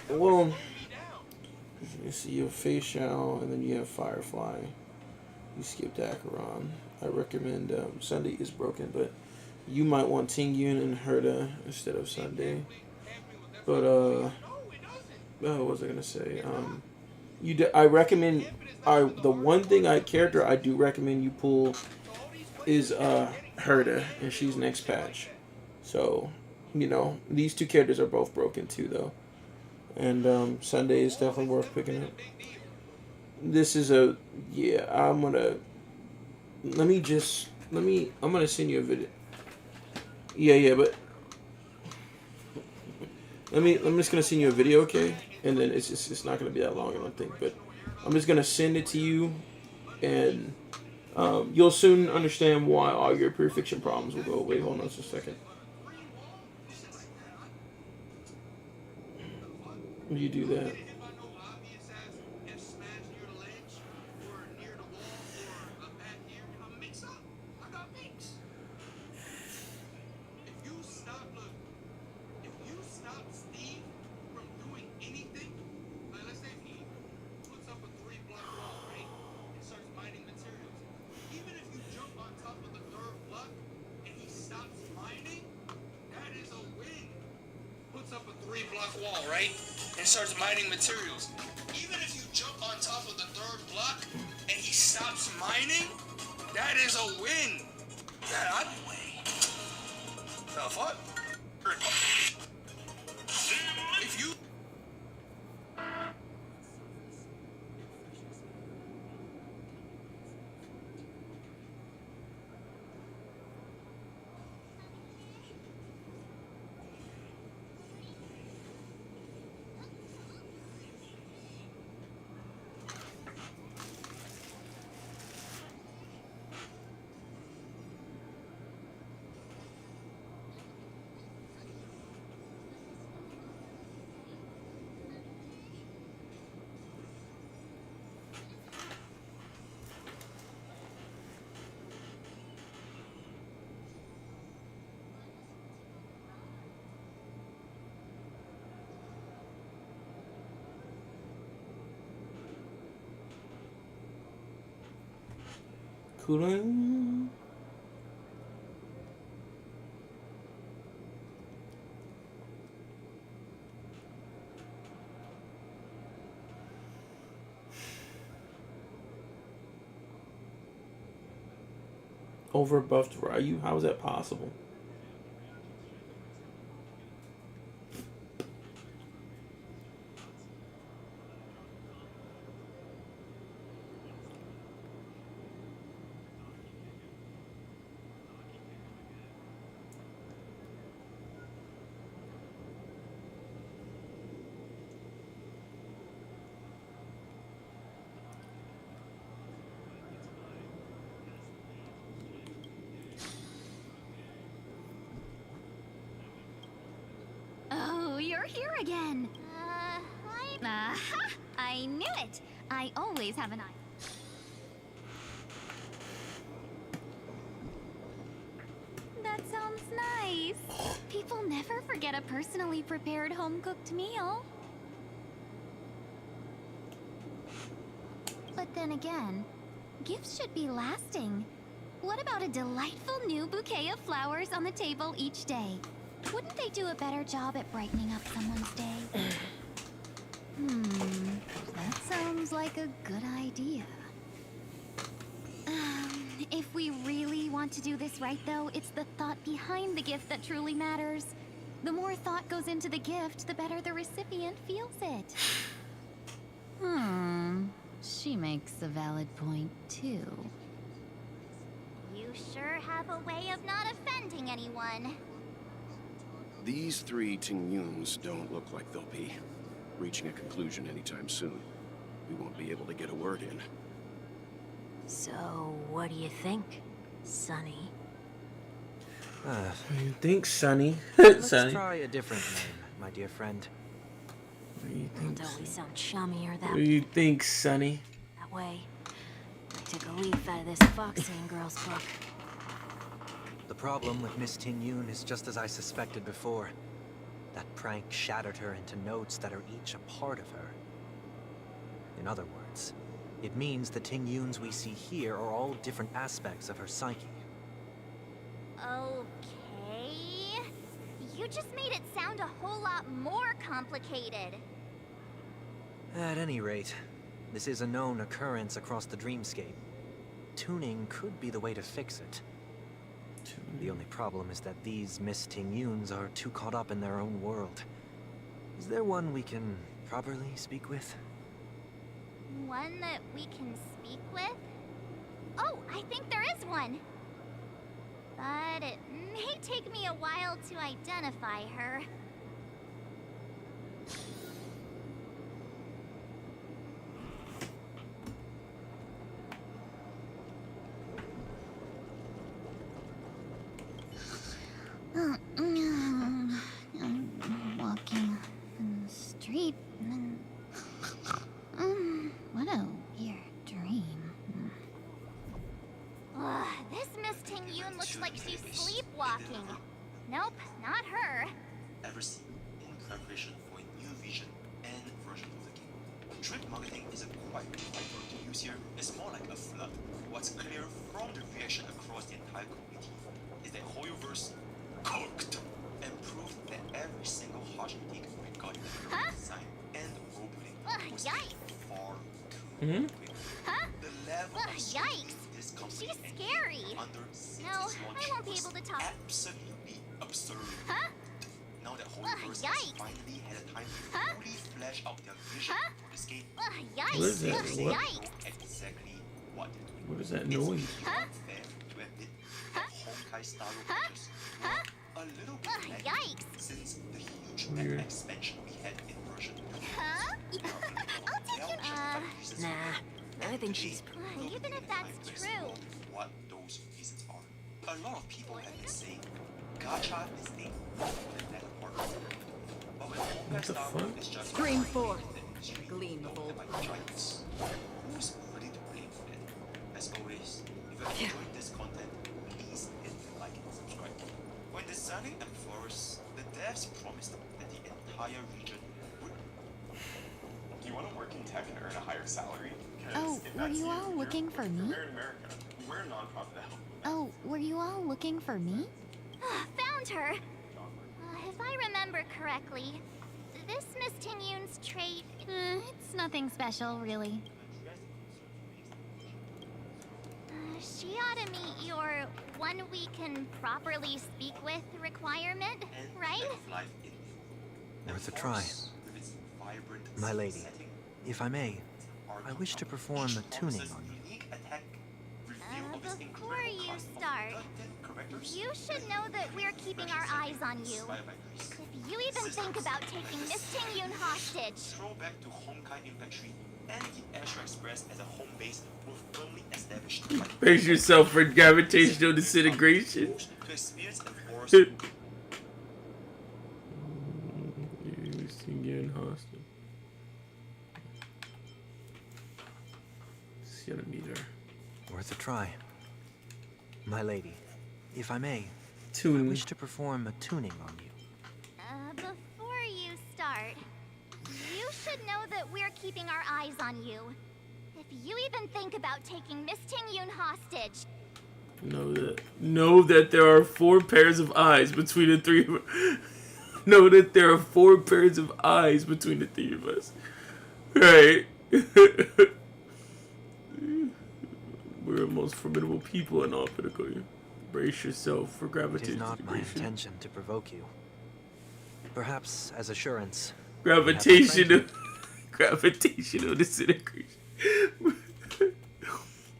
Well, you see you have Fei Xiao, and then you have Firefly. You skipped Acheron. I recommend Sunday is broken, but you might want Tingyun and Herta instead of Sunday. But what was I gonna say? I recommend. The one thing character I do recommend you pull is Herta, and she's next patch. So, you know, these two characters are both broken too, though. And Sunday is definitely worth picking up. This is I'm gonna send you a video. Yeah, but I'm just gonna send you a video, okay? And then it's not gonna be that long, I don't think, but I'm just gonna send it to you, and you'll soon understand why all your pure fiction problems will go away. Hold on just a second. You do that. Wall, right? And starts mining materials. Even if you jump on top of the third block and he stops mining, that is a win. That way. The fuck? If you Cooling. Overbuffed Ryu? How is that possible? Oh, you're here again. I'm... I knew it. I always have an eye. That sounds nice. People never forget a personally prepared home-cooked meal. But then again, gifts should be lasting. What about a delightful new bouquet of flowers on the table each day? Wouldn't they do a better job at brightening up someone's day? That sounds like a good idea. If we really want to do this right, though, it's the thought behind the gift that truly matters. The more thought goes into the gift, the better the recipient feels it. She makes a valid point, too. You sure have a way of not offending anyone. These three Tingyuns don't look like they'll be reaching a conclusion anytime soon. We won't be able to get a word in. So, what do you think, Sonny? What do you think, Sonny? Let's Sonny. try a different name, my dear friend. What do you think? Don't we sound chummier that What do you think, Sonny? That way, I took a leaf out of this Foxian girl's book. The problem with Miss Tingyun is just as I suspected before. That prank shattered her into notes that are each a part of her. In other words, it means the Tingyuns we see here are all different aspects of her psyche. Okay. You just made it sound a whole lot more complicated. At any rate, this is a known occurrence across the dreamscape. Tuning could be the way to fix it. The only problem is that these Miss Tingyuns are too caught up in their own world. Is there one we can properly speak with? One that we can speak with? Oh, I think there is one. But it may take me a while to identify her. I'm walking in the street and what a weird dream. Ugh, this Miss Tingyun looks like she's sleepwalking. Nope, not her. Ever seen in preparation for a new vision and version of the game. Trick marketing isn't quite the right word to use here. It's more like a flood. What's clear from the reaction across the entire community is that Hoyoverse cooked and proved that every single harsh critique regarding the design and role playing was far too quick. The level of Yikes! this company She's scary. under No, I won't be able to talk. absolutely absurd. Now that Hoyoverse yikes. finally had a time to fully flesh out their vision for this game, Yikes! What is that? they What? know exactly what they're doing. What is that noise? It's unfair to admit that Honkai Star Rail pictures were a little bit laggy since the huge map expansion we had in version 2. Nah, I think she's... Even if that's true. What those reasons are. A lot of people have been saying gacha is a that part. But when Honkai Star Rail is just Scream forth, industry gleamful. by giants, who's ready to blame for that? As always, if you have enjoyed this content, please hit the like and subscribe. When designing and Forest, the devs promised that the entire region would... Do you want to work in tech and earn a higher salary? 'Cause Oh, if were that's you all looking for me? We're in America. We're a nonprofit that helps. Oh, were you all looking for me? Found her! If I remember correctly, this Miss Tingyun's trait... It's nothing special, really. She ought to meet your one we can properly speak with requirement, right? Worth a try. My lady, if I may, I wish to perform a tuning on you. Before you start, you should know that we're keeping our eyes on you. If you even think about taking Miss Tingyun hostage. Throwback to Honkai Infantry and the Astro Express as a home base were firmly established. Brace yourself for gravitational disintegration. To experience and force Getting hostage. You gotta meet her. Worth a try. My lady, if I may, Tuning. I wish to perform a tuning on you. Before you start, you should know that we're keeping our eyes on you. If you even think about taking Miss Ting-Yun hostage, Know that there are 4 pairs of eyes between the 3 of us. Know that there are 4 pairs of eyes between the 3 of us. Right. We're the most formidable people in all Pinnacle. Brace yourself for It gravitational is not my disintegration. intention to provoke you. Perhaps as assurance. Gravitational disintegration.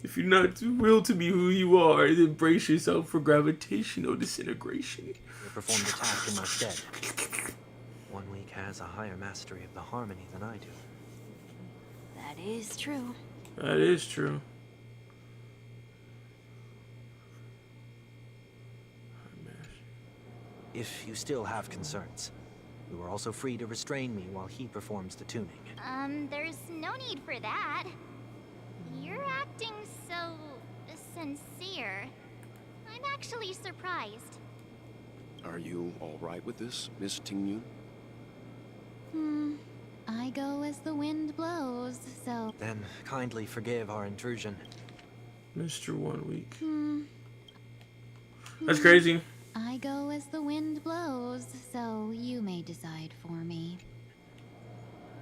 If you're not willed to be who you are, then brace yourself for gravitational disintegration. You perform the task in my stead. 1 week has a higher mastery of the harmony than I do. That is true. That is true. If you still have concerns, you are also free to restrain me while he performs the tuning. there's no need for that. You're acting so sincere. I'm actually surprised. Are you all right with this, Miss Ting-Yun? I go as the wind blows, so... Then kindly forgive our intrusion. Mr. 1 week. That's crazy. I go as the wind blows, so you may decide for me.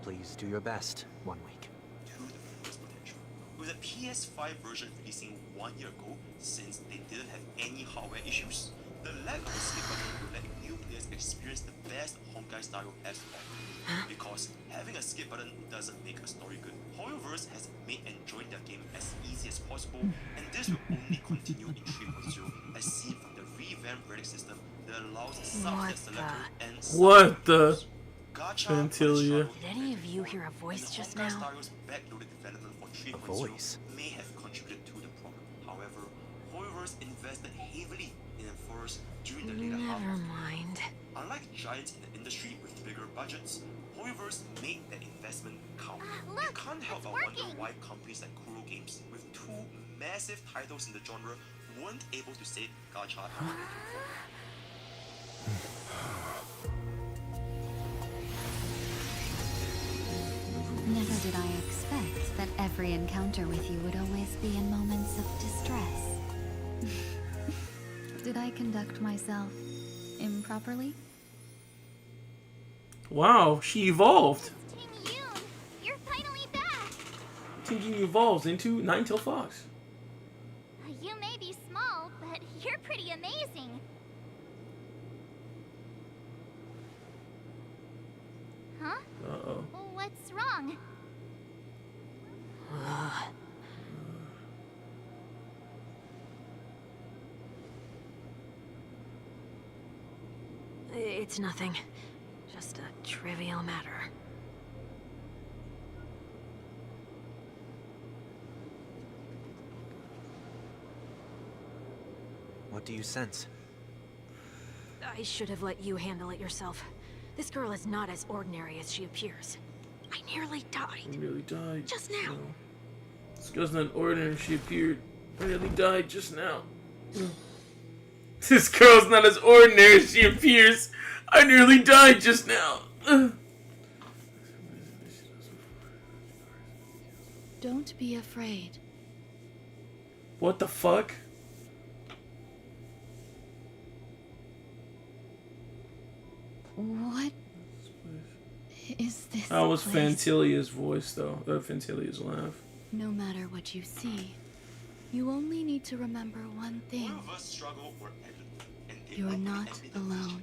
Please do your best, 1 week. To the fullest potential. With the PS5 version releasing 1 year ago, since they didn't have any hardware issues, the lack of a skip button will let new players experience the best Honkai style has to offer. Because having a skip button doesn't make a story good. Hoyoverse has made enjoying their game as easy as possible, and this will only continue in 3.0 as seen from the revamped verdict system that allows subset selector and What the? Gacha Fantilia. Did any of you hear a voice just now? Backloaded development for 3.0 voice? may have contributed to the problem. However, Hoyoverse invested heavily in Enforce during the later half. Never mind. Unlike giants in the industry with bigger budgets, Hoyoverse made that investment count. Look, You can't help but it's wonder working. why companies like GOOO Games, with 2 massive titles in the genre, weren't able to save Gacha in 2024. Never did I expect that every encounter with you would always be in moments of distress. Did I conduct myself improperly? Wow, she evolved. Ting-Yun, you're finally back. Ting-Yun evolves into Nine-Tailed Fox. You may be small, but you're pretty amazing. Huh? Uh-oh. What's wrong? It's nothing. Just a trivial matter. What do you sense? I should have let you handle it yourself. This girl is not as ordinary as she appears. I nearly died. I nearly died. Just now. This girl's not ordinary. She appeared. I nearly died just now. This girl's not as ordinary as she appears. I nearly died just now. Don't be afraid. What the fuck? What is this? That was place? Fantilia's voice, though. Fantilia's laugh. No matter what you see, you only need to remember one thing. All of us struggle or ended, and they You are openly not admit the alone.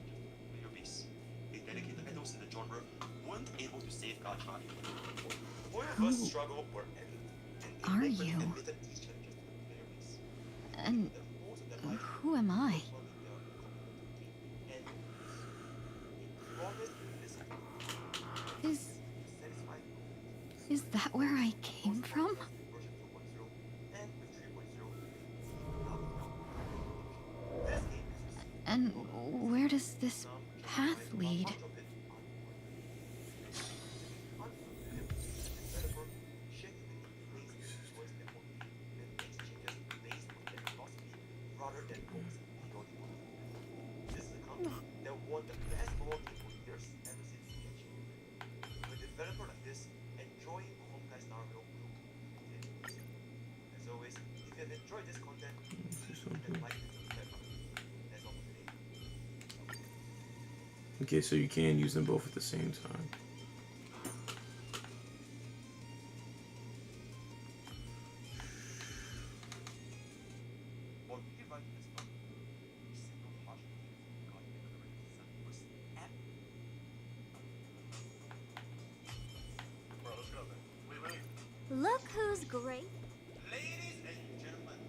player base. They dedicated idols in the genre weren't able to save Gacha. All of us Who struggle or ended, and are they openly you? admitted these challenges to the player base. And Most of their life who am I? was running their company, and they promised to listen, Is satisfy is that where I came from? version 2.0, and with 3.0, this game is And where does this path lead? the best mobile game for years ever since PH. With a developer like this, enjoying Honkai Star Rail will be continuous. As always, if you have enjoyed this content, please hit the like and subscribe button. That's all for today. Okay, so you can use them both at the same time. While rewriting this book, he single-heartedly got the correct design was Bro, let's go then. Wait. Look who's great. Ladies and gentlemen,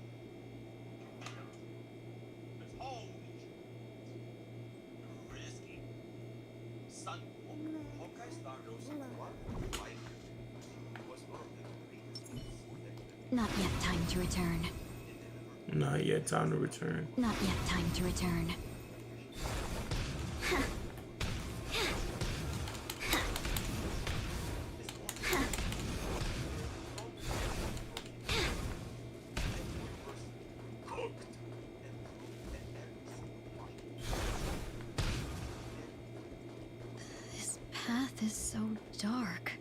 it's holy risky. Sun Honkai Star Rail Season 1, 5 was one of the greatest games that Not yet time to return. Not yet time to return. Not yet time to return. This path is so dark.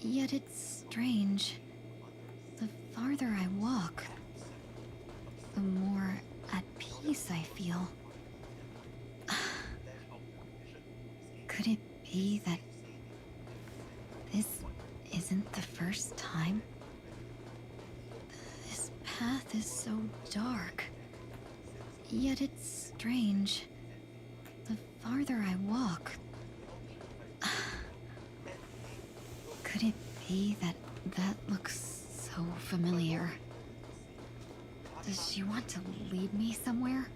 Yet it's strange. The farther I walk, the more at peace I feel. Could it be that this isn't the first time? This path is so dark. Yet it's strange. The farther I walk... Could it be that that looks so familiar? Does she want to lead me somewhere?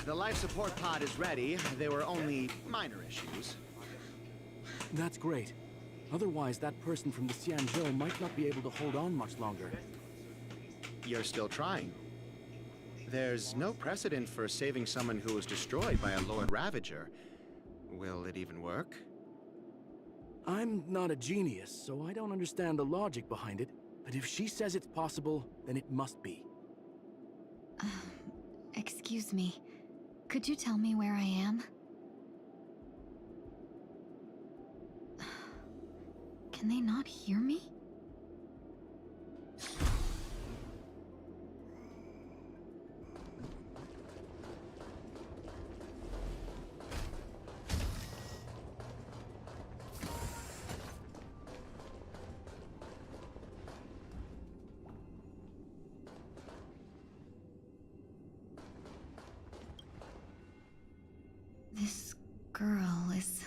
The life support pod is ready. There were only minor issues. That's great. Otherwise, that person from the Xianzhou might not be able to hold on much longer. You're still trying. There's no precedent for saving someone who was destroyed by a Lord Ravager. Will it even work? I'm not a genius, so I don't understand the logic behind it. But if she says it's possible, then it must be. Excuse me. Could you tell me where I am? Can they not hear me? This girl is...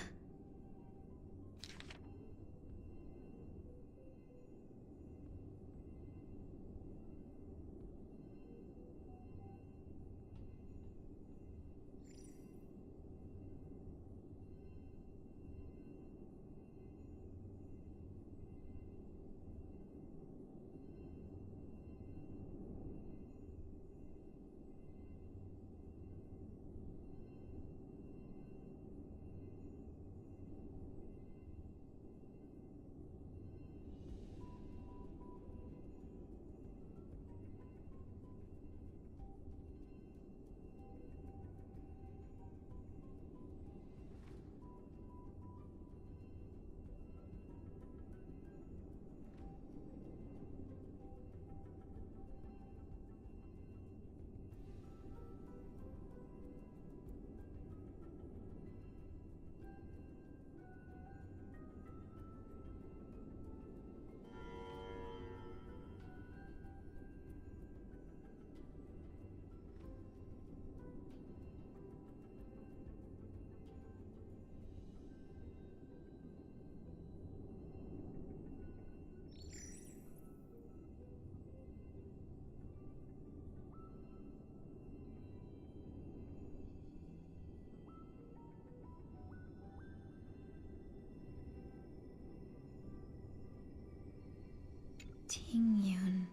Tingyun.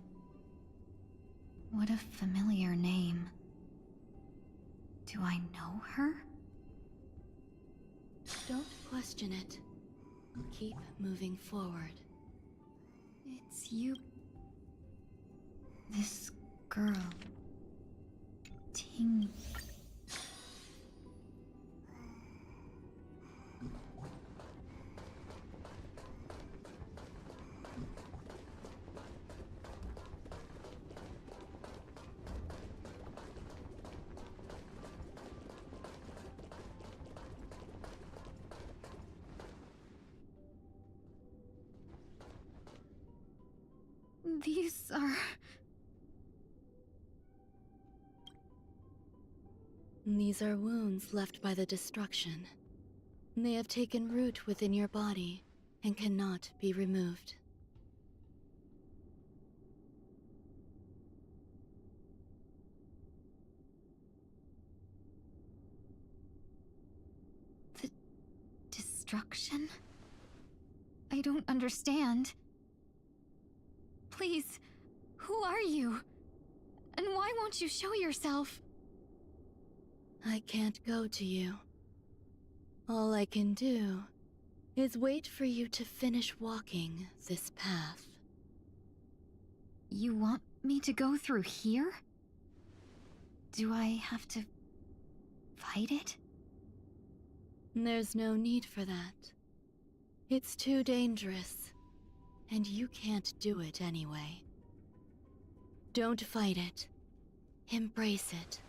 What a familiar name. Do I know her? Don't question it. Keep moving forward. It's you. This girl. Ting. These are... These are wounds left by the destruction. They have taken root within your body and cannot be removed. The destruction? I don't understand. Please, who are you? And why won't you show yourself? I can't go to you. All I can do is wait for you to finish walking this path. You want me to go through here? Do I have to fight it? There's no need for that. It's too dangerous, and you can't do it anyway. Don't fight it. Embrace it.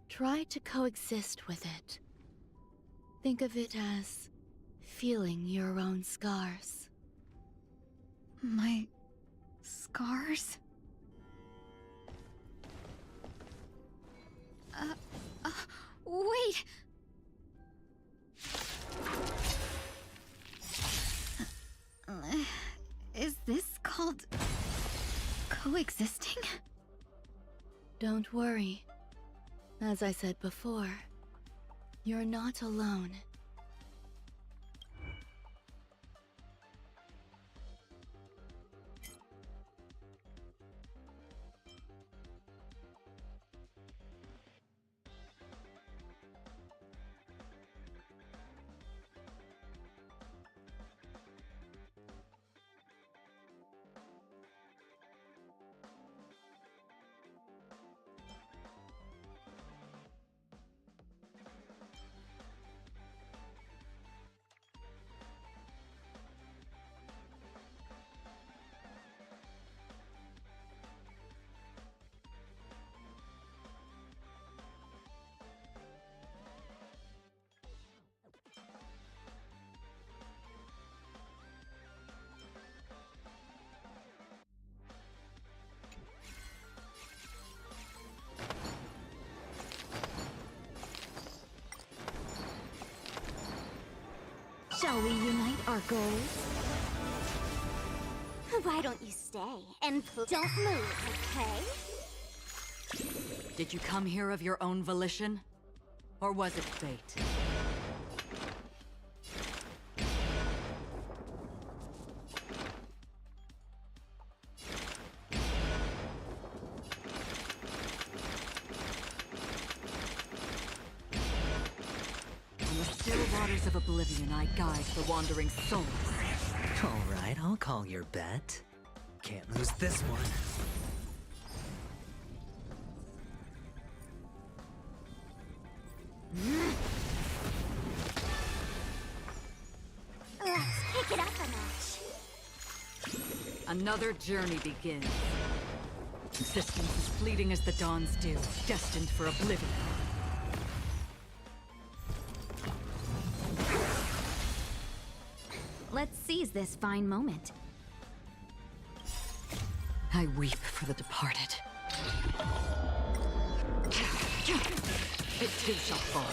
Try to coexist with it. Think of it as feeling your own scars. My scars? Wait! Is this called coexisting? Don't worry. As I said before, you're not alone. Shall we unite our goals? Why don't you stay and don't move, okay? Did you come here of your own volition? Or was it fate? In the still waters of oblivion, I guide the wandering souls. Alright, I'll call your bet. Can't lose this one. Let's pick it up a notch. Another journey begins. Existence as fleeting as the dawn's dew, destined for oblivion. Let's seize this fine moment. I weep for the departed. It too shall fall.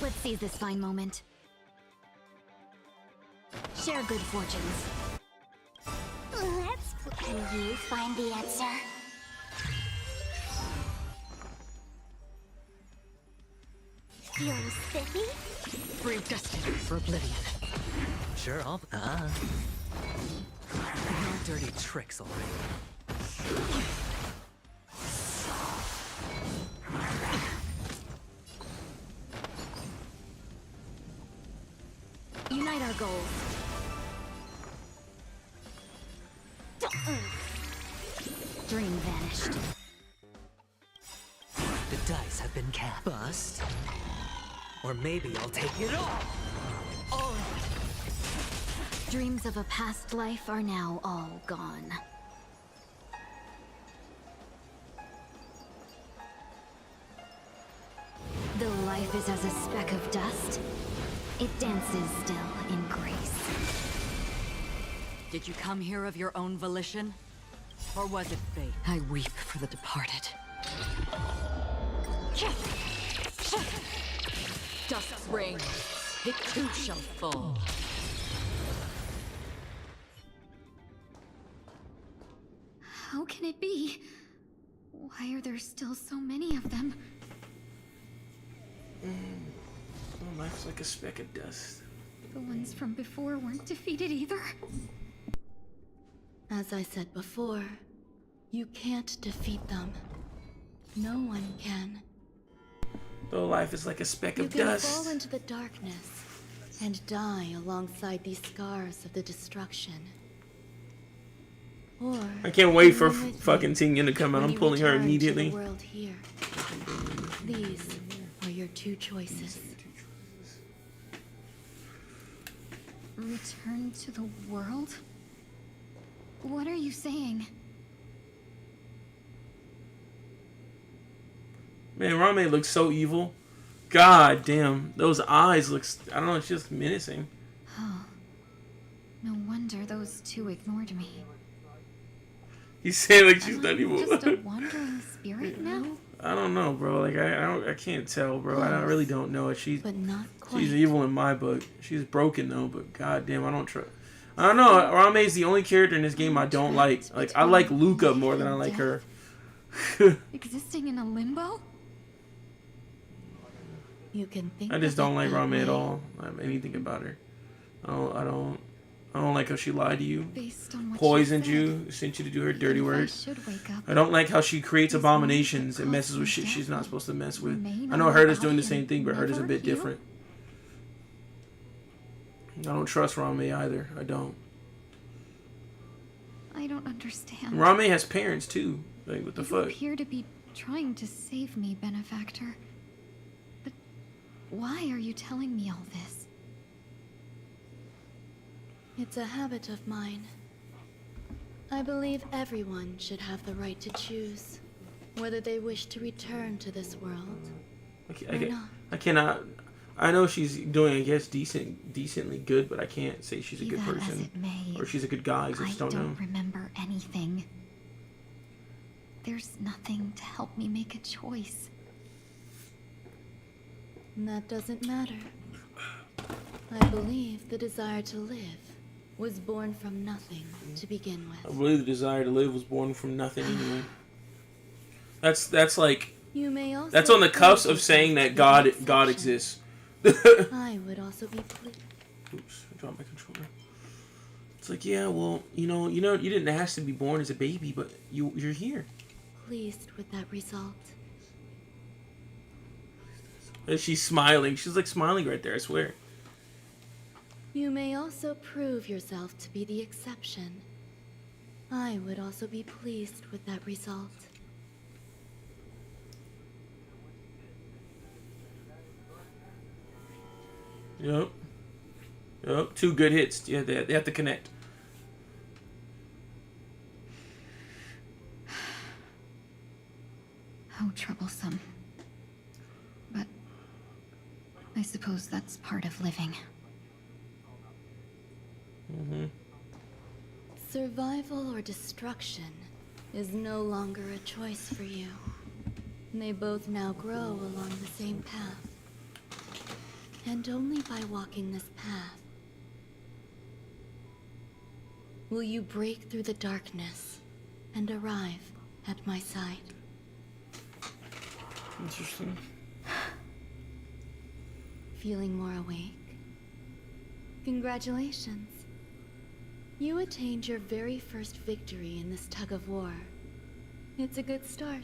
Let's seize this fine moment. Share good fortunes. Can you find the answer? Feeling spiffy? Predestined for oblivion. Sure, I'll... No dirty tricks, alright. Unite our goals. Dream vanished. The dice have been cast. Bust. Or maybe I'll take it all. All of it. Dreams of a past life are now all gone. Though life is as a speck of dust, it dances still in grace. Did you come here of your own volition? Or was it fate? I weep for the departed. Dust's reign, it too shall fall. How can it be? Why are there still so many of them? Well, life's like a speck of dust. The ones from before weren't defeated either. As I said before, you can't defeat them. No one can. Though life is like a speck You of can dust. fall into the darkness and die alongside these scars of the destruction. Or I can't wait for come with fucking me Tingyan to come out. when I'm you pulling her return to the immediately. world here. These are your two choices. Return to the world? What are you saying? Man, Rame looks so evil. God damn. Those eyes look, I don't know, it's just menacing. Oh. No wonder those two ignored me. He's saying like she's Am not I evil. just a wandering spirit now? I don't know, bro. Like I can't tell, bro. I really don't know it. She's quite. evil in my book. She's broken though, but goddamn, I don't trust. I don't know. Rame is the only character in this game I don't like. Like I like Luca more than I like her. Existing in a limbo? You can think I just of don't it like that Rame at way. all. Anything about her. I don't like how she lied to you, Based on what poisoned you you, sent you to do her dirty If I work. should wake up, I don't like how she creates these abominations moments and that messes cause with me shit she's death not supposed to mess with. remain I know on my Herta's doing the body same thing, but Herta's a never bit heal? different. I don't trust Rame either. I don't. I don't understand. Rame has parents too. Like what the You fuck? appear to be trying to save me, benefactor. But why are you telling me all this? It's a habit of mine. I believe everyone should have the right to choose whether they wish to return to this world or not. I cannot. I know she's doing, I guess, decently good, but I can't say she's a Be good that as person it may, or she's a good guy. I I just don't know. remember anything. There's nothing to help me make a choice. That doesn't matter. I believe the desire to live was born from nothing to begin I with. believe the desire to live was born from nothing anyway. That's like You may also that's on the cusp prove of saying that yourself God with exists. I would also be pleased. Oops, I dropped my controller. It's like, yeah, well, you didn't ask to be born as a baby, but you're here. Pleased with that result. And she's smiling. She's like smiling right there, I swear. You may also prove yourself to be the exception. I would also be pleased with that result. Yep. Yep. 2 good hits. Yeah, they have to connect. How troublesome. But I suppose that's part of living. Mm-hmm. Survival or destruction is no longer a choice for you. They both now grow along the same path. And only by walking this path will you break through the darkness and arrive at my side. Interesting. Feeling more awake? Congratulations. You attained your very first victory in this tug of war. It's a good start.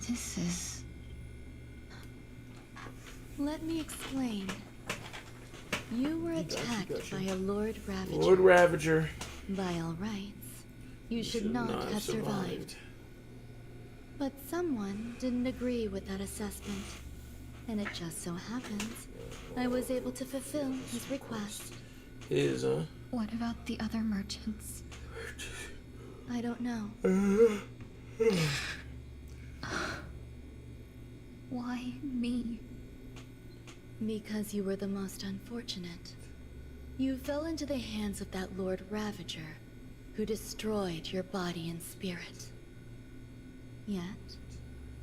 This is... Let me explain. You were attacked by a Lord Ravager. Lord Ravager. By all rights, you should not have survived. But someone didn't agree with that assessment. And it just so happens I was able to fulfill his request. What about the other merchants? I don't know. Why me? Because you were the most unfortunate. You fell into the hands of that Lord Ravager, who destroyed your body and spirit. Yet,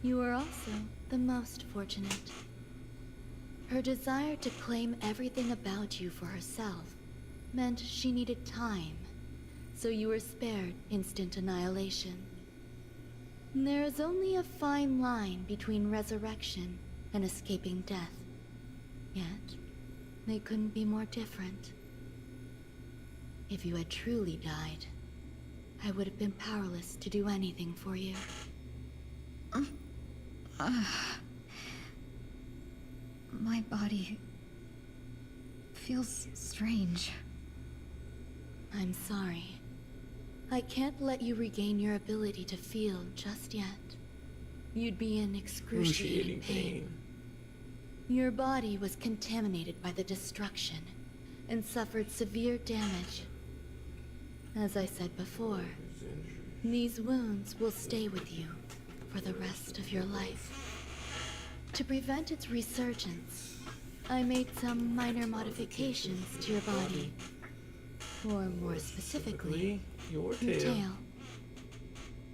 you were also the most fortunate. Her desire to claim everything about you for herself meant she needed time, so you were spared instant annihilation. There is only a fine line between resurrection and escaping death. Yet, they couldn't be more different. If you had truly died, I would have been powerless to do anything for you. My body feels strange. I'm sorry. I can't let you regain your ability to feel just yet. You'd be in excruciating pain. Your body was contaminated by the destruction and suffered severe damage. As I said before, these wounds will stay with you for the rest of your life. To prevent its resurgence, I made some minor modifications to your body. Or more specifically, your tail.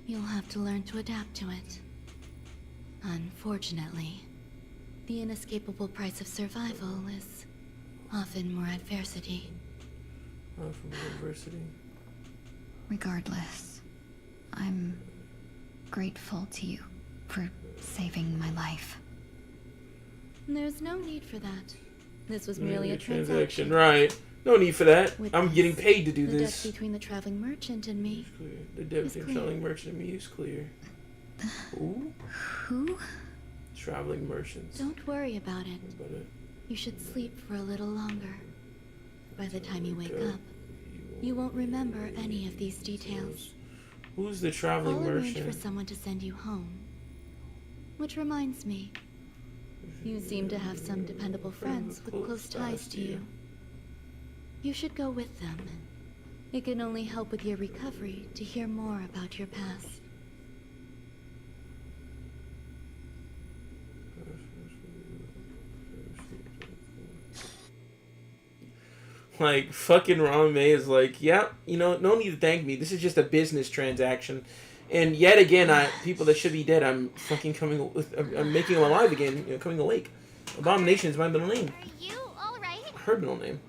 You'll have to learn to adapt to it. Unfortunately, the inescapable price of survival is often more adversity. Regardless, I'm grateful to you for saving my life. There's no need for that. This was merely a transaction. Right. No need for that. I'm getting paid to do the this. The debt between the traveling merchant and me. The debt between the traveling merchant and me is clear. Who? Traveling merchants. Don't worry about it. You should sleep for a little longer. By the time you wake up, you won't remember any of these details. Who's the traveling I'll merchant? arrange for someone to send you home. Which reminds me, you seem to have some dependable friends with close ties to you. You should go with them. It can only help with your recovery to hear more about your past. Like, fucking Ron May is like, yeah, you know, no need to thank me. This is just a business transaction. And yet again, people that should be dead, I'm fucking I'm making them alive again, you know, coming to lake. Abomination is my middle name. Are you alright? Her middle name.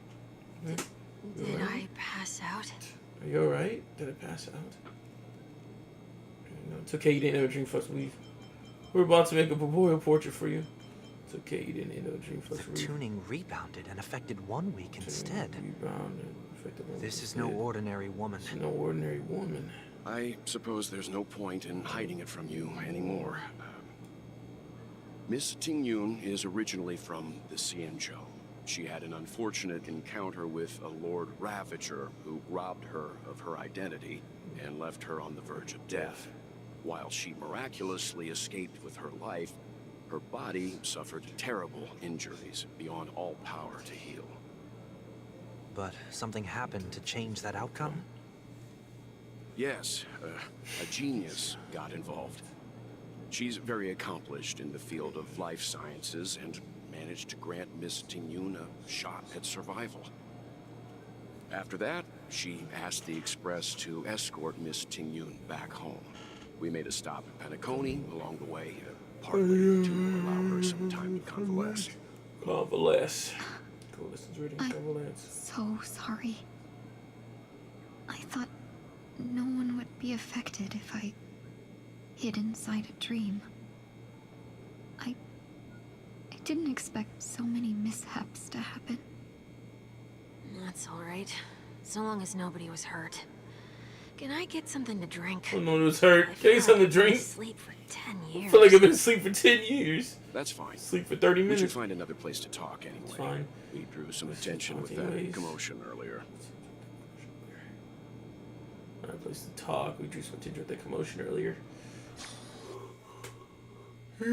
Did I pass out? Are you alright? Did I pass out? No, it's okay, you didn't have a dream flex leave. We're about to make a memorial portrait for you. It's okay, you didn't end up a dream flex The tuning rebounded and affected 1 week instead. This is no ordinary woman. It's no ordinary woman. I suppose there's no point in hiding it from you anymore. Miss Ting-Yun is originally from the Xianzhou. She had an unfortunate encounter with a Lord Ravager who robbed her of her identity and left her on the verge of death. While she miraculously escaped with her life, her body suffered terrible injuries beyond all power to heal. But something happened to change that outcome? Yes, a genius got involved. She's very accomplished in the field of life sciences and managed to grant Miss Ting-Yun a shot at survival. After that, she asked the Express to escort Miss Ting-Yun back home. We made a stop at Penacony along the way, partly to allow her some time to convalesce. Convalesce. Convalescence reading convalesce. So sorry. I thought no one would be affected if I hid inside a dream. I didn't expect so many mishaps to happen. That's alright. So long as nobody was hurt. Can I get something to drink? No one was hurt. Can I get something to drink? Sleep for 10 I years. feel like I've been asleep for 10 years. That's fine. Sleep for 30 We minutes. should find another place to talk anyway. It's fine. We drew some attention with that commotion earlier. Another place to talk. We drew some attention with that commotion earlier. So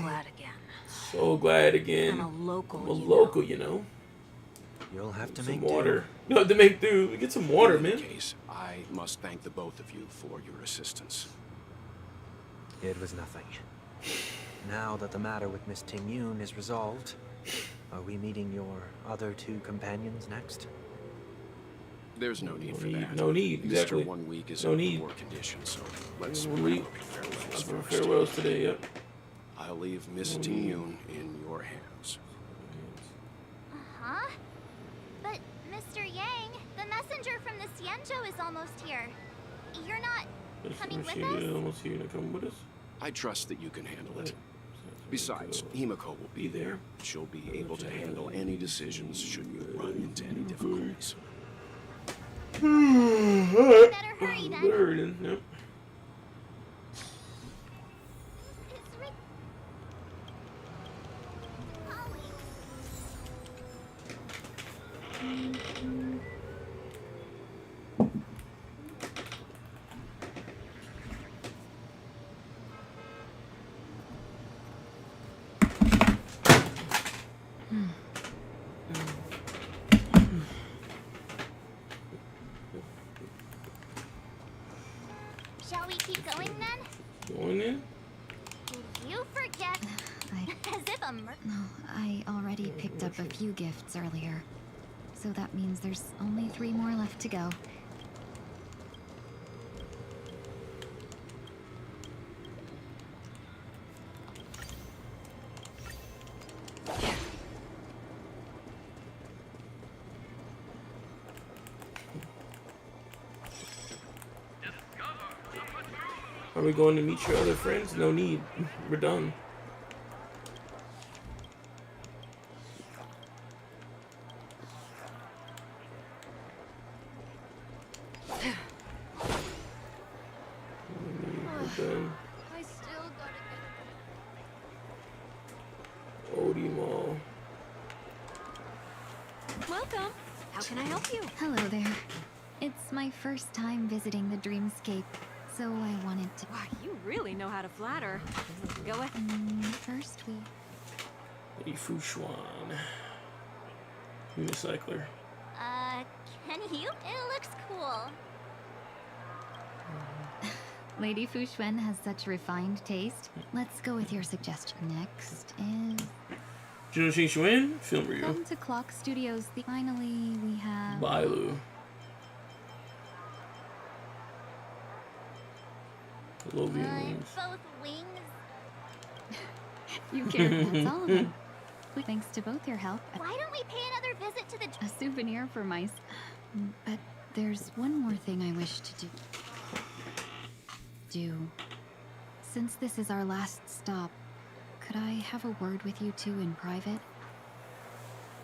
glad again. So glad again. I'm a local, I'm a you local, you know. You'll have to Some make water. You have to make do. Get some water, In any man. case, I must thank the both of you for your assistance. It was nothing. Now that the matter with Miss Ting Yun is resolved, are we meeting your other two companions next? There's no need for that. No need, exactly. Mr. 1 week is No in need. poor condition, so let's 1 week. farewells For first. farewells today, yep. I'll leave Miss Ting Yun in your hands. Huh? But, Mr. Yang, the messenger from the Xianzhou is almost here. You're not coming with us? Almost here to come with us. I trust that you can handle it. Besides, Himiko will be there. She'll be able to handle any decisions should you run into any difficulties. Better hurry then. Yep. Shall we keep going then? Going in? Did you forget? As if a No, I already picked up a few gifts earlier. So that means there's only 3 more left to go. Are we going to meet your other friends? No need. We're done. We're done. I still gotta Odie Mall. Welcome. How can I help you? Hello there. It's my first time visiting the Dreamscape, so I wanted to... Wow, you really know how to flatter. Go ahead. First we... Lady Fushuan. Unicycler. can you? It looks cool. Lady Fushuen has such refined taste. Let's go with your suggestion. Next is... Juno Xing Xuan, film review. Come to Clock Studios. Finally, we have... Bailu. Lovian wings. Both wings. You care. That's all of them. Thanks to both your help. Why don't we pay another visit to the... A souvenir for my... But there's one more thing I wish to do. Since this is our last stop, could I have a word with you two in private?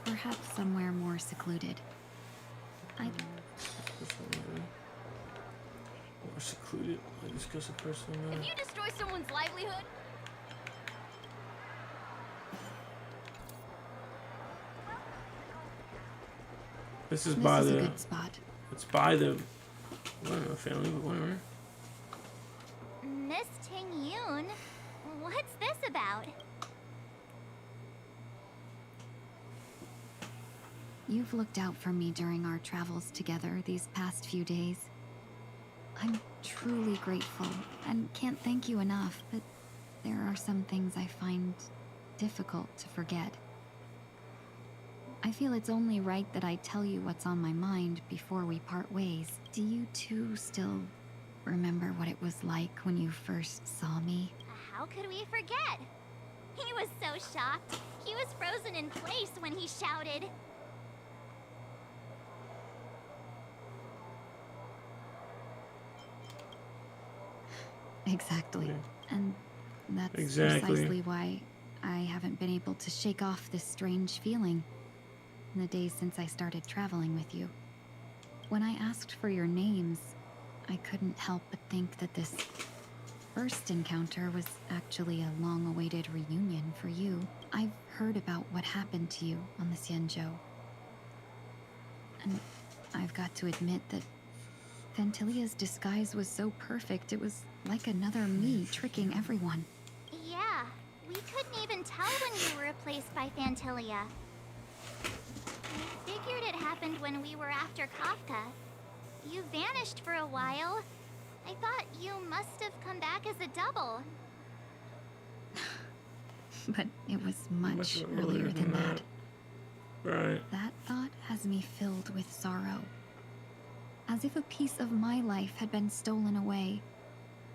Perhaps somewhere more secluded. More secluded. I discuss a personal matter. If you destroy someone's livelihood... This is This by is the... a good spot. It's by the... I don't know, family, but whatever. Miss Ting Yun, what's this about? You've looked out for me during our travels together these past few days. I'm truly grateful and can't thank you enough, but there are some things I find difficult to forget. I feel it's only right that I tell you what's on my mind before we part ways. Do you two still remember what it was like when you first saw me? How could we forget? He was so shocked. He was frozen in place when he shouted. Exactly. And that's precisely why I haven't been able to shake off this strange feeling in the days since I started traveling with you. When I asked for your names, I couldn't help but think that this first encounter was actually a long-awaited reunion for you. I've heard about what happened to you on the Xianzhou. And I've got to admit that Fantilia's disguise was so perfect, it was like another me tricking everyone. Yeah, we couldn't even tell when you were replaced by Fantilia. I figured it happened when we were after Kafka. You vanished for a while. I thought you must have come back as a double. But it was much earlier than that. Right. That thought has me filled with sorrow. As if a piece of my life had been stolen away,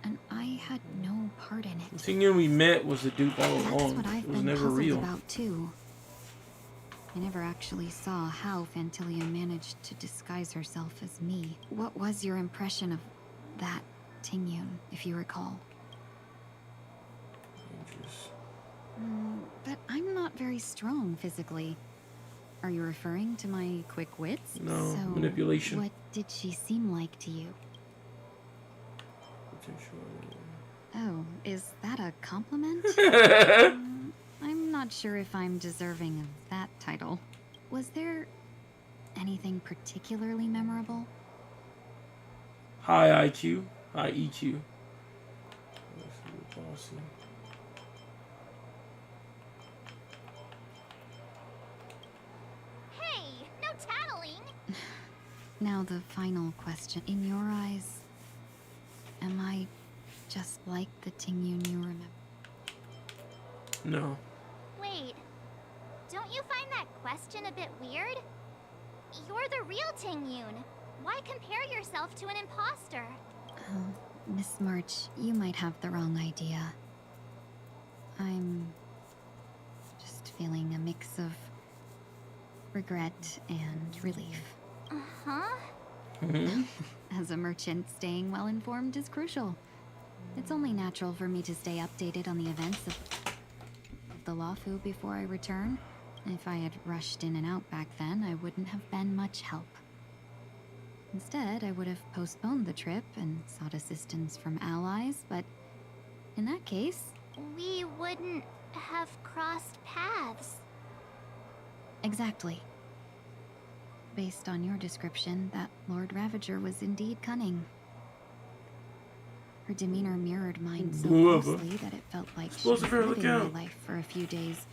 and I had no part in it. The thing we met was the dupe all That's along. what I've It was been never puzzled real. about too. I never actually saw how Fantilia managed to disguise herself as me. What was your impression of that Tingyun, if you recall? But I'm not very strong physically. Are you referring to my quick wits? No, So, manipulation. what did she seem like to you? Oh, is that a compliment? I'm not sure if I'm deserving of that title. Was there anything particularly memorable? High IQ, high EQ. Hey, no tattling! Now the final question. In your eyes, am I just like the Tingyun you remember? No. Wait, don't you find that question a bit weird? You're the real Tingyun. Why compare yourself to an imposter? Oh, Miss March, you might have the wrong idea. I'm just feeling a mix of regret and relief. Uh-huh. As a merchant, staying well informed is crucial. It's only natural for me to stay updated on the events of the Lawfu before I return. If I had rushed in and out back then, I wouldn't have been much help. Instead, I would have postponed the trip and sought assistance from allies, but in that case... We wouldn't have crossed paths. Exactly. Based on your description, that Lord Ravager was indeed cunning. Her demeanor mirrored mine so closely that it felt like she was living my life for a few days,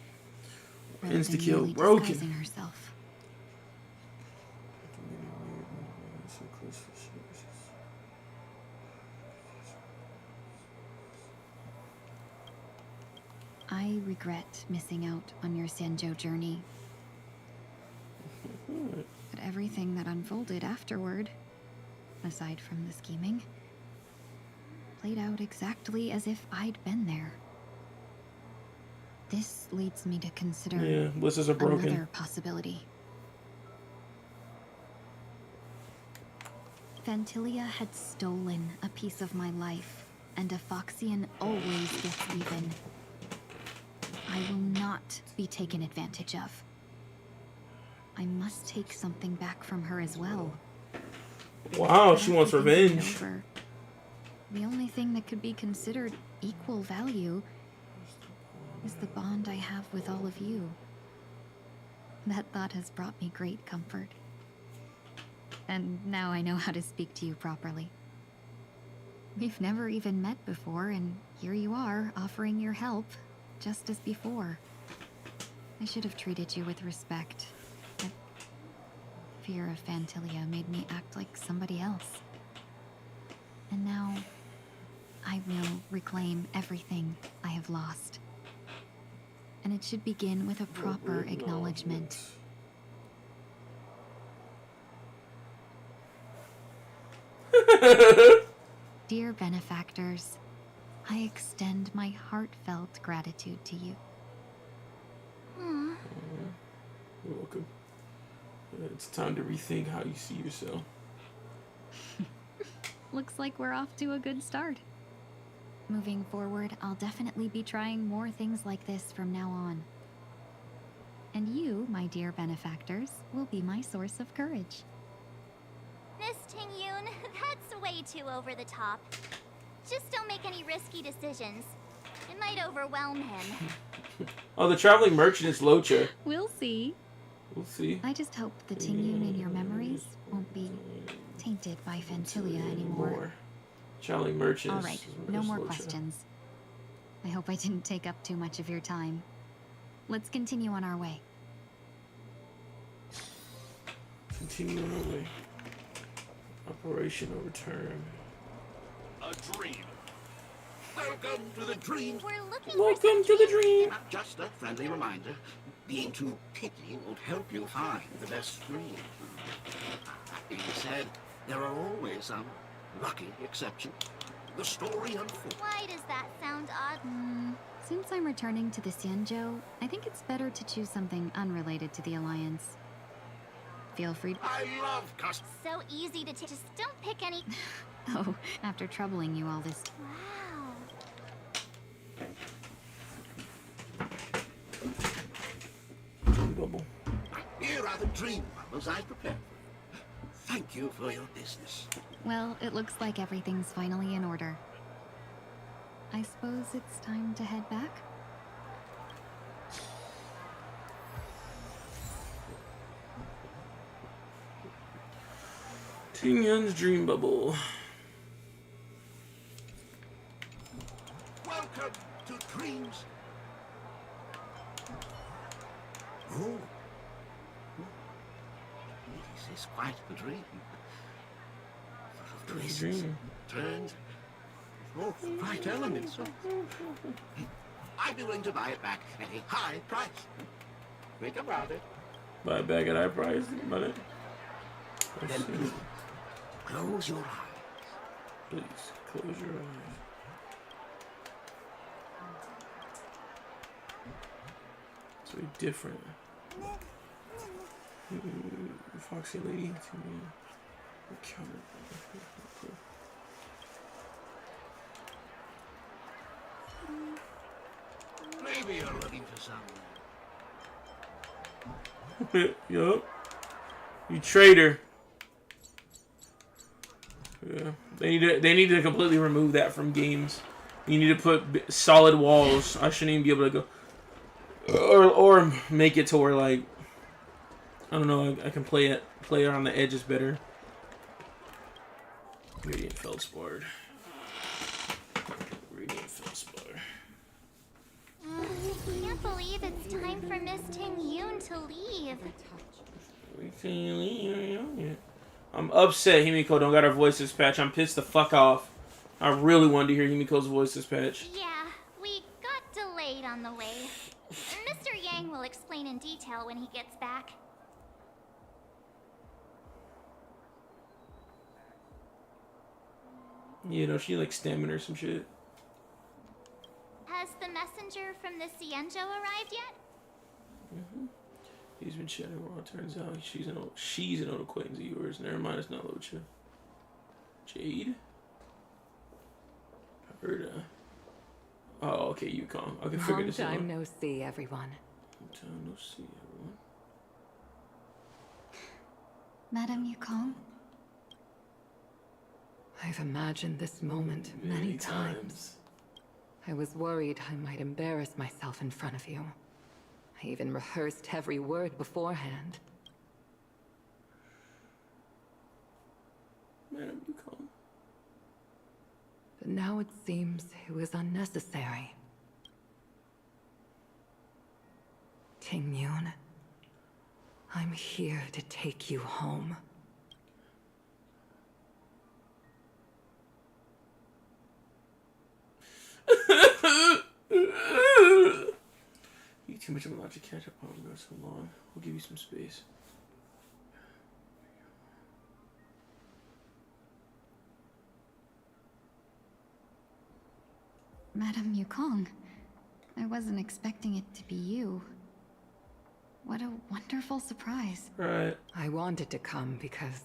rather than merely disguising herself. I regret missing out on your Xianzhou journey. But everything that unfolded afterward, aside from the scheming, played out exactly as if I'd been there. This leads me to consider another possibility. Fantilia had stolen a piece of my life, and a Foxian always gets even. I will not be taken advantage of. I must take something back from her as well. Wow, she wants revenge. The only thing that could be considered equal value is the bond I have with all of you. That thought has brought me great comfort. And now I know how to speak to you properly. We've never even met before, and here you are, offering your help, just as before. I should have treated you with respect, but fear of Fantilia made me act like somebody else. And now, I will reclaim everything I have lost. And it should begin with a proper acknowledgement. Dear benefactors, I extend my heartfelt gratitude to you. You're welcome. It's time to rethink how you see yourself. Looks like we're off to a good start. Moving forward, I'll definitely be trying more things like this from now on. And you, my dear benefactors, will be my source of courage. Miss Tingyun, that's way too over the top. Just don't make any risky decisions. It might overwhelm him. Oh, the traveling merchant is Locha. We'll see. We'll see. I just hope the Tingyun in your memories won't be tainted by Fantilia anymore. Traveling merchant. All right, no more questions. I hope I didn't take up too much of your time. Let's continue on our way. Continue on our way. Operational return. A dream. Welcome to the dream. Welcome to the dream. Just a friendly reminder. Being too picky won't help you find the best dream. That being said, there are always some lucky exceptions. The story unfolds. Why does that sound odd? Since I'm returning to the Xianzhou, I think it's better to choose something unrelated to the Alliance. Feel free. I love custom. So easy to just don't pick any. Oh, after troubling you all this. Wow. Bubble. Here are the dream bubbles I prepared. Thank you for your business. Well, it looks like everything's finally in order. I suppose it's time to head back? Tingyun's dream bubble. Welcome to dreams. Oh. This is quite the dream. Full of twists, turns, all right elements. I'd be willing to buy it back at a high price. Think about it. Buy it back at high price. But it. Then please, close your eyes. Please, close your eyes. It's very different. Foxy lady. Maybe you're looking for someone. Yup. You traitor. Yeah. They need to completely remove that from games. You need to put solid walls. I shouldn't even be able to go, or make it to where, like, I don't know, I can play it on the edges better. Radiant Feldspar. Radiant Feldspar. I can't believe it's time for Miss Tingyun to leave. I'm upset Himiko don't got her voices patch. I'm pissed the fuck off. I really wanted to hear Himiko's voices patch. Yeah, we got delayed on the way. Mr. Yang will explain in detail when he gets back. You know, she like stamina or some shit. Has the messenger from the Xianzhou arrived yet? He's been chatting around. It turns out she's an old acquaintance of yours. Never mind, it's not Locha. Jade? I heard oh, okay, Yukong. I can figure this out. Long time no see, everyone. Long time no see, everyone. Madame Yukong? I've imagined this moment many times. I was worried I might embarrass myself in front of you. I even rehearsed every word beforehand. Madame Yukong. But now it seems it was unnecessary. Tingyun, I'm here to take you home. You too much of a lot to catch up on. Go so long. We'll give you some space. Madame Yukong, I wasn't expecting it to be you. What a wonderful surprise. Right. I wanted to come because,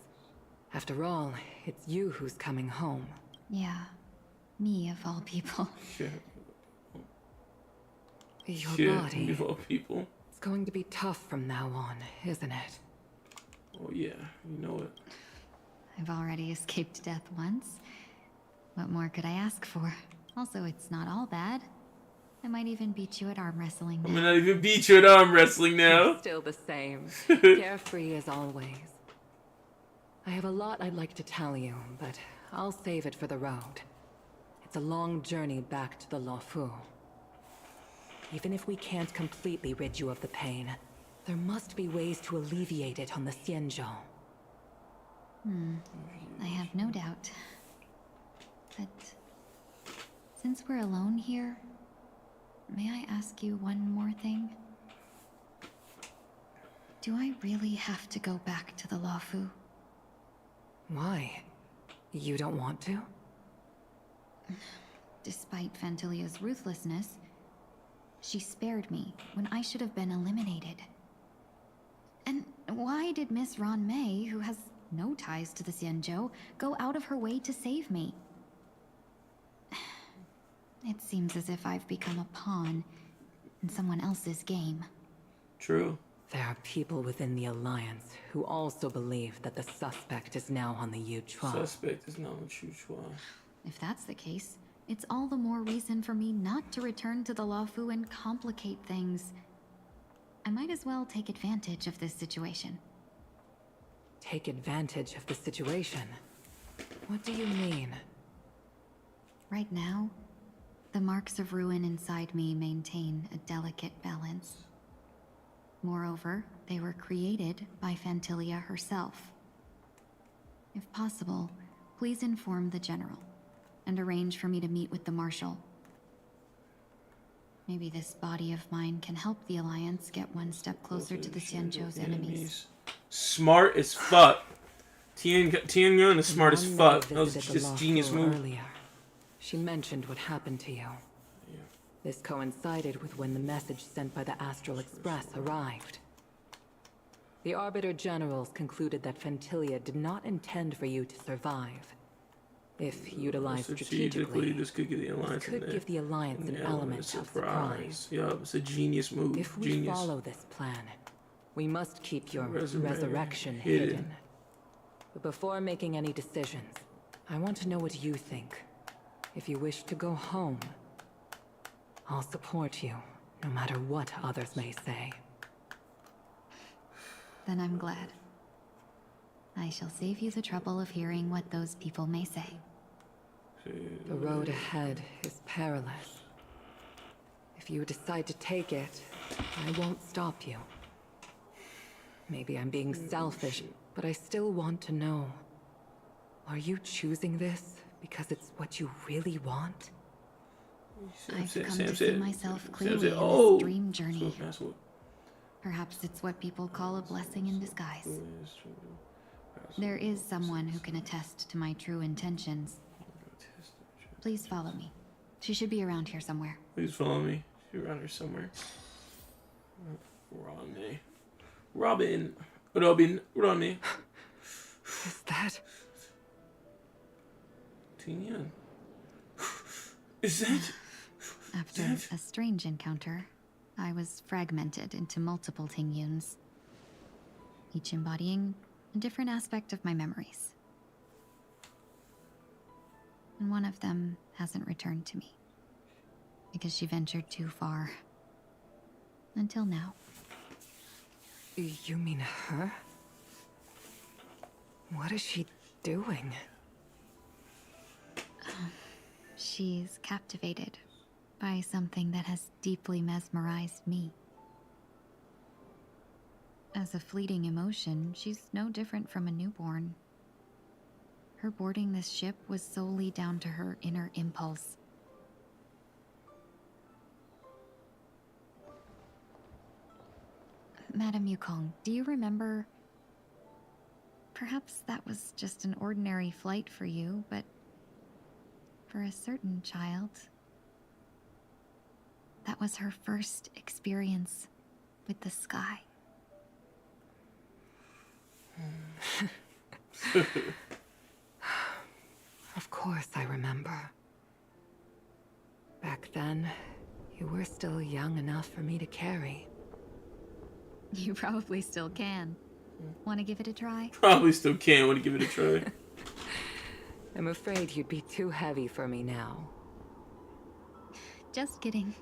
after all, it's you who's coming home. Yeah, me of all people. Your body. Of all people. It's going to be tough from now on, isn't it? Oh yeah, you know it. I've already escaped death once. What more could I ask for? Also, it's not all bad. I might even beat you at arm wrestling now. I'm gonna even beat you at arm wrestling now. Still the same. Carefree as always. I have a lot I'd like to tell you, but I'll save it for the road. It's a long journey back to the Luofu. Even if we can't completely rid you of the pain, there must be ways to alleviate it on the Xianzhou. I have no doubt. But since we're alone here, may I ask you one more thing? Do I really have to go back to the Luofu? Why? You don't want to? Despite Fantilia's ruthlessness, she spared me when I should have been eliminated. And why did Miss Ron Mei, who has no ties to the Xianzhou, go out of her way to save me? It seems as if I've become a pawn in someone else's game. True. There are people within the Alliance who also believe that the suspect is now on the Yuchua. Suspect is now on the Yuchua. If that's the case, it's all the more reason for me not to return to the Luofu and complicate things. I might as well take advantage of this situation. Take advantage of the situation? What do you mean? Right now, the marks of ruin inside me maintain a delicate balance. Moreover, they were created by Fantilia herself. If possible, please inform the General and arrange for me to meet with the Marshal. Maybe this body of mine can help the Alliance get one step closer to the Xianzhou's enemies. Smart as fuck. Tianyun is smart as fuck. That was just genius move. Earlier. She mentioned what happened to you. Yeah. This coincided with when the message sent by the Astral Express arrived. The Arbiter Generals concluded that Fantilia did not intend for you to survive. If utilized strategically, this could give the Alliance, give the Alliance an element of surprise. Yup, it's a genius move. If we follow this plan, we must keep your resurrection hidden. hidden. But before making any decisions, I want to know what you think. If you wish to go home, I'll support you, no matter what others may say. Then I'm glad. I shall save you the trouble of hearing what those people may say. The road ahead is perilous. If you decide to take it, I won't stop you. Maybe I'm being selfish, but I still want to know. Are you choosing this because it's what you really want? I've come to see myself clearly in this dream journey. Perhaps it's what people call a blessing in disguise. There is someone who can attest to my true intentions. Please follow me. She should be around here somewhere. Please follow me. She's around here somewhere. Robin. Is that... Tianyun. Is that... After a strange encounter, I was fragmented into multiple Tingyuns, each embodying a different aspect of my memories. And one of them hasn't returned to me, because she ventured too far. Until now. You mean her? What is she doing? She's captivated by something that has deeply mesmerized me. As a fleeting emotion, she's no different from a newborn. Her boarding this ship was solely down to her inner impulse. Madame Yukong, do you remember? Perhaps that was just an ordinary flight for you, but for a certain child, that was her first experience with the sky. Of course I remember. Back then, you were still young enough for me to carry. You probably still can. Want to give it a try? Probably still can. Want to give it a try. I'm afraid you'd be too heavy for me now. Just kidding.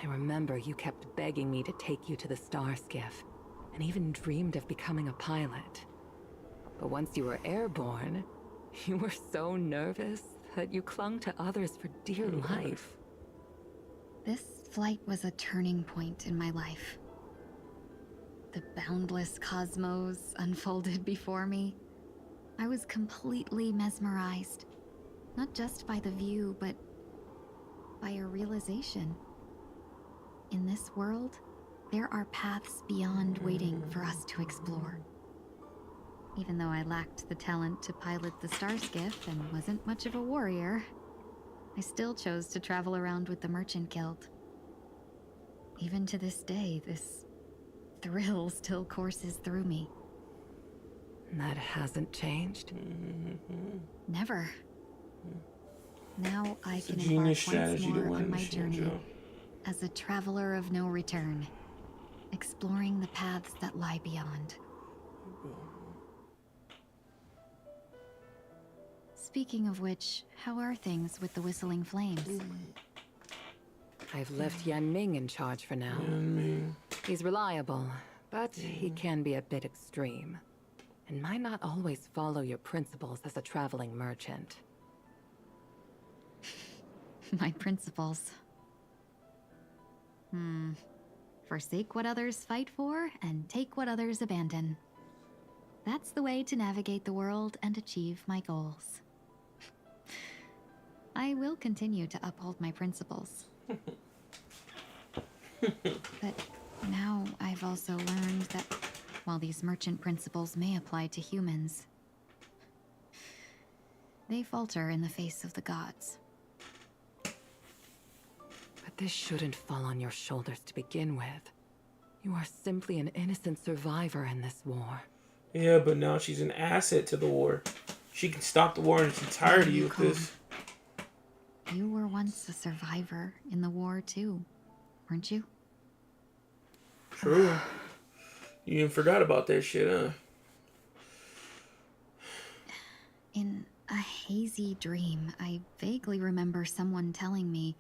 I remember you kept begging me to take you to the star skiff, and even dreamed of becoming a pilot. But once you were airborne, you were so nervous that you clung to others for dear life. This flight was a turning point in my life. The boundless cosmos unfolded before me. I was completely mesmerized, not just by the view, but by a realization. In this world, there are paths beyond waiting for us to explore. Even though I lacked the talent to pilot the star skiff and wasn't much of a warrior, I still chose to travel around with the Merchant Guild. Even to this day, this thrill still courses through me. That hasn't changed? Never. Now I It's a can genius embark once strategy to more win on my this journey Shinjo. as a traveler of no return, exploring the paths that lie beyond. Speaking of which, how are things with the Whistling Flames? I've left Yan Ming in charge for now. He's reliable, but he can be a bit extreme, and might not always follow your principles as a traveling merchant. My principles. Forsake what others fight for, and take what others abandon. That's the way to navigate the world and achieve my goals. I will continue to uphold my principles. But now I've also learned that while these merchant principles may apply to humans, they falter in the face of the gods. But this shouldn't fall on your shoulders to begin with. You are simply an innocent survivor in this war. Yeah, but now she's an asset to the war. She can stop the war in its entirety with this. You were once a survivor in the war too, weren't you? True. You even forgot about that shit, huh? In a hazy dream, I vaguely remember someone telling me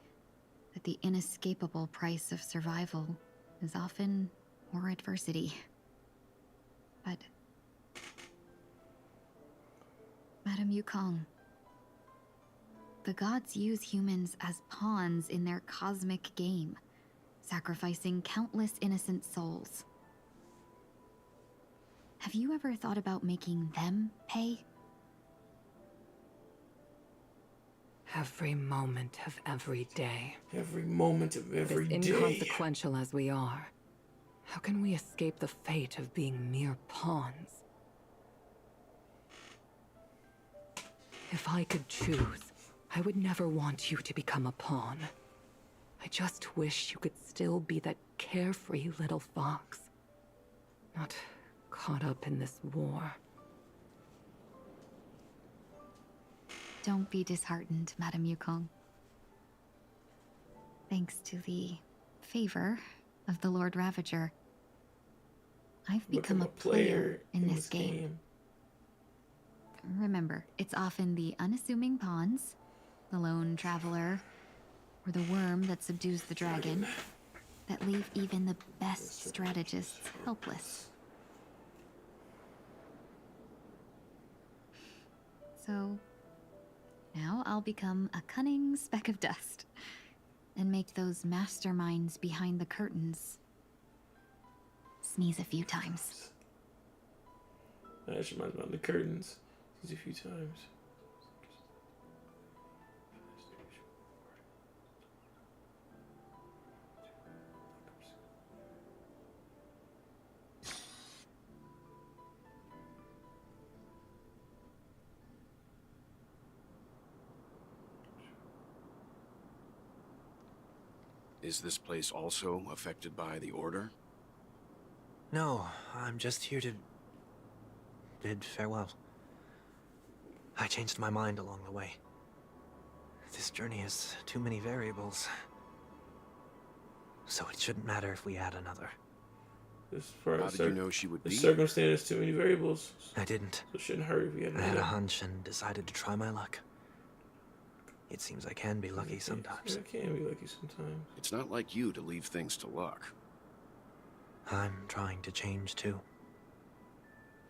that the inescapable price of survival is often more adversity. But Madame Yukong, the gods use humans as pawns in their cosmic game, sacrificing countless innocent souls. Have you ever thought about making them pay? Every moment of every day. Every moment of every As day. inconsequential as we are, how can we escape the fate of being mere pawns? If I could choose, I would never want you to become a pawn. I just wish you could still be that carefree little fox, not caught up in this war. Don't be disheartened, Madame Yukong. Thanks to the favor of the Lord Ravager, I've become a player in this game. Remember, it's often the unassuming pawns, the lone traveler, or the worm that subdues the dragon, that leave even the best strategists helpless. So, now I'll become a cunning speck of dust, and make those masterminds behind the curtains sneeze a few times. That just reminds me of the curtains. These a few times. Is this place also affected by the Order? No, I'm just here to bid farewell. I changed my mind along the way. This journey has too many variables. So it shouldn't matter if we add another. How did you know she would the be? circumstance, too many variables. I didn't. So it shouldn't hurt if we had I had a hunch and decided to try my luck. It seems I can be lucky sometimes. I can be lucky sometimes. It's not like you to leave things to luck. I'm trying to change too.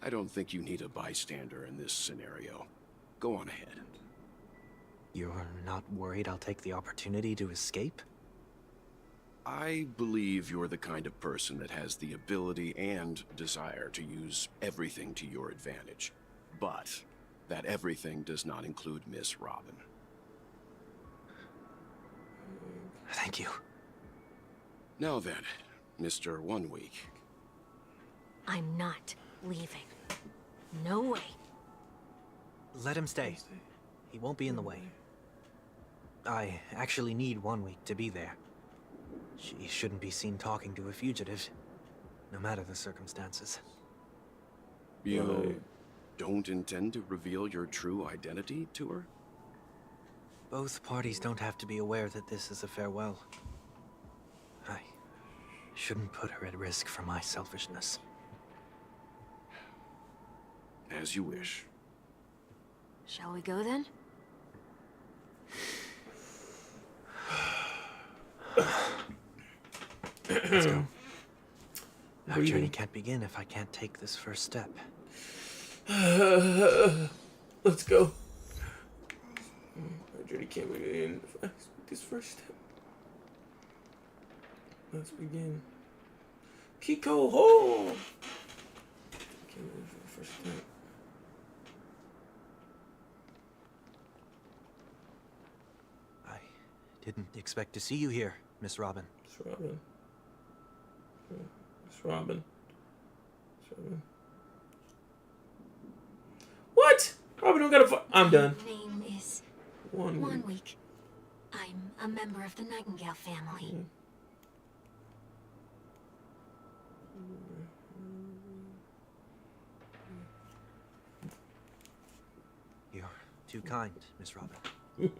I don't think you need a bystander in this scenario. Go on ahead. You're not worried I'll take the opportunity to escape? I believe you're the kind of person that has the ability and desire to use everything to your advantage. But that everything does not include Miss Robin. Thank you. Now then, Mr. 1 Week. I'm not leaving. No way. Let him stay. He won't be in the way. I actually need 1 week to be there. She shouldn't be seen talking to a fugitive, no matter the circumstances. You don't intend to reveal your true identity to her? Both parties don't have to be aware that this is a farewell. I shouldn't put her at risk for my selfishness. As you wish. Shall we go then? Let's go. Our journey can't begin if I can't take this first step. Let's go. Our journey can't begin if I take this first step. Let's begin. Kiko ho! Can't wait for the first step. I didn't expect to see you here, Miss Robin. Miss Robin. Miss Robin. Miss Robin. What? Robin don't gotta. I'm done. My name is 1 1 week. Week. I'm a member of the Nightingale family. You're too kind, Miss Robin.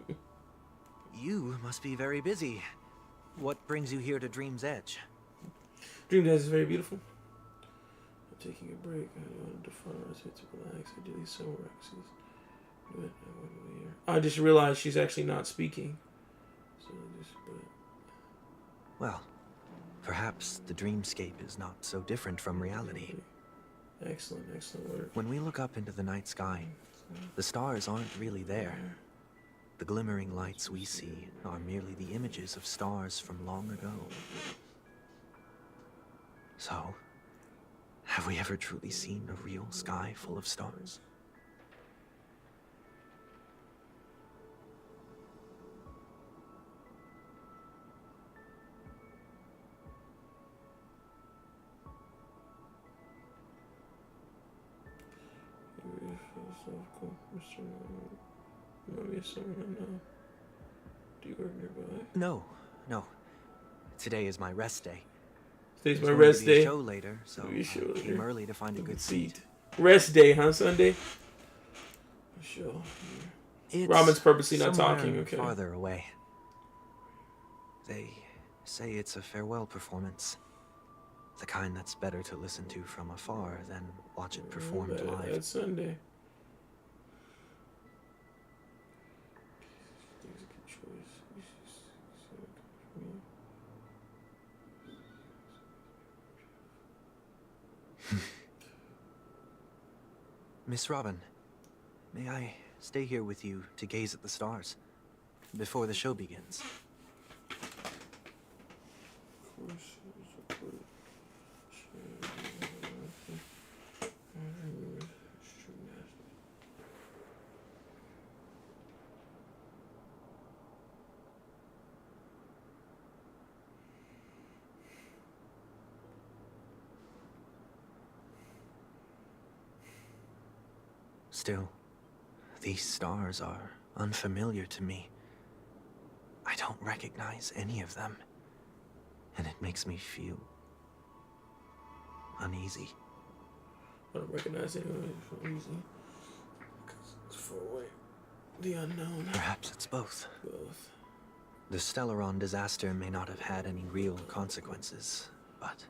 You must be very busy. What brings you here to Dream's Edge? Dream's Edge is very beautiful. I'm taking a break. I wanted to find a to relax. I do these summer exercises. I just realized she's actually not speaking. So Well, perhaps the dreamscape is not so different from reality. Excellent, excellent work. When we look up into the night sky, the stars aren't really there. The glimmering lights we see are merely the images of stars from long ago. So, have we ever truly seen a real sky full of stars? Do you work nearby? No. Today is my rest day. Today's my There's going rest to be a day. show later, so I came early to find a good seat. Rest day, huh? Sunday. Show. It's Robin's purposely not somewhere talking. Okay. farther away. They say it's a farewell performance. The kind that's better to listen to from afar than watch it performed live. That's Sunday. Miss Robin, may I stay here with you to gaze at the stars before the show begins? Still, these stars are unfamiliar to me. I don't recognize any of them, and it makes me feel uneasy. I don't recognize anyone. It's so easy. It's far away. The unknown. Perhaps it's both. Both. The Stellaron disaster may not have had any real consequences, but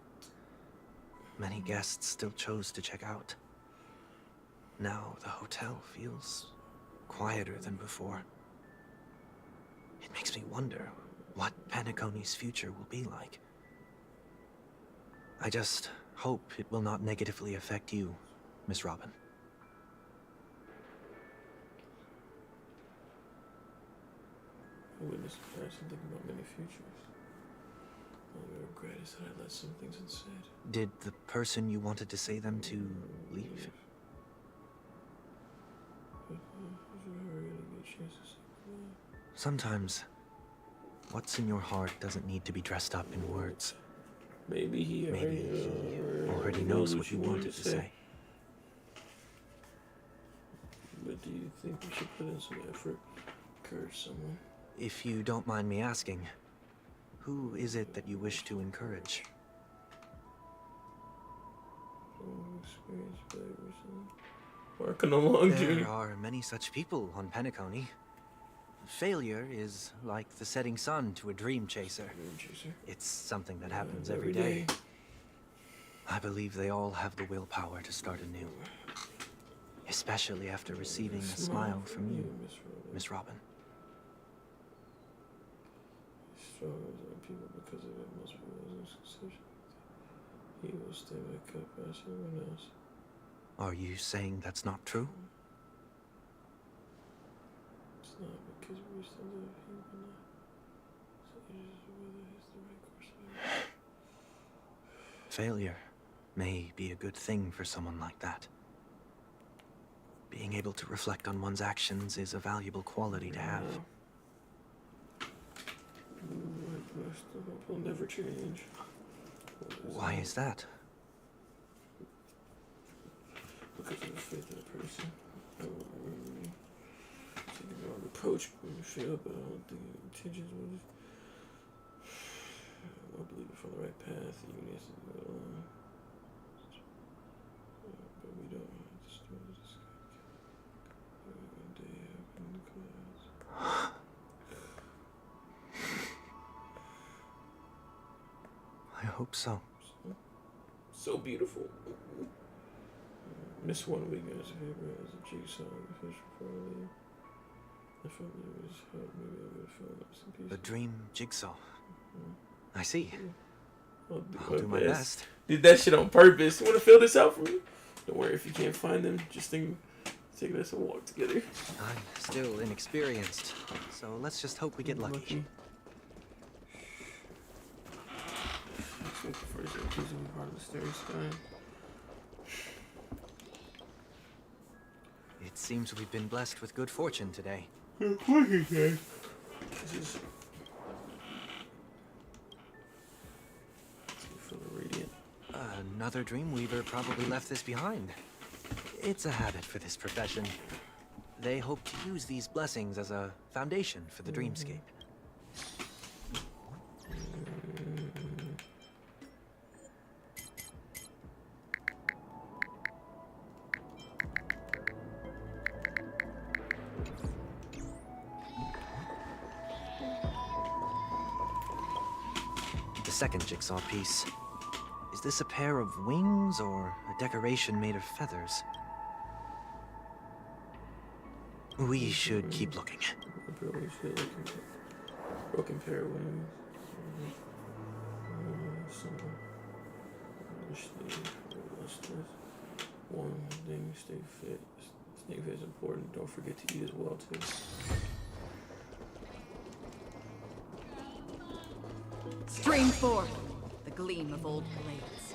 many guests still chose to check out. Now the hotel feels quieter than before. It makes me wonder what Penacony's future will be like. I just hope it will not negatively affect you, Miss Robin. I witnessed the past and think about many futures. All I regret is that I let some things unsaid. Did the person you wanted to say them to leave? Sometimes, what's in your heart doesn't need to be dressed up in words. Maybe he already knows what you wanted to say. But do you think we should put in some effort, encourage someone? If you don't mind me asking, who is it that you wish to encourage? Working a long journey. There are many such people on Penacony. Failure is like the setting sun to a dream chaser. It's something that happens every day. I believe they all have the willpower to start anew. Especially after receiving a smile from you, Miss Robin. People because of it must be succession. He will stay back up as everyone else. Are you saying that's not true? It's not because we still live here, but not. So it is whether it's the right course of action. Failure may be a good thing for someone like that. Being able to reflect on one's actions is a valuable quality to have. I hope he'll never change. Why is that? Because of the faith in a person. Taking the wrong approach when you fail, but I don't think your intentions was. I believe it's on the right path, even if it's go along. But we don't have to start this. One day up in the clouds. I hope so. So beautiful. Miss one weakness of paper as a jigsaw the fish before I leave. I felt that it was hard, maybe I would have fallen up some pieces. A dream jigsaw. I see. I'll do my best. Did that shit on purpose. You wanna fill this out for me? Don't worry if you can't find them, just take us a walk together. I'm still inexperienced, so let's just hope we get lucky. First, choosing part of the starry sky. It seems we've been blessed with good fortune today. Of course you can. This is for the radiant. Another Dreamweaver probably left this behind. It's a habit for this profession. They hope to use these blessings as a foundation for the dreamscape. The second jigsaw piece. Is this a pair of wings or a decoration made of feathers? We should keep looking. Broken pair of wings. One thing, stay fit. Staying fit is important. Don't forget to eat as well too. Stream forth the gleam of old blades.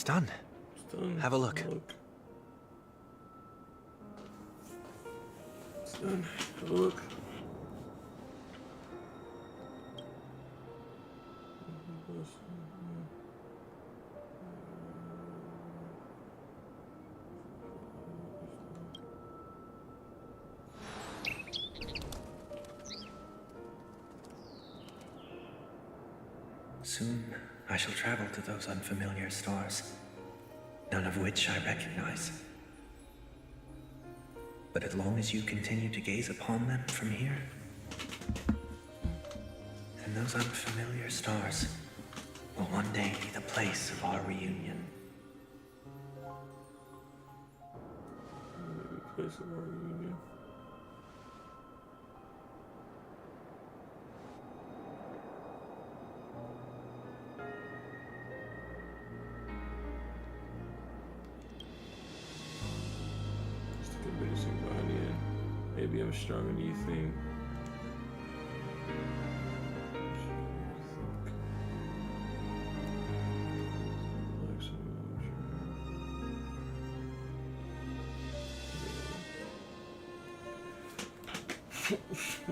done. It's done. Have a look. It's done. Have a look. Soon I shall travel to those unfamiliar stars, none of which I recognize. But as long as you continue to gaze upon them from here, then those unfamiliar stars will one day be the place of our reunion. Place of our reunion. Maybe I'm stronger than you think.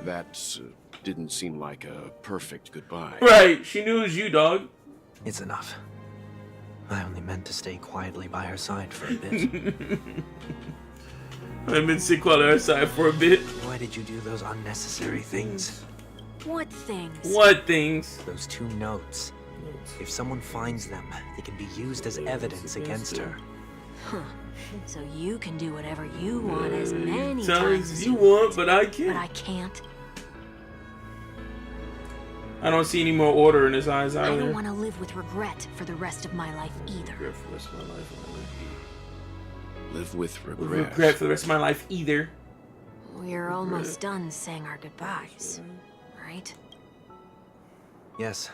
That didn't seem like a perfect goodbye. Right, she knew it was you, dog. It's enough. I only meant to stay quietly by her side for a bit. I've been sick on her side for a bit. Why did you do those unnecessary things? What things? What things? Those 2 notes. If someone finds them, they can be used as evidence against her. Huh. So you can do whatever you want as many times times as you want, but I can't. But I can't. I don't see any more order in his eyes I either. don't want to live with regret for the rest of my life either. Regret for the rest of my life. Live with regret. With regret for the rest of my life either. We're almost done saying our goodbyes, right? Yes.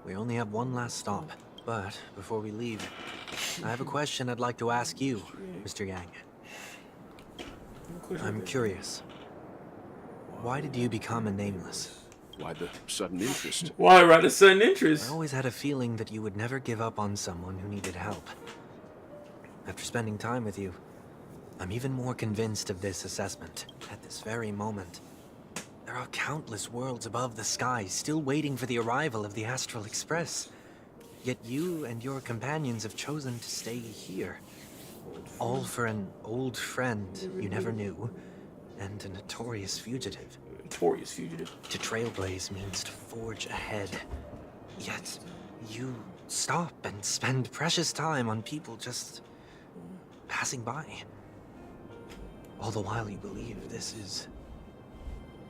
We only have one last stop. But before we leave, I have a question I'd like to ask you, Mr. Yang. I'm curious. Why did you become a nameless? Why the sudden interest? Why right a sudden interest? I always had a feeling that you would never give up on someone who needed help. After spending time with you, I'm even more convinced of this assessment. At this very moment, there are countless worlds above the sky still waiting for the arrival of the Astral Express. Yet you and your companions have chosen to stay here. All for an old friend you never knew, and a notorious fugitive. Notorious fugitive. To trailblaze means to forge ahead. Yet, you stop and spend precious time on people just passing by. All the while you believe this is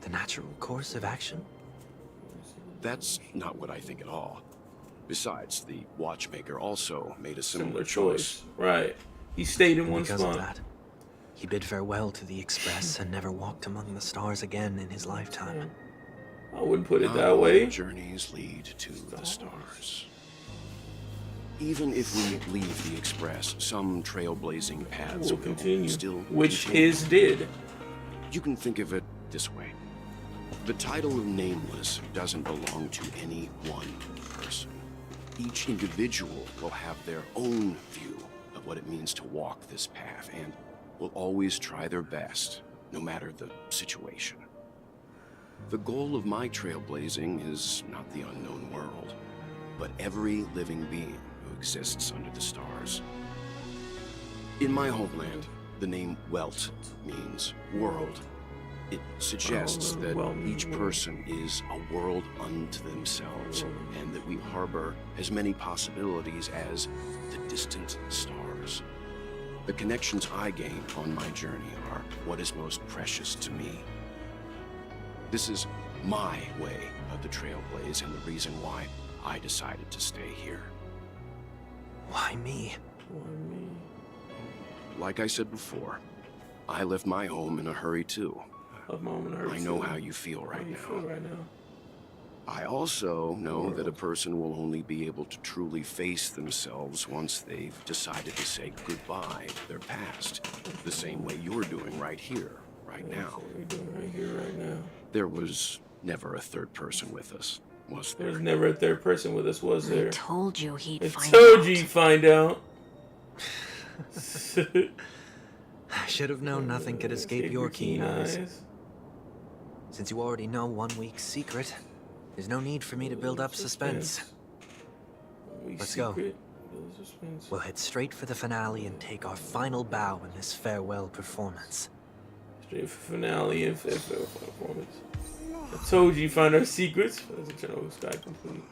the natural course of action? That's not what I think at all. Besides, the watchmaker also made a similar choice. Right. He stayed in And one because spot. of that, he bid farewell to the Express and never walked among the stars again in his lifetime. I wouldn't put it Not that all way. Journeys lead to the stars. Even if we leave the Express, some trailblazing paths Will continue. still Which continue. his did. You can think of it this way. The title of Nameless doesn't belong to any one person. Each individual will have their own view of what it means to walk this path and will always try their best, no matter the situation. The goal of my trailblazing is not the unknown world, but every living being who exists under the stars. In my homeland, the name Welt means world. It suggests that each person is a world unto themselves, and that we harbor as many possibilities as the distant stars. The connections I gain on my journey are what is most precious to me. This is my way of the trailblaze and the reason why I decided to stay here. Why me? Why me? Like I said before, I left my home in a hurry too. I know how you feel right now. I also know that a person will only be able to truly face themselves once they've decided to say goodbye to their past, the same way you're doing right here, right now. There was never a third person with us, was there? There's never a third person with us, was there? I told you he'd I find told out. you he'd find out. I should have known nothing could escape your keen eyes. Since you already know one week's secret, there's no need for me to build up suspense. Let's go. We'll head straight for the finale and take our final bow in this farewell performance. Straight for finale and farewell performance. I told you find our secrets. That's a general sky complete.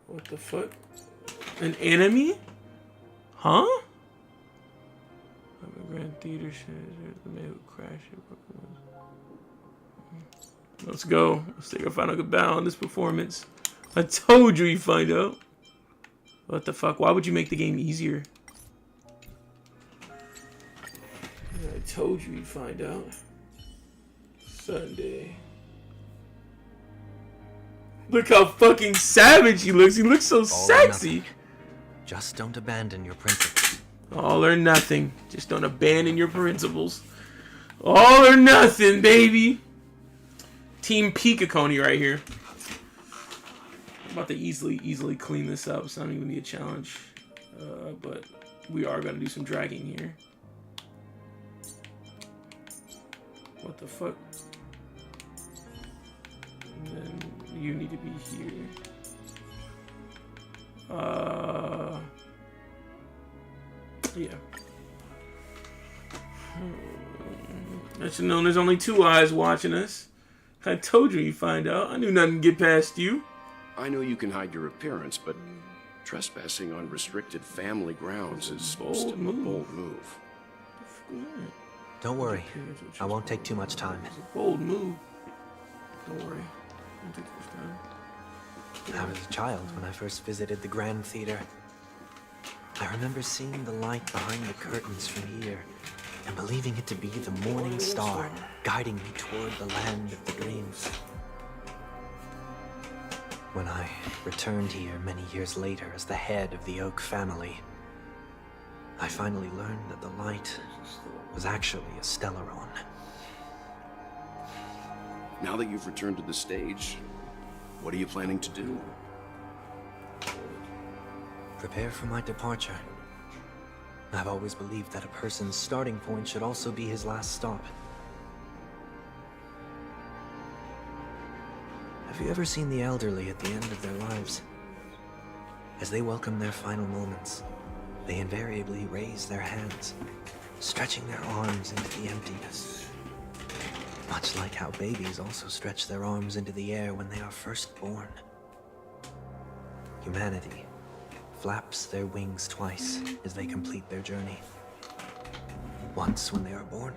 What the fuck? An enemy? Huh? I'm a Grand Theater the man who crashed it. Let's go. Let's take our final goodbye on this performance. I told you you'd find out. What the fuck? Why would you make the game easier? I told you you'd find out. Sunday. Look how fucking savage he looks. He looks so sexy. Just don't abandon your principles. All or nothing. Just don't abandon your principles. All or nothing, baby. Team Pikakoni right here. I'm about to easily clean this up. It's not even gonna be a challenge. But we are gonna do some dragging here. What the fuck? And then you need to be here. Yeah. I should know there's only two eyes watching us. I told you you'd find out. I knew nothing could get past you. I know you can hide your appearance, but trespassing on restricted family grounds is still a bold move. Don't worry. I won't take too much time. It's a bold move. Don't worry. Won't take too much time. I was a child when I first visited the Grand Theater. I remember seeing the light behind the curtains from here and believing it to be the morning star guiding me toward the land of the dreams. When I returned here many years later as the head of the Oak family, I finally learned that the light was actually a Stellaron. Now that you've returned to the stage, what are you planning to do? Prepare for my departure. I've always believed that a person's starting point should also be his last stop. Have you ever seen the elderly at the end of their lives? As they welcome their final moments, they invariably raise their hands, stretching their arms into the emptiness. Much like how babies also stretch their arms into the air when they are first born. Humanity flaps their wings twice as they complete their journey. Once when they are born,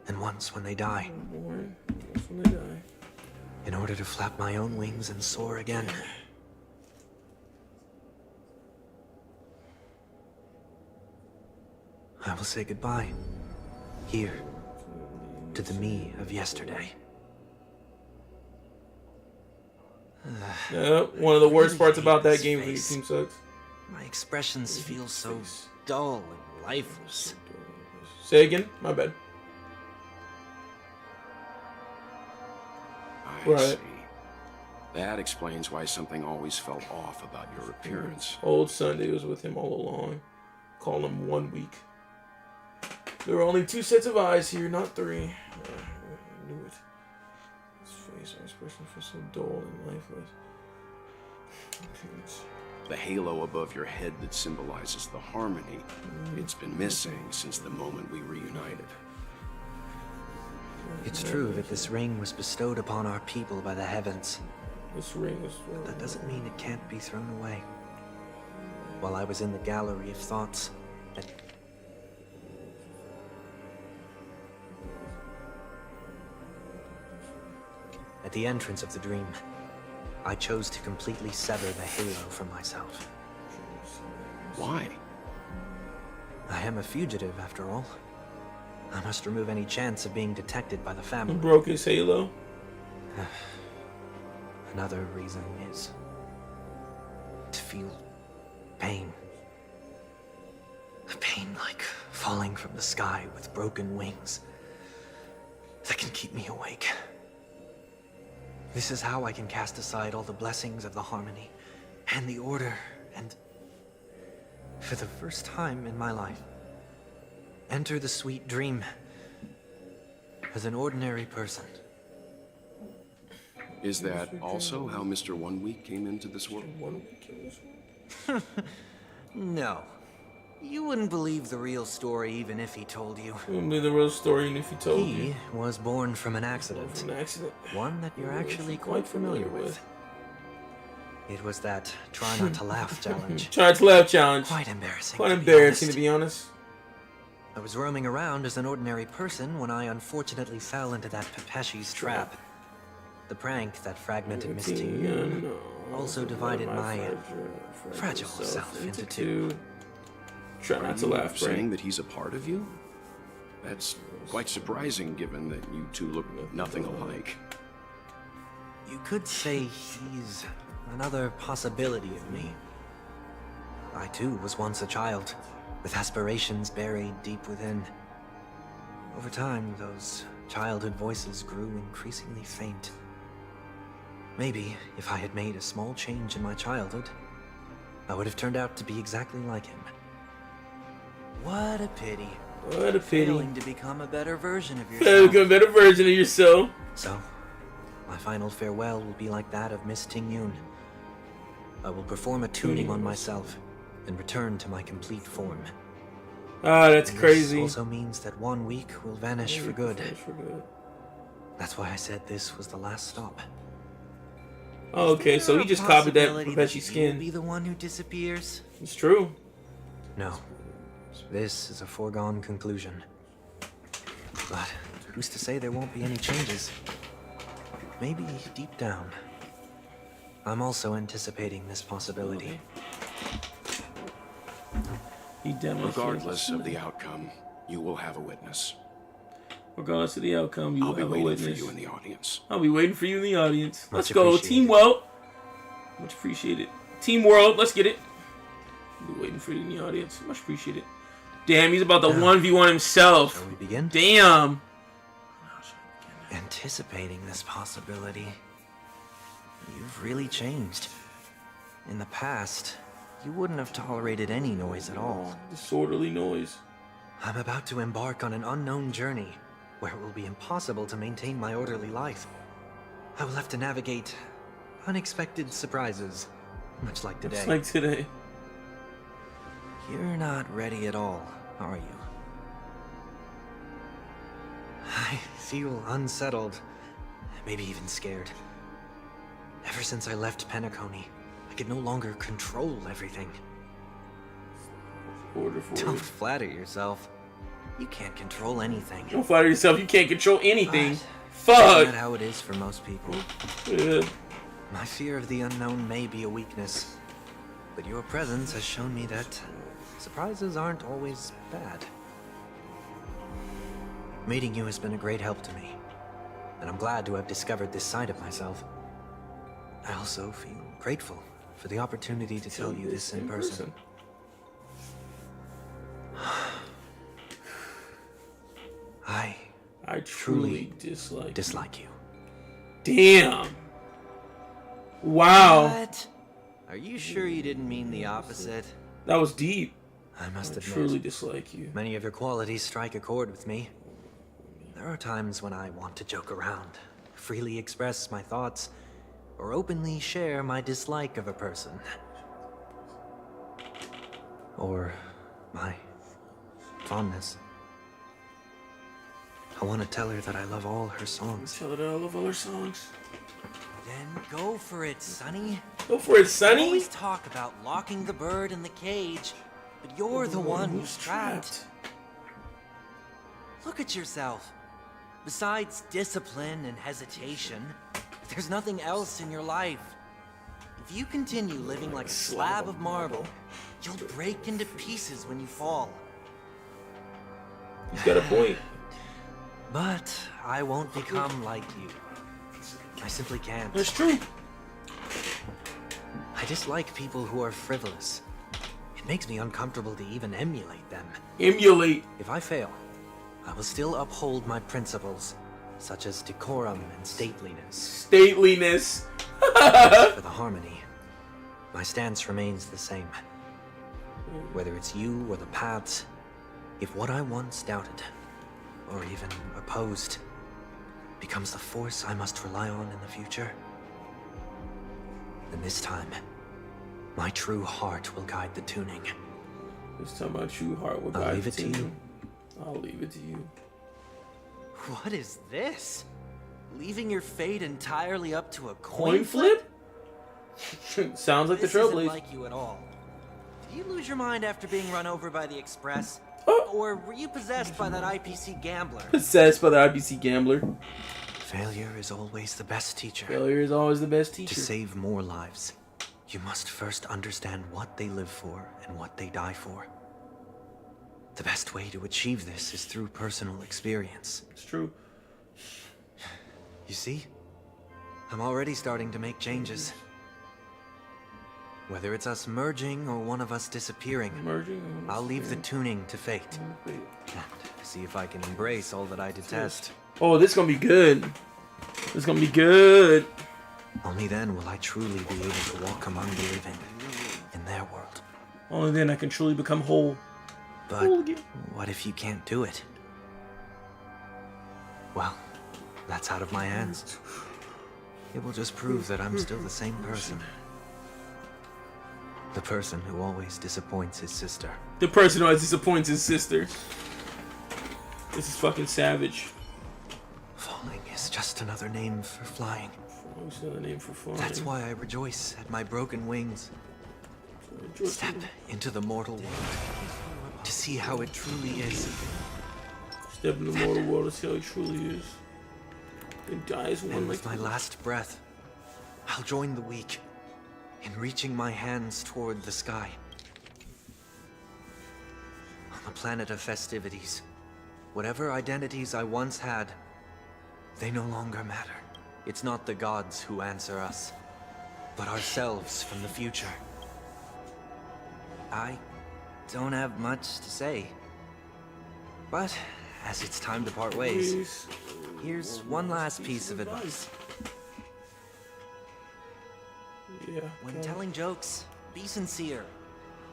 and once when they die. In order to flap my own wings and soar again. I will say goodbye, here, to the me of yesterday. Yeah, one of the worst parts about that game is the team sucks. My expressions feel so dull and lifeless. Say again? My bad. I see. That explains why something always felt off about your appearance. Old Sunday was with him all along. Call him 1 week. There were only 2 sets of eyes here, not 3. I knew it. His face, our expression feels so dull and lifeless. The halo above your head that symbolizes the harmony, it's been missing since the moment we reunited. It's true that this ring was bestowed upon our people by the heavens. This ring is... But that doesn't mean it can't be thrown away. While I was in the gallery of thoughts, at the entrance of the dream, I chose to completely sever the halo from myself. Why? I am a fugitive, after all. I must remove any chance of being detected by the family. He broke his halo. Another reason is to feel pain. A pain like falling from the sky with broken wings that can keep me awake. This is how I can cast aside all the blessings of the harmony and the order and For the first time in my life, enter the sweet dream as an ordinary person. Is that also how Mr. 1 Week came into this world? No. You wouldn't believe the real story even if he told you. Wouldn't believe the real story even if he told you. He was born from an accident. From an accident. One that you're actually quite familiar with. It was that try not to laugh challenge. Try not to laugh challenge. Quite embarrassing. Quite embarrassing, to be honest. I was roaming around as an ordinary person when I unfortunately fell into that Pepeshi's trap. The prank that fragmented Miss T also divided my fragile self into two. Try not to laugh, saying that he's a part of you? That's quite surprising given that you two look nothing alike. You could say he's another possibility of me. I too was once a child, with aspirations buried deep within. Over time, those childhood voices grew increasingly faint. Maybe if I had made a small change in my childhood, I would have turned out to be exactly like him. What a pity. What a pity. Failing to become a better version of yourself. Become a better version of yourself. So, my final farewell will be like that of Miss Ting-Yun. I will perform a tuning on myself and return to my complete form. Ah, that's crazy. This also means that 1 week will vanish for good. That's why I said this was the last stop. Oh, okay, so he just copied that Pepeschi skin. Be the one who disappears? It's true. No. This is a foregone conclusion. But who's to say there won't be any changes? Maybe deep down, I'm also anticipating this possibility. Regardless of the outcome, you will have a witness. Regardless of the outcome, you will have a witness. I'll be waiting for you in the audience. I'll be waiting for you in the audience. Let's Much go, appreciated. Team World. Much appreciated. Team World, let's get it. I'll be waiting for you in the audience. Much appreciated. Damn, he's about to 1v1 himself. Shall we begin? Damn. Anticipating this possibility. You've really changed. In the past, you wouldn't have tolerated any noise at all. Disorderly noise. I'm about to embark on an unknown journey where it will be impossible to maintain my orderly life. I will have to navigate unexpected surprises, much like today. Just like today. You're not ready at all, are you? I feel unsettled, maybe even scared. Ever since I left Penacony, I could no longer control everything. Don't flatter yourself. You can't control anything. Don't flatter yourself, you can't control anything. Isn't Fuck! that how it is for most people? Yeah. My fear of the unknown may be a weakness, but your presence has shown me that surprises aren't always bad. Meeting you has been a great help to me, and I'm glad to have discovered this side of myself. I also feel grateful for the opportunity to tell you this in person. I truly dislike you. Damn. Wow. What? Are you sure you didn't mean the opposite? That was deep. I must admit, truly dislike you. Many of your qualities strike a chord with me. There are times when I want to joke around, freely express my thoughts, or openly share my dislike of a person. Or my fondness. I want to tell her that I love all her songs. Tell her that I love all her songs. Then go for it, Sonny. Go for it, Sonny. You always talk about locking the bird in the cage, but you're the one who's trapped. Look at yourself. Besides discipline and hesitation, there's nothing else in your life. If you continue living like a slab of marble, you'll break into pieces when you fall. He's got a point. But I won't become like you. I simply can't. That's true. I dislike people who are frivolous. It makes me uncomfortable to even emulate them. Emulate? If I fail, I will still uphold my principles, such as decorum and stateliness. Stateliness. For the harmony, my stance remains the same. Whether it's you or the paths, if what I once doubted, or even opposed, becomes the force I must rely on in the future, then this time, my true heart will guide the tuning. This time my true heart will guide I'll leave it to you. I'll leave it to you. What is this? Leaving your fate entirely up to a Coin flip? Sounds like the This isn't Trailblazers. like you at all. Did you lose your mind after being run over by the Express? Or were you possessed by that IPC gambler? Possessed by the IBC gambler. Failure is always the best teacher. Failure is always the best teacher. To save more lives, you must first understand what they live for and what they die for. The best way to achieve this is through personal experience. It's true. You see? I'm already starting to make changes. Whether it's us merging or one of us disappearing, I'll leave the tuning to fate. And see if I can embrace all that I detest. Oh, this is gonna be good. This is gonna be good. Only then will I truly be able to walk among the living in their world. Only then I can truly become whole. But what if you can't do it? Well, that's out of my hands. It will just prove that I'm still the same person. The person who always disappoints his sister. The person who always disappoints his sister. This is fucking savage. Falling is just another name for flying. Just another name for flying. That's why I rejoice at my broken wings. Step into the mortal world to see how it truly is. Step in the mortal world to see how it truly is. And die as one. And with my last breath, I'll join the weak in reaching my hands toward the sky. On the planet of festivities, whatever identities I once had, they no longer matter. It's not the gods who answer us, but ourselves from the future. I don't have much to say, but as it's time to part ways, here's one last piece of advice. Yeah. When telling jokes, be sincere.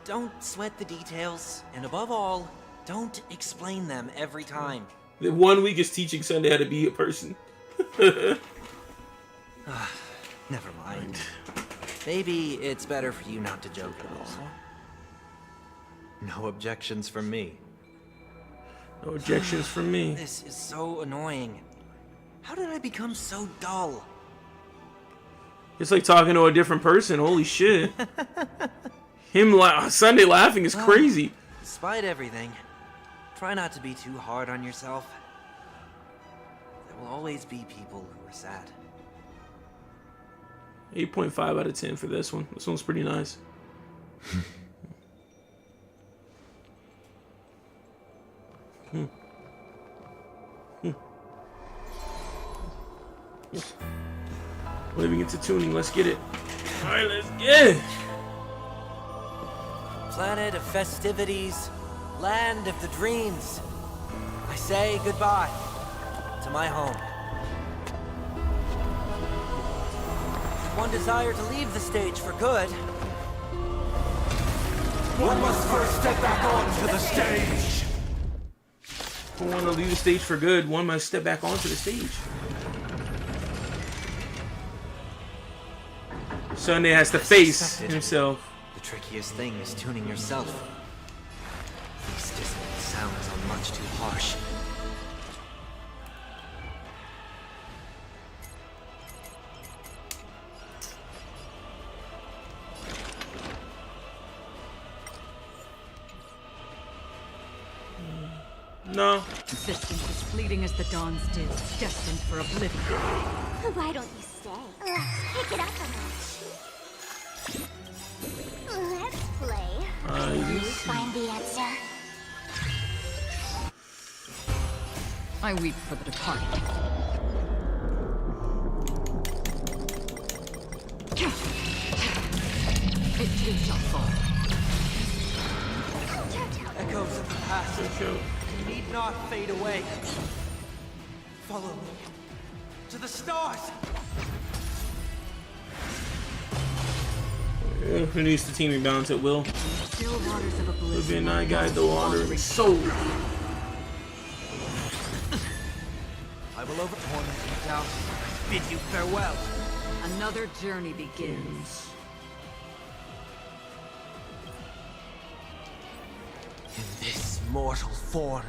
Don't sweat the details, and above all, don't explain them every time. The 1 week is teaching Sunday how to be a person. Never mind. Maybe it's better for you not to joke at all. No objections from me. No objections from me. This is so annoying. How did I become so dull? It's like talking to a different person. Holy shit. Sunday laughing is crazy. Despite everything, try not to be too hard on yourself. There will always be people who are sad. 8.5 out of 10 for this one. This one's pretty nice. Living into tuning, let's get it. Alright, let's get it. Planet of festivities, land of the dreams. I say goodbye to my home. Should one desire to leave the stage for good, One must first step back onto the stage. If one want to leave the stage for good, one must step back onto the stage. Sunday has to face himself. The trickiest thing is tuning yourself. These dissonant sounds are much too harsh. No. Existence as fleeting as the dawn's dew, destined for oblivion. Why don't you stay? Pick it up a notch. Let's play. You find the answer. I weep for the departed. It too shall fall. Echoes of the past need not fade away. Follow me to the stars. Yeah. Who needs the teaming balance at will? Still waters of Oblivion, I guide the wandering soul. I will overturn you down. Bid you farewell. Another journey begins. In this mortal form.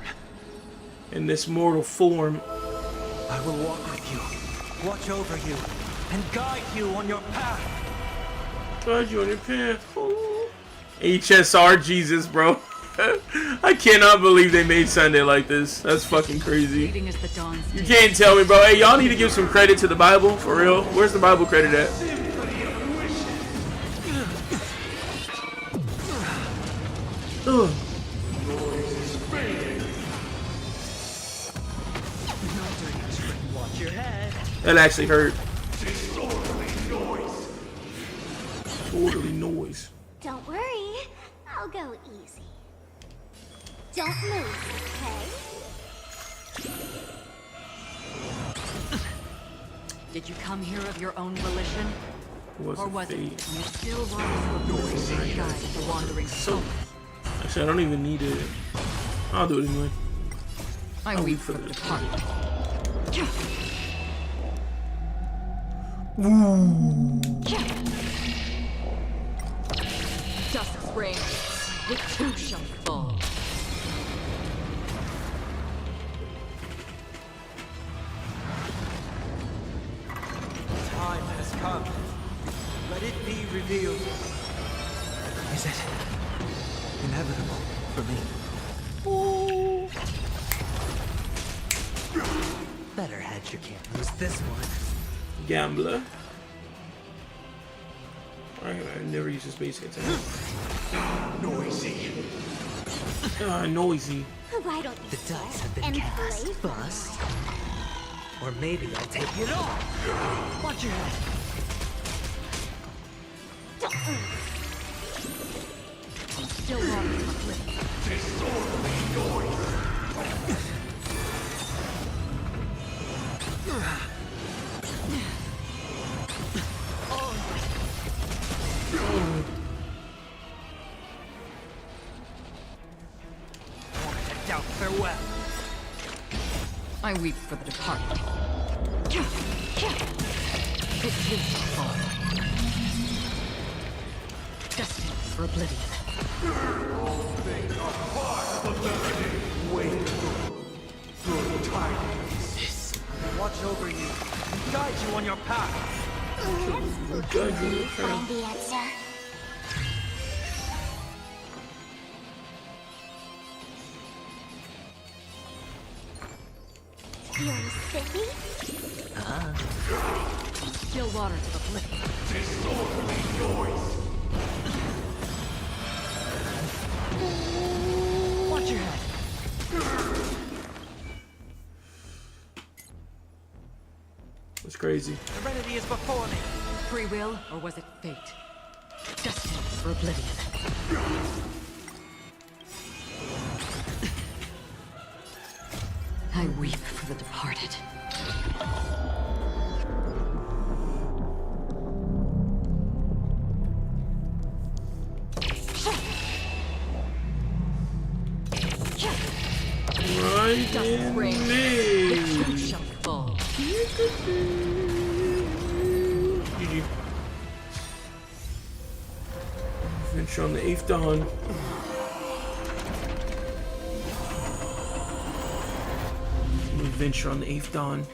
In this mortal form. I will walk with you, watch over you, and guide you on your path. Guide you on your path. Ooh. HSR Jesus, bro. I cannot believe they made Sunday like this. That's fucking crazy. You can't tell me, bro. Hey, y'all need to give some credit to the Bible, for real. Where's the Bible credit at? Ugh. Watch your head. That actually hurt. Orderly noise. Don't worry, I'll go easy. Don't move, okay? Did you come here of your own volition? Or was it? You still want to guide the wandering soul. Actually, I don't even need it. I'll do it anyway. I wait for the departure. Dust reigns, it too shall fall. Time has come. Let it be revealed. Is it inevitable for me? Better hedge, you can't lose this one. Gambler. I never use this basic attack. Noisy. Noisy. Why don't you The dice have been and cast. play? Bust. Or maybe I'll take it all. Watch your head. Still walking the cliff. Out farewell. I weep for the departed. It too shall fall. Destined for oblivion. All things are part of oblivion. Wait. Good tidings. This will watch over you and guide you on your path. Find the answer. Feeling spiffy? Still waters of oblivion. Disorderly noise. Watch your head. That's crazy. Serenity is before me. Free will, or was it fate? Destined for oblivion. I weep for the departed. Right in me. It too shall fall. GG. Adventure on the 8th dawn. Adventure on the 8th dawn.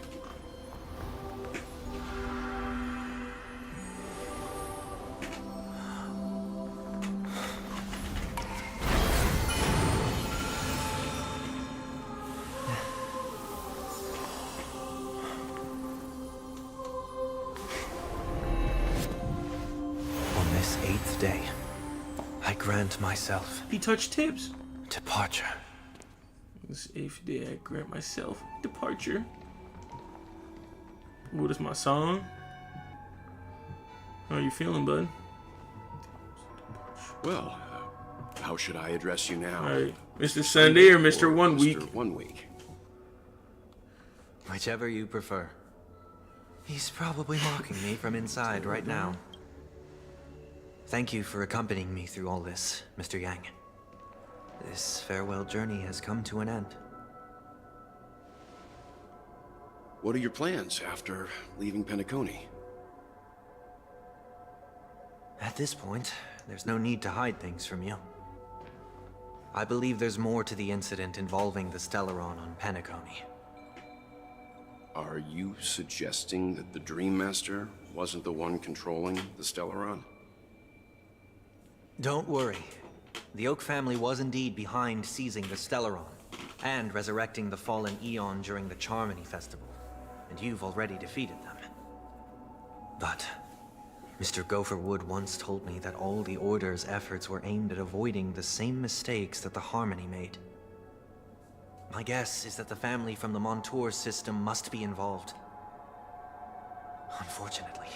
On this 8th day, I grant myself He touched tips. departure. This 8th day, I grant myself departure. What is my song? How are you feeling, bud? Well, how should I address you now? Alright, Mr. Sunday or Mr. 1 Week? Mr. 1 Week. Whichever you prefer. He's probably mocking me from inside right now. Thank you for accompanying me through all this, Mr. Yang. This farewell journey has come to an end. What are your plans after leaving Penacony? At this point, there's no need to hide things from you. I believe there's more to the incident involving the Stellaron on Penacony. Are you suggesting that the Dream Master wasn't the one controlling the Stellaron? Don't worry. The Oak family was indeed behind seizing the Stellaron and resurrecting the fallen Eon during the Charmony Festival, and you've already defeated them. But Mr. Gopher Wood once told me that all the Order's efforts were aimed at avoiding the same mistakes that the Harmony made. My guess is that the family from the Montour system must be involved. Unfortunately,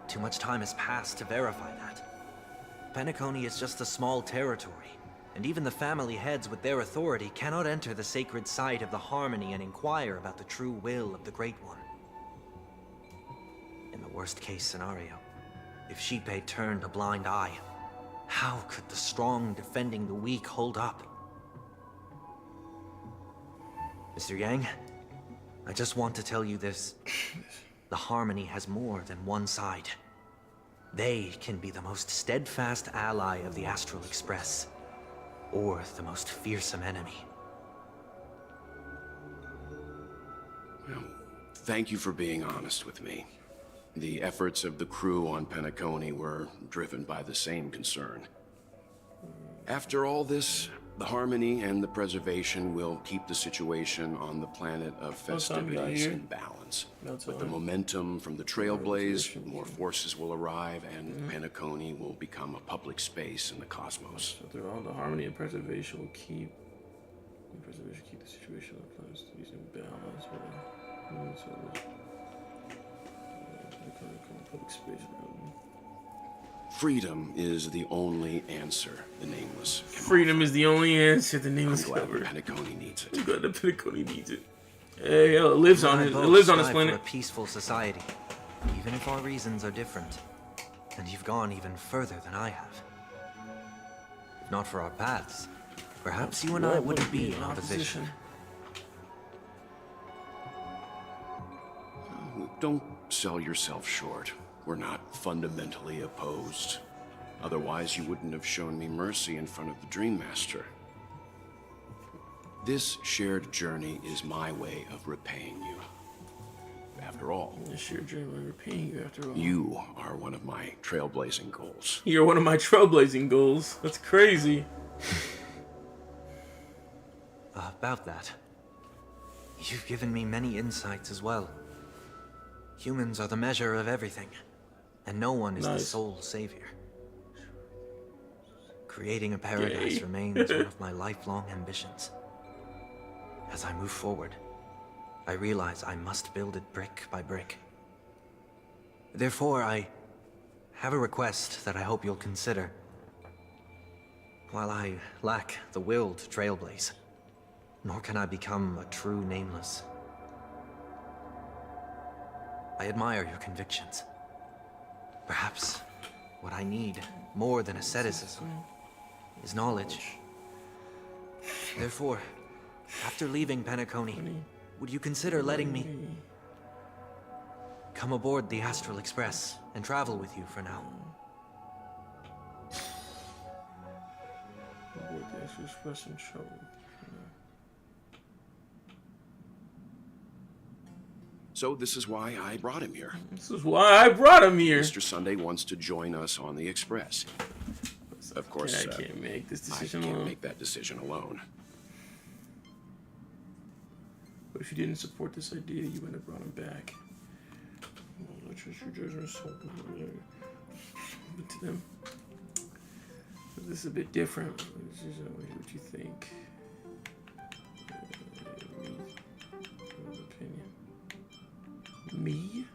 too much time has passed to verify that. Penacony is just a small territory, and even the family heads with their authority cannot enter the sacred site of the Harmony and inquire about the true will of the Great One. In the worst-case scenario, if Xipe turned a blind eye, how could the strong defending the weak hold up? Mr. Yang, I just want to tell you this. The Harmony has more than one side. They can be the most steadfast ally of the Astral Express, or the most fearsome enemy. Well, thank you for being honest with me. The efforts of the crew on Penacony were driven by the same concern. After all this, the Harmony and the Preservation will keep the situation on the planet of festivities in balance. With the momentum from the Trailblaze, more forces will arrive, and Penacony will become a public space in the cosmos. So they're all the Harmony and Preservation will keep the situation on the planet in balance. Public space. Freedom is the only answer the Nameless can Freedom is the only answer the Nameless can offer. Penacony needs it. I'm glad the Penacony needs it. Hey, it lives on it. It lives on this planet. For a peaceful society, even if our reasons are different. And you've gone even further than I have. If not for our paths, perhaps you and I wouldn't be in opposition. Don't sell yourself short. We're not fundamentally opposed. Otherwise, you wouldn't have shown me mercy in front of the Dream Master. This shared journey is my way of repaying you. After all, this shared journey of repaying you. After all, you are one of my trailblazing goals. You're one of my trailblazing goals. That's crazy. About that, you've given me many insights as well. Humans are the measure of everything, and no one is the sole savior. Creating a paradise remains one of my lifelong ambitions. As I move forward, I realize I must build it brick by brick. Therefore, I have a request that I hope you'll consider. While I lack the will to trailblaze, nor can I become a true Nameless, I admire your convictions. Perhaps what I need, more than asceticism, is knowledge. Therefore, after leaving Penacony, would you consider letting me come aboard the Astral Express and travel with you for now? Aboard the Astral Express and travel. So this is why I brought him here. This is why I brought him here. Mr. Sunday wants to join us on the Express. Of course, I can't make this decision I can't alone. make that decision alone. But if you didn't support this idea, you wouldn't have brought him back. I trust your judgment so to them. But this is a bit different. What you think? Opinion. Me?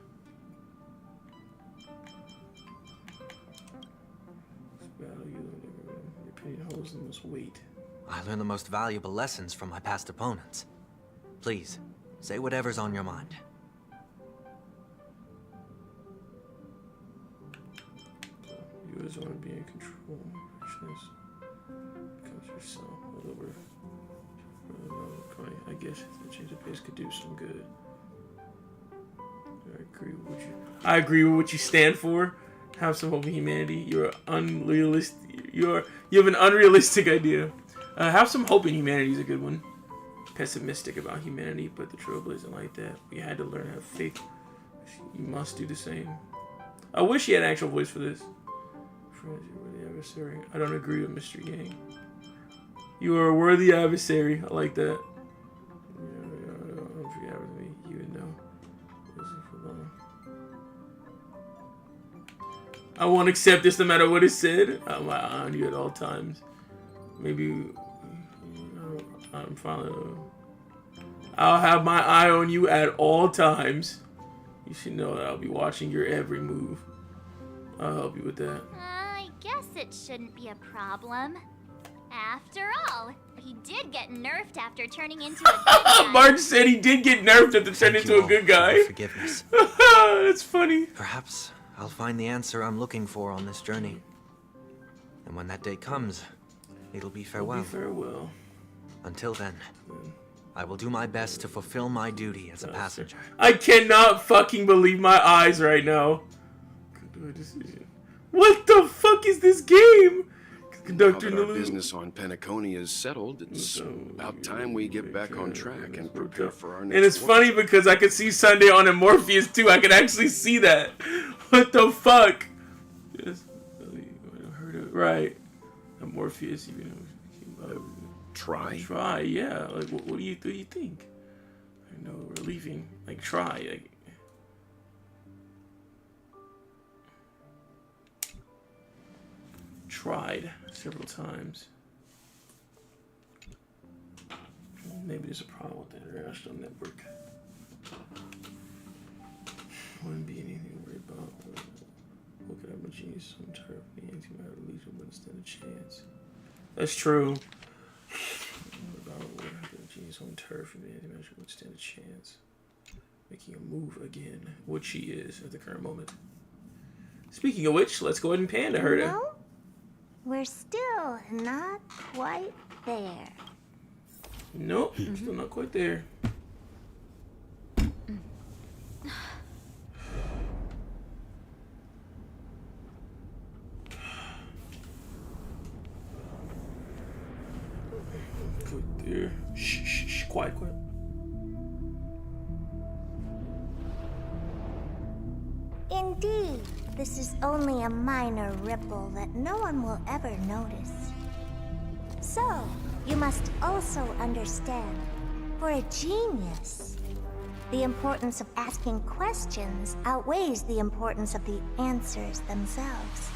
Value, your opinion holds the most weight. I learned the most valuable lessons from my past opponents. Please, say whatever's on your mind. You as just want to be in control. Comes yourself. I guess the change of pace could do some good. I agree with what you stand for. Have some hope in humanity. You're unrealistic. You have an unrealistic idea. Have some hope in humanity is a good one. Pessimistic about humanity, but the trailblazer like that. We had to learn to have faith. You must do the same. I wish he had an actual voice for this. Friends, you're a worthy adversary. I don't agree with Mr. Yang. You are a worthy adversary. I like that. Don't forget with me. You would know. I won't accept this no matter what is said. I'm on you at all times. Maybe I'm finally. I'll have my eye on you at all times. You should know that I'll be watching your every move. I'll help you with that. I guess it shouldn't be a problem. After all, he did get nerfed after turning into a good guy. Marge said he did get nerfed after turning into a good guy. Forgiveness. That's funny. Perhaps I'll find the answer I'm looking for on this journey. And when that day comes, it'll be farewell. Farewell. Until then, I will do my best to fulfill my duty as a passenger. I cannot fucking believe my eyes right now. What the fuck is this game? Conductor Now that our business on Penacony is settled, it's about time we get back on track and prepare for our next. And it's funny because I could see Sunday on Morpheus too. I could actually see that. What the fuck? Yes, heard it right. Morpheus, you know. Try, yeah. Like, what do you think? I know we're leaving. Like, try. Like, tried several times. Maybe there's a problem with the international network. Wouldn't be anything to worry about. Look at my genius on turf. The anti-matter legion wouldn't stand a chance. That's true. Genius on turf and the anti-matter wouldn't stand a chance. Making a move again, which she is at the current moment. Speaking of which, let's go ahead and panda her. No, we're still not quite there. Nope, still not quite there. Quite there. Shh, quiet. Indeed, this is only a minor ripple that no one will ever notice. So, you must also understand, for a genius, the importance of asking questions outweighs the importance of the answers themselves.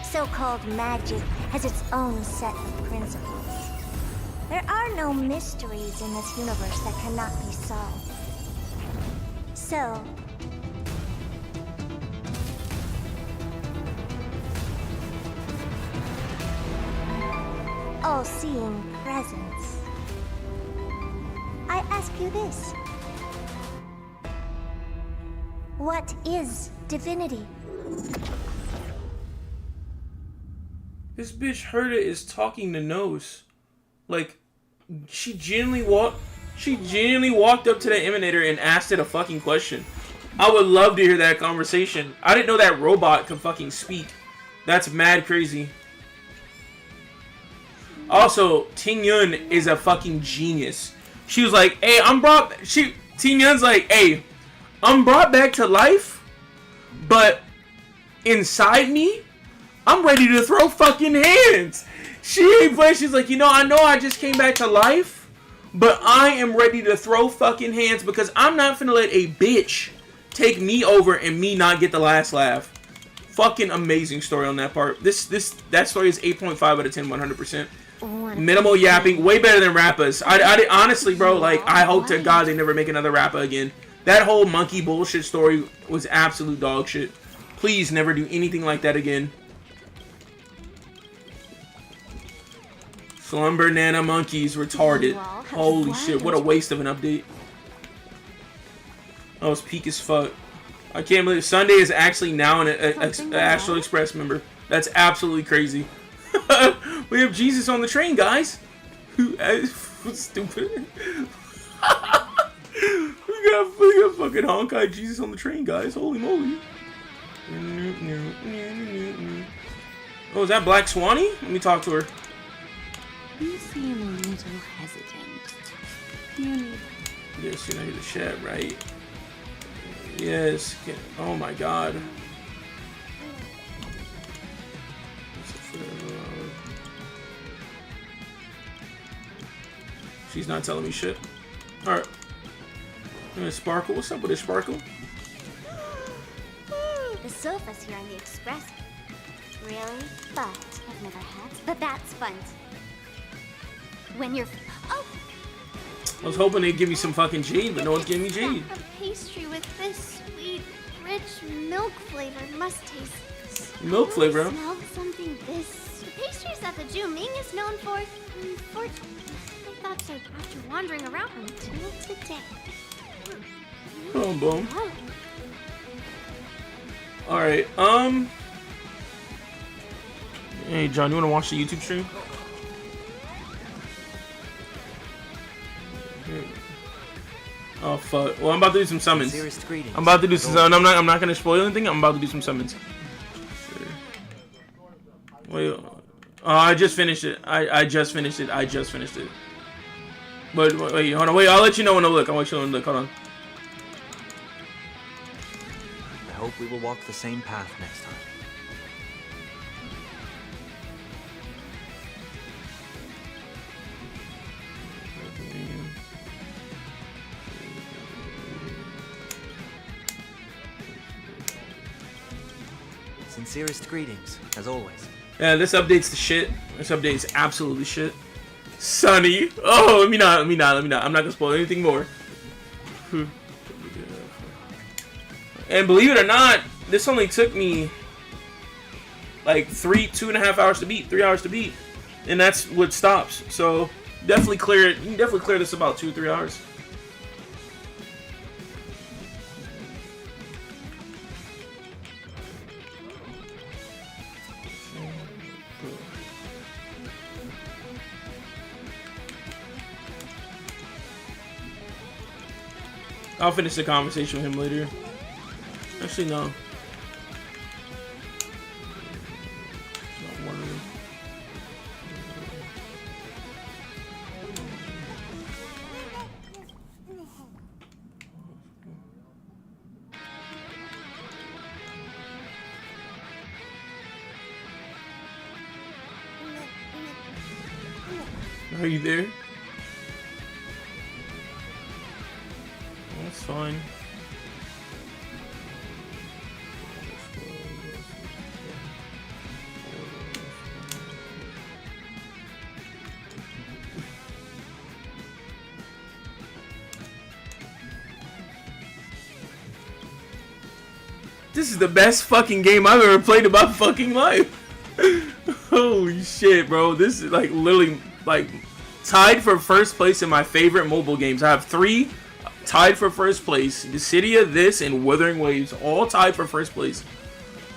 So-called magic has its own set of principles. There are no mysteries in this universe that cannot be solved. So, all-seeing presence, I ask you this. What is divinity? This bitch Herta is talking to Nose. Like, she genuinely walked up to the Emanator and asked it a fucking question. I would love to hear that conversation. I didn't know that robot could fucking speak. That's mad crazy. Also, Ting Yun is a fucking genius. She was like, hey, Ting Yun's like, hey, I'm brought back to life, but inside me, I'm ready to throw fucking hands. She ain't playing. She's like, I know I just came back to life, but I am ready to throw fucking hands because I'm not finna let a bitch take me over and me not get the last laugh. Fucking amazing story on that part. That story is 8.5 out of 10, 100%. Minimal yapping, way better than Rappa's. I honestly, bro, like, I hope to God they never make another Rappa again. That whole monkey bullshit story was absolute dog shit. Please never do anything like that again. Slumber Nana Monkeys retarded. Holy shit, what a waste of an update. That was peak as fuck. I can't believe Sunday is actually now an Astral Express member. That's absolutely crazy. We have Jesus on the train, guys. Stupid. we got fucking Honkai Jesus on the train, guys. Holy moly. Oh, is that Black Swanee? Let me talk to her. You seem a little hesitant. You need... Yes, you know you're the chat, right? Yes. Oh my god. She's not telling me shit. Alright. Sparkle. What's up with this Sparkle? The sofas here on the Express. Really? But I've never had. But that's fun. When you're... Oh! I was hoping they'd give me some fucking jade, but no one's giving me jade. A pastry with this sweet, rich milk flavor must taste... Milk flavor, huh? Smelled something this... The pastries that the Ju Ming is known for... Unfortunately, I thought so after wandering around until today. Oh, boom. Alright, hey, John, you wanna watch the YouTube stream? Oh fuck. Well, I'm about to do some summons. I'm about to do some. I'm not gonna spoil anything. I'm about to do some summons. Wait. I just finished it. I just finished it. But wait, hold on. Wait, I'll let you know when I look. I'll let you know when I look. Hold on. I hope we will walk the same path next time. Sincerest greetings, as always. Yeah, this update's the shit. This update's absolutely shit. Sunny. Oh, let me not. I'm not gonna spoil anything more. And believe it or not, this only took me like 2.5 hours to beat, 3 hours to beat, and that's what stops. So definitely clear it. You can definitely clear this about 2 or 3 hours. I'll finish the conversation with him later. Actually, no. Not one of them. Are you there? That's fine. This is the best fucking game I've ever played in my fucking life. Holy shit, bro. This is like literally like tied for first place in my favorite mobile games. I have 3 tied for first place. Dissidia, this, and Wuthering Waves. All tied for first place.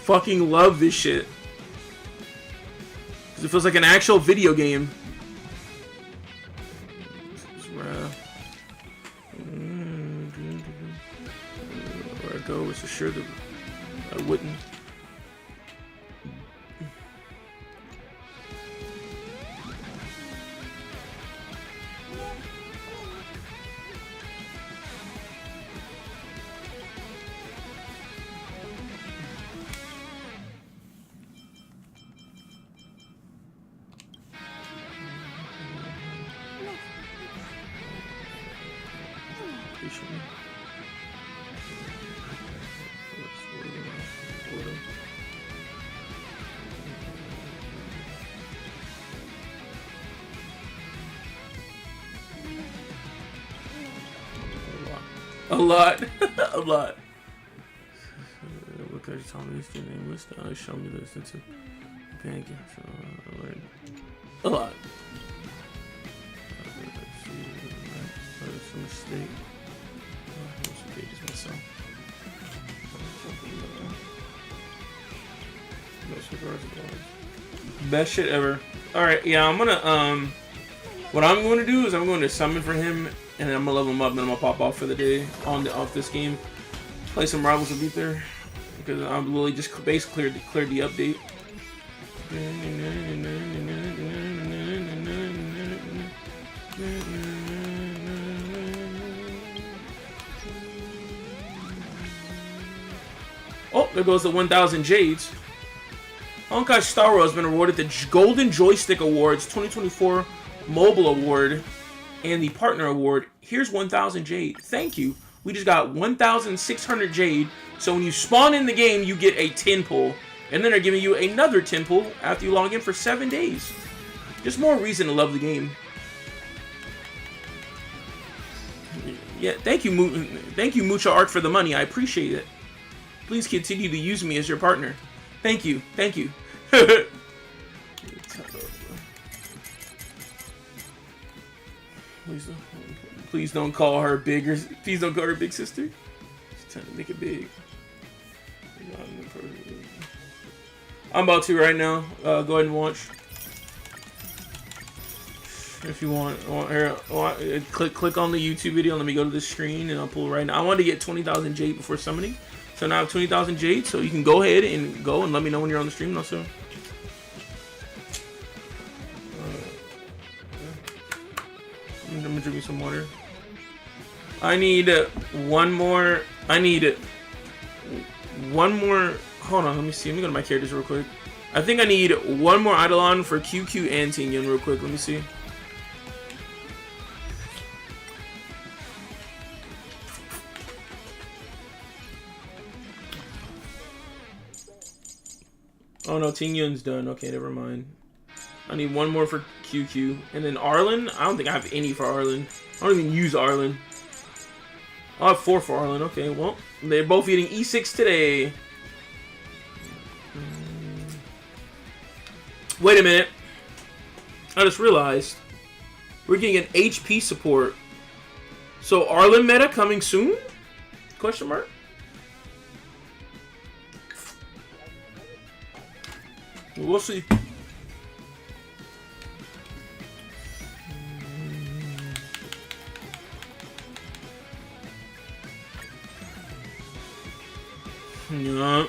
Fucking love this shit. It feels like an actual video game. Where I go, it's sure that I wouldn't. A lot. A lot. Look at you told me this thing in English. Show me this. It's okay, a lot. That's a mistake. Pages myself. Best shit ever. Alright, yeah, I'm gonna, what I'm going to do is I'm going to summon for him, and then I'm gonna level him up, and then I'm gonna pop off for the day off this game. Play some Rivals of Ether, because I'm literally just basically cleared the update. Oh, there goes the 1,000 Jades. Honkai Star Rail has been awarded the Golden Joystick Awards 2024 Mobile Award and the Partner Award. Here's 1,000 Jade. Thank you. We just got 1,600 Jade. So when you spawn in the game, you get a 10 pull. And then they're giving you another 10 pull after you log in for 7 days. Just more reason to love the game. Yeah, thank you, Mucha Art, for the money. I appreciate it. Please continue to use me as your partner. Thank you. Thank you. Please don't call her big, or please don't call her big sister. Just trying to make it big. I'm about to right now. Go ahead and watch. If you want click on the YouTube video. Let me go to the screen and I'll pull right now. I wanted to get 20,000 Jade before summoning. So now I have 20,000 Jade, so you can go ahead and go and let me know when you're on the stream also. I'm gonna drink me some water. I need one more. Hold on, let me see. Let me go to my characters real quick. I think I need one more Eidolon for QQ and Tingyun real quick. Let me see. Oh no, Tingyun's done. Okay, never mind. I need one more for QQ. And then Arlen? I don't think I have any for Arlen. I don't even use Arlen. I'll have 4 for Arlen. Okay, well, they're both eating E6 today. Wait a minute. I just realized we're getting an HP support. So Arlen meta coming soon? Question mark? We'll see. Yeah.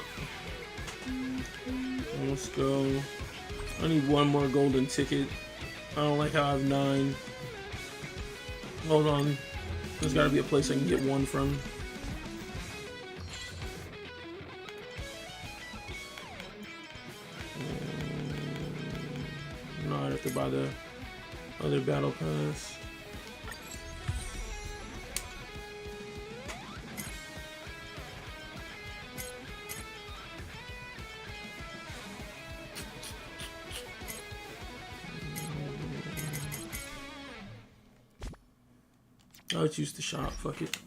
Let's go. I need one more golden ticket. I don't like how I have 9. Hold on. There's gotta be a place I can get 1 from. No, I'd have to buy the other battle pass. Let's use the shop. Fuck it.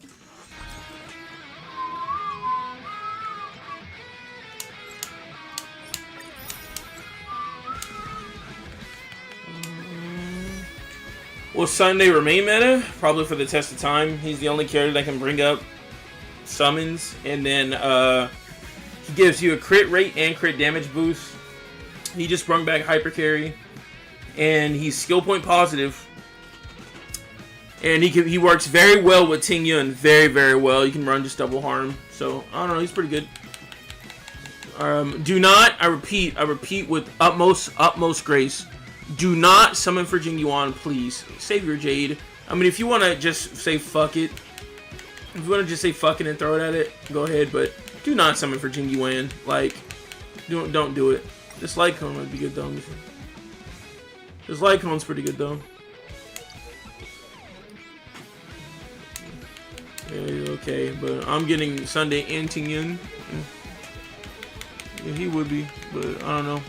Will Sunday remain meta? Probably for the test of time. He's the only character that can bring up summons, and then he gives you a crit rate and crit damage boost. He just brought back hyper carry, and he's skill point positive. And he works very well with Tingyun, very, very well. You can run just double harm. So, I don't know, he's pretty good. Do not, I repeat with utmost grace, do not summon for Jing Yuan, please. Save your Jade. I mean, if you want to just say fuck it, if you want to just say fuck it and throw it at it, go ahead. But do not summon for Jing Yuan. Like, don't do it. This light cone would be good, though. This light cone's pretty good, though. Okay, but I'm getting Sunday and Tingyun. Yeah, he would be, but I don't know.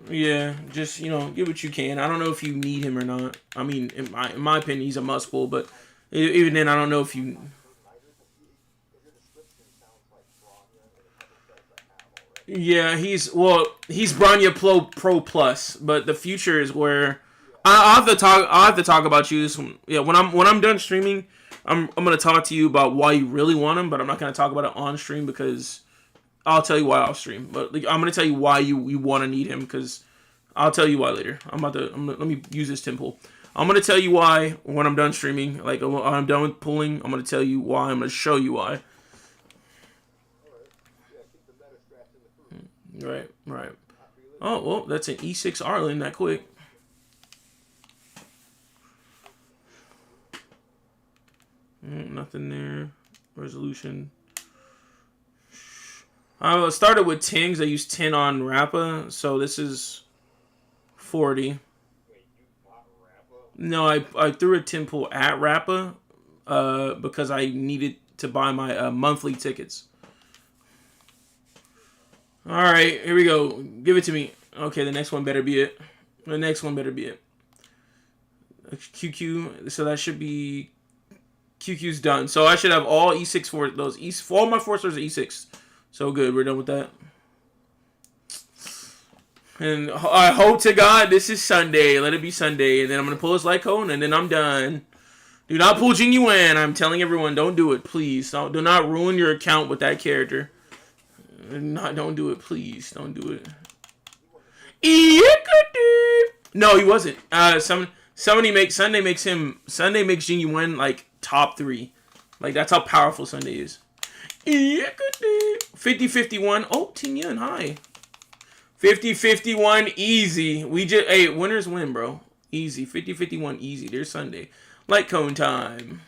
Yeah, just, you know, get what you can. I don't know if you need him or not. I mean, in my opinion, he's a must-pull, but even then, I don't know if you... Yeah, he's Bronya Pro Plus, but the future is where I'll have to talk about you. Yeah, when I'm done streaming, I'm gonna talk to you about why you really want him, but I'm not gonna talk about it on stream because I'll tell you why off stream. But like, I'm gonna tell you why you want to need him because I'll tell you why later. Let me use this temple. I'm gonna tell you why when I'm done streaming. Like when I'm done with pulling, I'm gonna tell you why. I'm gonna show you why. Right. Oh well, that's an E6 Arlen that quick. Nothing there. Resolution. I started with 10 because I used 10 on Rappa, so this is 40. No, I threw a 10 pull at Rappa because I needed to buy my monthly tickets. Alright, here we go. Give it to me. Okay, the next one better be it. The next one better be it. QQ, so that should be... QQ's done. So I should have all E6 for those. All my 4 stars are E6. So good, we're done with that. And I hope to God this is Sunday. Let it be Sunday. And then I'm going to pull his light cone and then I'm done. Do not pull Jinyuan. I'm telling everyone, don't do it, please. Do not ruin your account with that character. Don't do it, please. Don't do it. No, he wasn't. Sunday makes Jinyuan like top 3. Like that's how powerful Sunday is. 50-51. Oh, Tingyun, hi. 50-51 easy. Hey, winners win, bro. Easy. 50-51 easy. There's Sunday. Light cone time.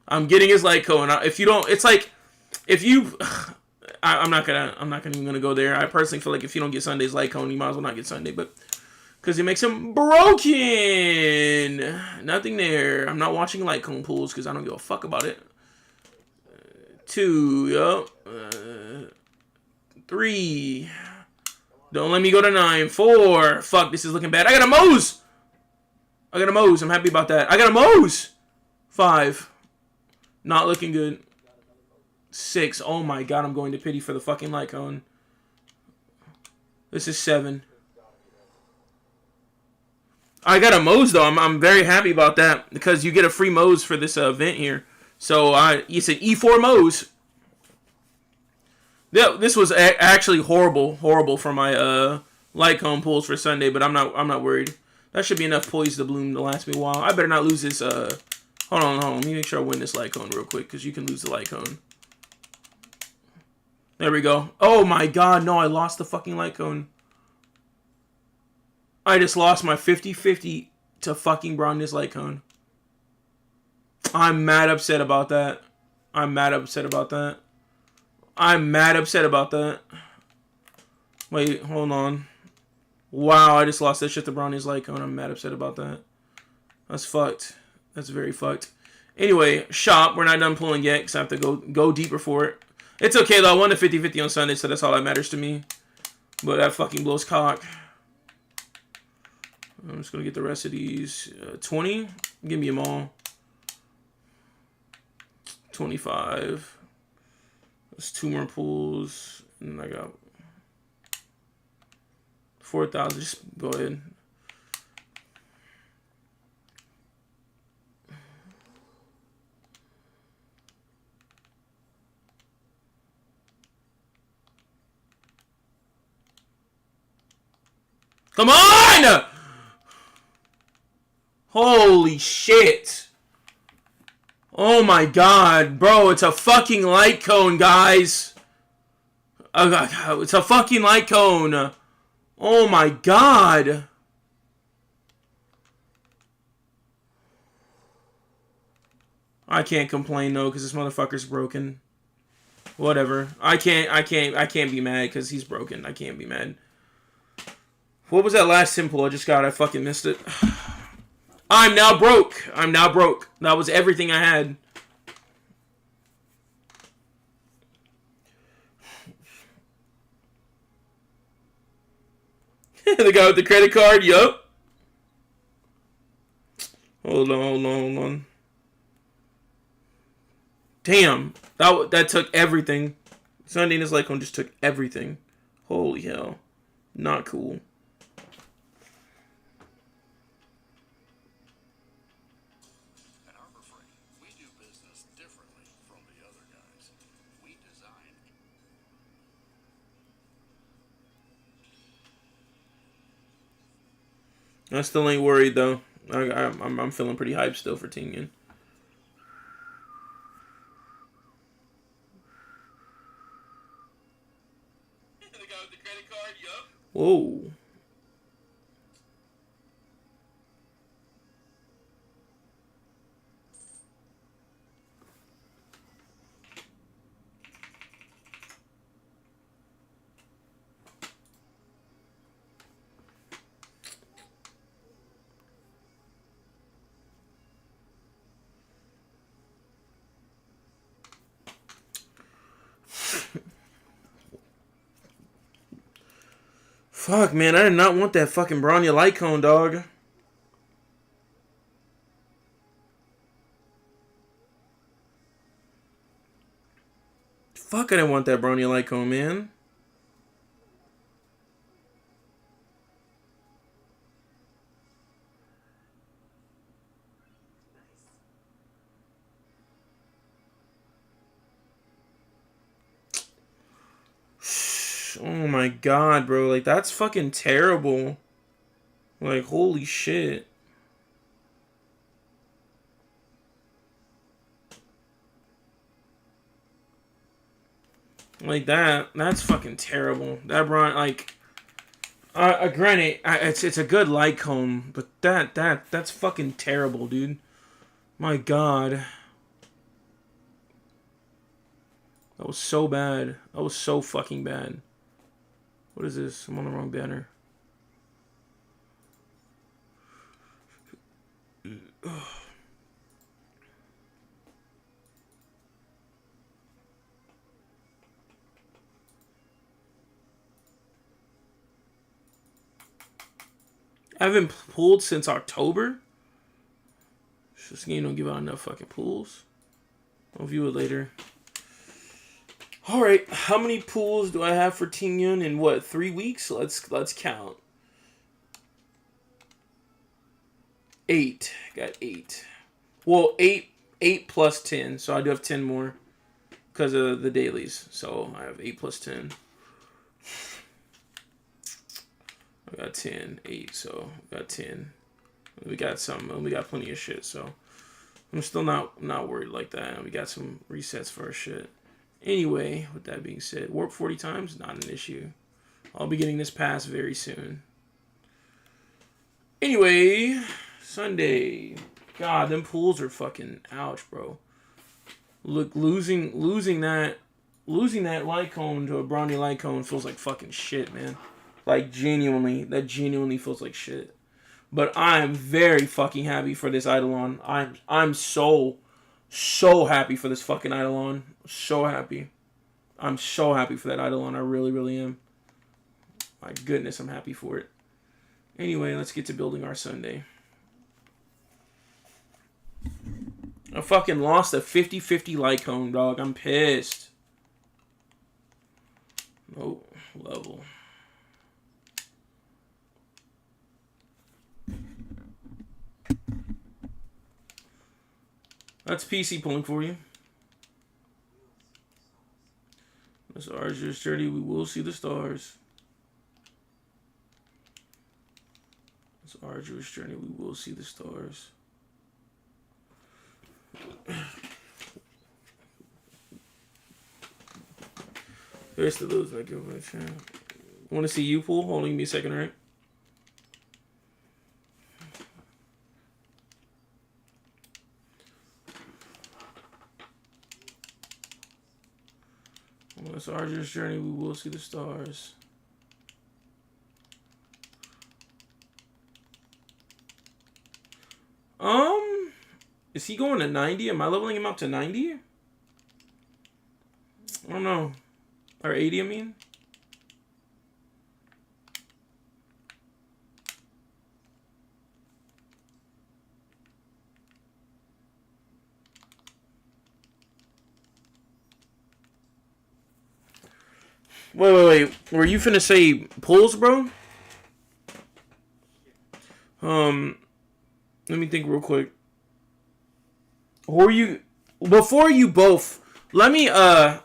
I'm getting his light cone. If you don't, it's like if you I'm not even gonna go there. I personally feel like if you don't get Sunday's light cone, you might as well not get Sunday, but because it makes him broken. Nothing there. I'm not watching light cone pools because I don't give a fuck about it. 2, yup. 3. Don't let me go to 9. 4. Fuck, this is looking bad. I got a Mose. I'm happy about that. I got a Mose. 5. Not looking good. 6. Oh my god, I'm going to pity for the fucking light cone. This is 7. I got a Mose though. I'm very happy about that because you get a free Mose for this event here. So it's an E4 Mose. Yeah, this was actually horrible for my light cone pulls for Sunday, but I'm not worried. That should be enough poise to bloom to last me a while. I better not lose this. Hold on. Let me make sure I win this light cone real quick because you can lose the light cone. There we go. Oh my god, no, I lost the fucking light cone. I just lost my 50-50 to fucking Brandis light cone. I'm mad upset about that. Wait, hold on. Wow, I just lost that shit to Brownie's light cone. I'm mad upset about that. That's fucked. That's very fucked. Anyway, shop. We're not done pulling yet because I have to go deeper for it. It's okay though. I won the 50-50 on Sunday, so that's all that matters to me. But that fucking blows cock. I'm just gonna get the rest of these. 20. Give me them all. 25. There's 2 more pools. And I got 4,000. Just go ahead. Come on! Holy shit. Oh my god, bro, it's a fucking light cone, guys. It's a fucking light cone. Oh my god. I can't complain though, because this motherfucker's broken. Whatever. I can't be mad because he's broken. I can't be mad. What was that last simple I just got? I fucking missed it. I'm now broke. That was everything I had. The guy with the credit card, yup. Hold on. Damn. That took everything. Sunday in his light cone just took everything. Holy hell. Not cool. I still ain't worried though. I'm feeling pretty hyped still for Tingyun. Whoa. Fuck, man, I did not want that fucking Bronya light cone, dog. Fuck, I didn't want that Bronya light cone, man. Oh my god, bro. Like, that's fucking terrible. Like, holy shit. Like, that's fucking terrible. That Bronya, like... granted, it's a good light cone, but that's fucking terrible, dude. My god. That was so bad. That was so fucking bad. What is this? I'm on the wrong banner. I haven't pulled since October. This game don't give out enough fucking pulls. I'll view it later. Alright, how many pulls do I have for Tingyun in what, 3 weeks? Let's count. 8. Got 8. Well, 8 plus 10, so I do have 10 more because of the dailies. So I have 8 plus 10. I got 10, 8, so I got 10. We got some, and we got plenty of shit, so I'm still not worried like that. We got some resets for our shit. Anyway, with that being said, warp 40 times, not an issue. I'll be getting this pass very soon. Anyway, Sunday. God, them pools are fucking ouch, bro. Look, losing that light cone to a Bronya light cone feels like fucking shit, man. Like, genuinely, that genuinely feels like shit. But I'm very fucking happy for this Eidolon. I'm so happy for this fucking Eidolon. So happy. I'm so happy for that Eidolon. I really, really am. My goodness, I'm happy for it. Anyway, let's get to building our Sunday. I fucking lost a 50-50 light cone, dog. I'm pissed. Oh, level. That's PC pulling for you. This arduous journey, we will see the stars. This arduous journey, we will see the stars. There's the lose, make it want to see you pull? Hold on, give me a second, right? On this arduous journey, we will see the stars. Is he going to 90? Am I leveling him up to 90? I don't know. Or 80, I mean. Wait. Were you finna say pulls, bro? Let me think real quick. Who are you? Before you both, let me end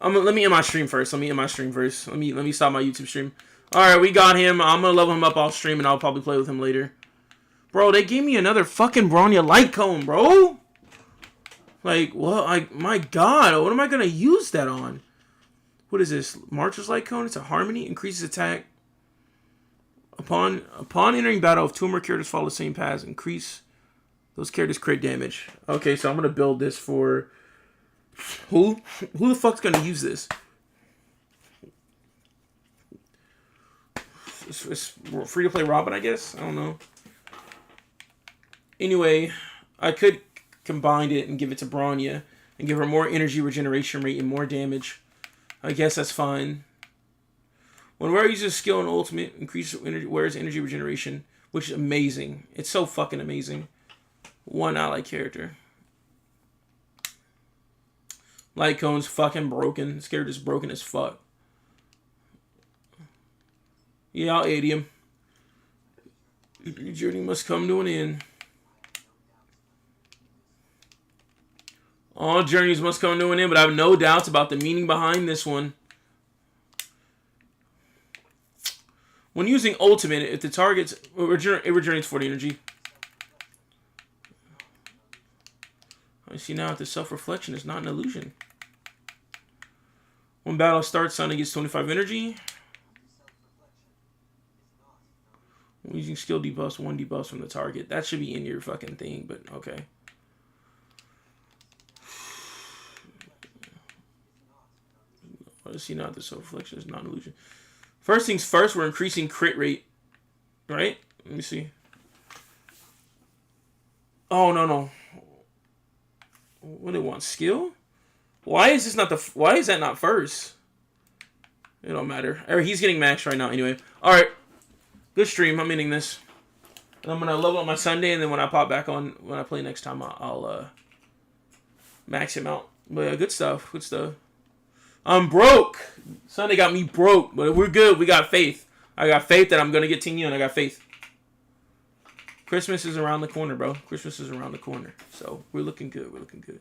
my stream first. Let me stop my YouTube stream. Alright, we got him. I'm gonna level him up off stream and I'll probably play with him later. Bro, they gave me another fucking Bronya light cone, bro. Like, what? My god, what am I gonna use that on? What is this? Marcher's light cone? It's a harmony. Increases attack. Upon entering battle, if two or more characters follow the same paths, increase those characters' crit damage. Okay, so I'm gonna build this for... Who? Who the fuck's gonna use this? It's free to play Robin, I guess. I don't know. Anyway, I could combine it and give it to Bronya and give her more energy regeneration rate and more damage. I guess that's fine. When wearer uses skill and ultimate, increases wearer's energy regeneration, which is amazing. It's so fucking amazing. One ally character. Light cone's fucking broken. This character's broken as fuck. Yeah, I'll aid him. Your journey must come to an end. All journeys must come to an end, but I have no doubts about the meaning behind this one. When using ultimate, if the target's... it regenerates 40 energy. I see now that the self-reflection is not an illusion. When battle starts, Sonic gets 25 energy. When using skill debuffs, 1 debuffs from the target. That should be in your fucking thing, but okay. I see now that the self-reflection is not an illusion. First things first, we're increasing crit rate. Right? Let me see. Oh, no. What do it want? Skill? Why is this not the... Why is that not first? It don't matter. He's getting maxed right now anyway. Alright. Good stream. I'm ending this. And I'm going to level up my Sunday, and then when I pop back on, when I play next time, I'll max him out. But yeah, good stuff. Good stuff. I'm broke. Sunday got me broke, but we're good. We got faith. I got faith that I'm going to get Ting Yun. I got faith. Christmas is around the corner, bro. Christmas is around the corner. So we're looking good. We're looking good.